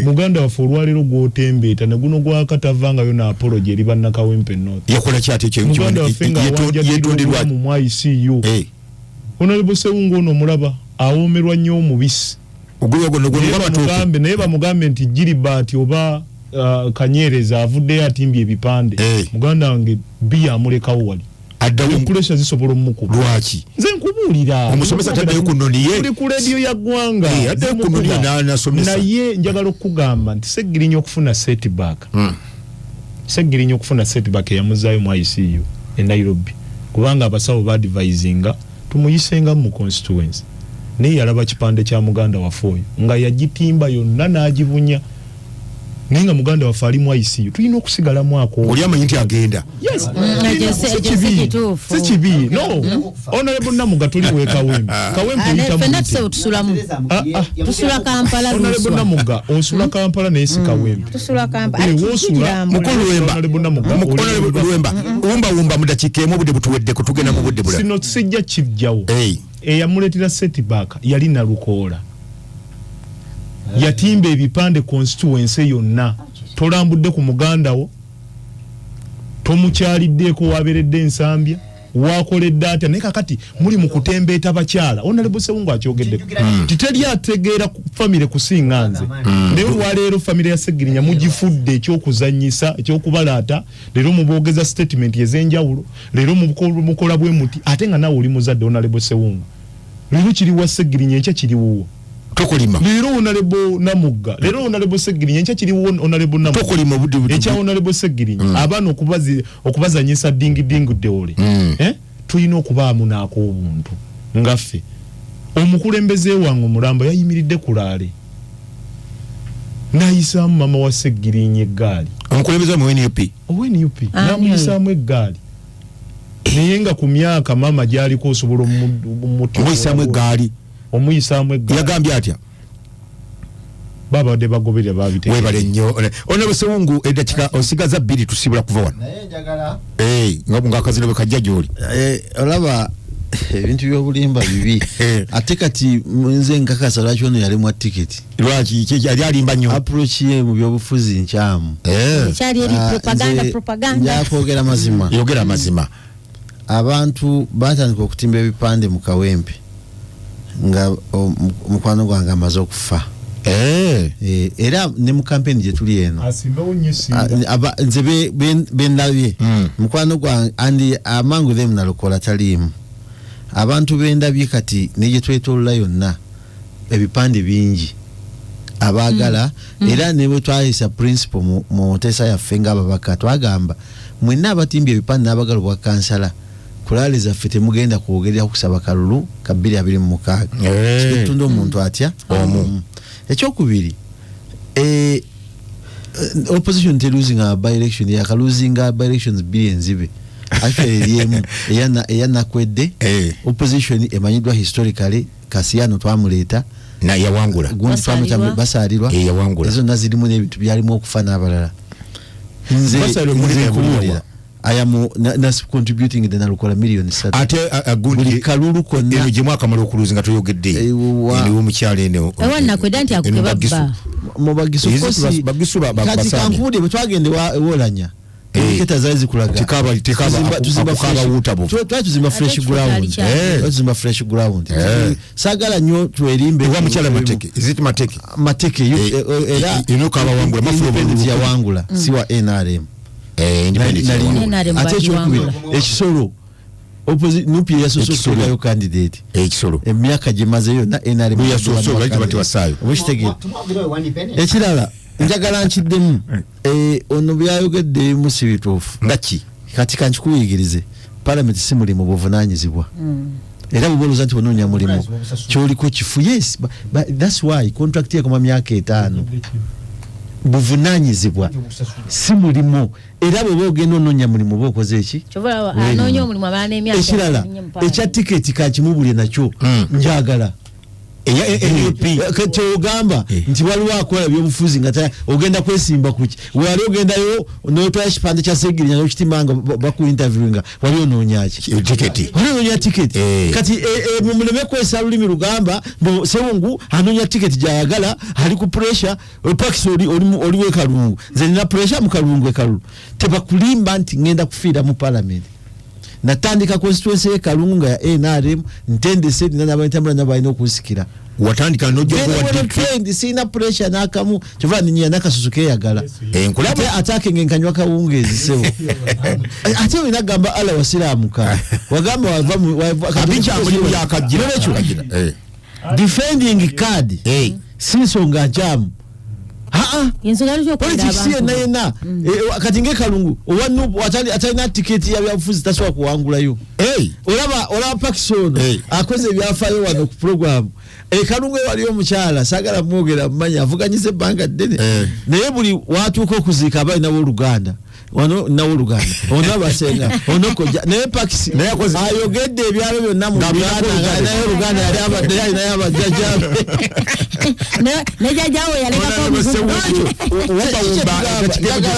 muganda waffe olwaleero gw'otembeeta ne guno gwakatavangayo na apology eri bannakawempe north yakola ki ate ekyo muganda waffe nga awanjagirwa mu ICU Honorable Sewungu ono mulaba awoomerwa nnyo omubisi mugambe naye bamugambe nti Gilbert oba Kanyereza avuddeyo atimbye ebipande muganda wange biya amulekawo wali pressure zisobola omukuba lwaki nze nkubuulira omusomesa taddayo ku nnoni ye tuli ku radio ya ggwanga addayo ku nnoni n'asomesa naye njagala okugamba nti Seggirinya okufuna setback Seggirinya okufuna setback eyamuzaayo mu ICU e Nairobi kubanga abasawo baadvisinga tumuyisenga mu constituency naye yalaba kipande kya muganda waffe oyo nga yagitimba yonna n'agibunya naye nga muganda waffe ali mu ICU tulina okusigalamu ako oli amanyi nti agenda si kibi no Honorable Namugga tuli we Kawempe tusula Kampala Honorable Namugga osula Kampala naye si Kawempe tusula Kampala mukulu Lwemba wumba mu dakiika emu obudde butuweddeko tugenda mu budde bulala sino sijja kijjawo eyamuleetera setback yali Nalukoola yatimba ebipande constituency yonna tolambudde ku muganda wo tomukyaliddeeko waberedde ensambya wakoledde atya naye kakati muli mu kutembeeta bakyala Honorable Sewungu akyogedde titeri ategeera famire kusinga nze naye olwaleero famire ya Seggirinya mugifudde ekyokuzanyisa ekyokubalaata leero muboogeza statement ez'enjawulo leero mukola bwe muti ate nga nawe oli muzadde Honorable Sewungu leero kiri wa Seggirinya enkya kiri wuwo tokolima leero Honorable Namugga leero Honorable Seggirinya enkya kiri wuwo Honorable Namugga tokolima budde ekya Honorable Seggirinya abaana okubazanyisa dingi deole tulina okubaamu naako obuntu ngaffe omukulembeze wange omulamba yayimiridde ku laale nayisaamu mama wa Seggirinya eggaali omukulembeze mu NUP namuyisaamu eggaali naye nga ku myaka mama gyaliko osobola omuyisaamu eggaali yagambye atya babadde bagoberera babite webale nnyo Honorable Sewungu eddakiika osigaza 2 tusibula kuva wano nga akazino bwe kajja gy'oli olaba ebintu by'obulimba bibi ate kati nze nkakasa lwaki ono yali mwa tiketi lwaki yali alimba nnyo approach ye mu byobufuzi nkyamu kyali eri propaganda yakwogera mazima yogera amazima abantu batandika okutimba ebipande mu Kawempe nga mukwano gwange amaze okufa era ne mu campaign je tuli eno asimbawo nyesi nze bendabye mukwano gwa andi amangu them nalokola talimu abantu bendabye kati neje twetolola yonna ebipande bingi abagala era nebo twayisa principle mu tesa ya fenga ababaka twagamba mwenna abatimbye ebipande n'abagala bwa kansala kulale zaffe temugenda kwogerera kusaba kalulu ka 2026 kitundo omuntu atya ekyokubiri opposition te losing a by election ya ka losing a by elections billions ibe actually yana kwedde opposition emanyidwa historically Kasiyano twamuleta na yawangula gundi twamuta basalirwa yawangula ezo nazirimu n'ebintu byalimu okufana abalala nze kuwulira I am contributing the nalukola million satu ate gundi kalulu konna eno jemwa kamalo okuluzinga toyogedde ni wo mukyale ene ewana kwedda nti akubeba mubagisu kosi bagisu kati kankude betwagende wolanya keta zaizi kulaga tikaba akukaba wutabo twatuzimba fresh ground twatuzimba fresh ground sagala nyo twerimbe wa mukyala mateke iziti mateke era inokaba wangula mafulo ya wangula siwa NRM ate ekyokubiri ekisolo opposite nupi yasosola yo candidate ekisolo emyaka gimazeyo na NRM yasosola bati wasayo obishitege ekirala njagala nkiddemu ono byayogedde musibituufu ngaki kati kankikuyigirize parliament si mulimu buvunanyizibwa era buboloza nti bonoonya mulimu kyoliko kifu yes but that's why contract ekoma myaka 5 buvunanyizibwa si mulimu era bwe bogenda onoonya mulimu bokoze eki ekirala ekya tiketi kakimubulye nakyo njagala kyogamba nti waliwo akola byobufuzi nga ogenda kwesimba kuki wali ogendayo notwala ekipande kya segirinya nokitimanga baku interviewinga wali onoonyaki tiketi wali onoonya tiketi kati muleme kwesa lulimi lugamba sewungu anoonya tiketi gyayagala ali ku pressure pakisi oliwo ekalungu nze nina pressure mu kalungu ekalulu tebakulimba nti ngenda kufiira mu parliament natandika constituency ekalungu nga ya NRM ntendese nina n'abantambula nabo balina okusikira watandika trend sina pressure nakamu kyova ninya nakasusu keyagala enkulaba atake ngenkanywa kawungezi sebo ate wina gamba ala wasiramuka wagamba wava kabincha amuli yakajira defending card sinsonga jamu politics yena kati ngekalungu owanu atalina tiketi ya byafuzi taswa kuwangulayo olaba Pakisono akoze byafaayo wano ku program kalungu waliyo omukyala sagala mwogera mmanya avuganyize ebbanga ddene naye buli watuuka okuziika abaali nawo Oluganda wano nawo Luganda ono abasenga ono koja naye Pakisi ayogedde ebyalo byonna mu Luganda naye Luganda yali abadde yali naye abajjajabe nejajawe yaleka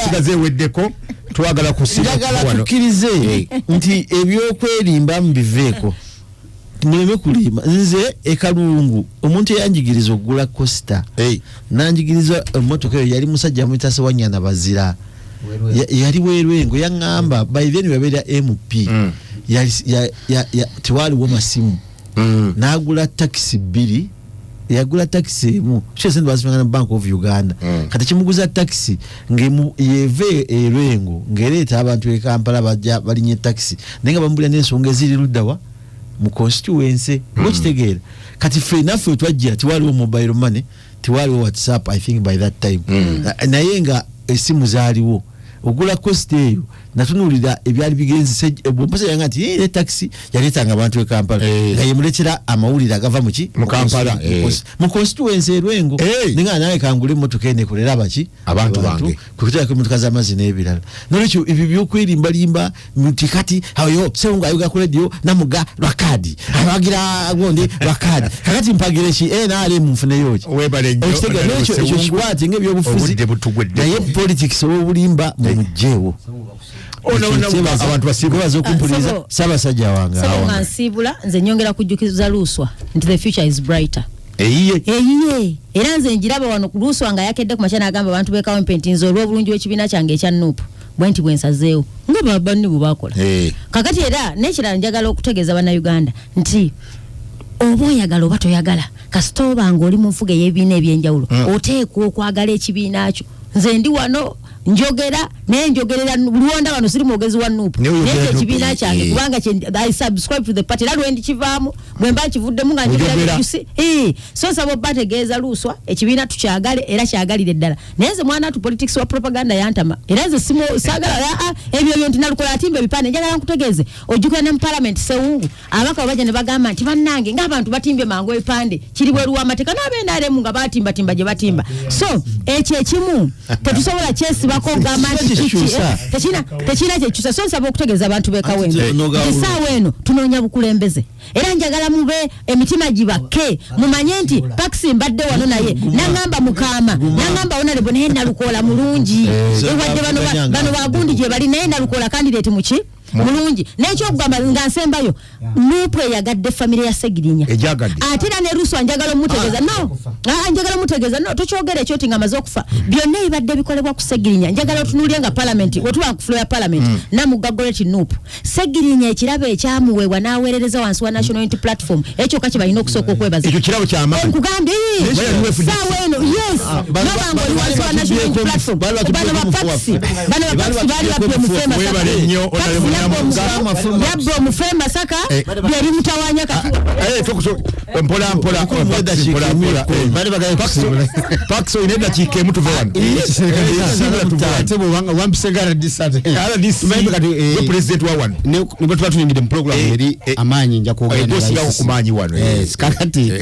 sigaze weddeko twagala tukkirize nti ebyokwerimba mubiveeko muleme kulimba nze ekalungu omuntu eyanjigiriza okugula Costa nanjigiriza emmotoka eyo yali musajja muyitase Wanyana Bazira yali werwengo yaŋŋamba by then wabera MP tewaliwo masimu n'agula taxi 2 yagula taxi emu kyese ndibazimanga na Bank of Uganda kati kimuguza taxi yeve erwengo ngereeta abantu e Kampala bajja balinye taxi nenga bambulira n'ensonga eziri luddawa mu constituency okitegeera kati ffe naffe twajja tiwaliwo mobile money tiwaliwo WhatsApp I think by that time naye nga esimu zaaliwo ogula Costa eyo natunulira ebyali bigenze bompasa yanga nti taxi yaleetanga abantu e Kampala nga yemuletera amawulire agava muki mu Kampala mu constituency erwengo ninga naye kangule emmotoka ene kolera abaki abantu bange kukutaka emmotoka z'amazzi n'ebirala nolwekyo ebyo byokwerimbalimba nti kati ayo sewunga ayoga ku radio namuga lwakadi abagira gonde lwakadi kakati mpagira ki NRM mfuneyo ki webale nolwekyo ekyo kikwate ng'ebyobufuzi naye politics obulimba mu mujjeewo abantu basibaza okumpuliriza Ssaabasajja wange awo nsibula nze nyongera kujjukiza Luswa nti the future is brighter eyiye era nze njiraba wano ku Luswa nga yakedde ku machana agamba abantu bekawo mpenti olw'obulungi bw'ekibiina kyange ekya Nuupu bwenti bwensazeewo nga babanni bwe bakola kakati era n'ekirala njagala okutegeeza bannayuganda nti oba oyagala oba toyagala kasitoba ngoli mu nfuga y'ebibiina ebyenjawulo oteekwa okwagala ekibiina kyo nze ndi wano njogera nenjogerera Luonda wano siri mwogezi wa Nuupu naye ekibiina kyange kubanga I subscribe to the party era lwendi kivaamu bwe mba kivuddemu nga njogera byusi so nsaba bategeeza Luuswa ekibiina tukyagale era kyagalire ddala naye nze mwana tu politics wa propaganda yantama era nze saagala ebyo byonti nalukola atimba ebipande njagala nkutegeeze ojjukira ne mu parliament Sewungu abaka bajja ne bagamba nti bannange ng'abantu batimbye mangu ebipande kiri bweru w'amateeka n'abenaalemu nga batimbatimba gye batimba so ekyo ekimu tetusobola kyesiba tekina kyekyusa so nsaba okutegeeza abantu b'ekawempe essaawa eno tunoonya bukulembeze era njagala mube emitima gibake mumanye nti Paxi mbadde wano naye nangamba Mukama nangamba Honorable naye Nalukoola mulungi ewadde bano bagundi gye bali naye Nalukoola candidate muki mulungi n'ekyokugamba nga nsembayo Nuupu eyagadde famire ya Segirinya ate era ne Luuswa njagala mutegeeza njagala mutegeeza tokyogera ekyo ti nga amaze okufa byonna ebibadde bikolebwa ku Segirinya njagala otunuulye nga parliament wetuba ku floor ya parliament namugagoleti Nuupu Segirinya ekirabo ekyamuweebwa n'aweerereza wansi wa National Unity Platform ekyo kaki balina okusooka okwebaza ekyo kirabo ky'amaanyi nkugambye saawa eno yes nobanga oli wansi wa National Unity Platform bano ba Paxi baali bapye mufema yabbo mufema saka byali mutawanya mpola Paxi inenda kike mtu vwana wampisegara disate president wa one nibo twatulingide mu program eri amanyi nja kuogenda kumanyi wano kakati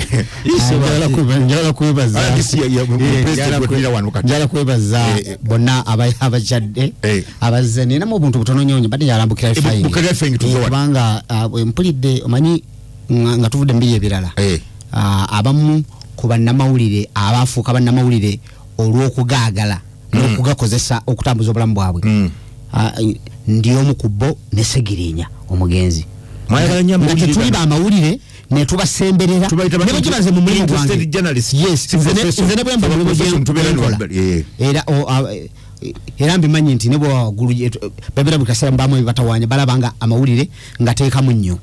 njala kwebaza njala kwebaza bonna abajadde abazani na mu buntu butono nyonyi bade yalambukira fayingi kubanga mpulidde omanyi nga tuvudde mbiri ebirala abamu ku bannamawulire abafuuka bannamawulire olw'okugaagala n'okugakozesa okutambuza obulamu bwabwe ndi omu ku bo ne Segirinya omugenzi tuli bamawulire netubasemberera nebo kibaze mu mulimu gwange nze ne bwemba mulimu gyenkola era mbimanyi nti nebo waggulu babera buli kaseera mbamu ebibatawanya balabanga amawulire ngateekamu nnyo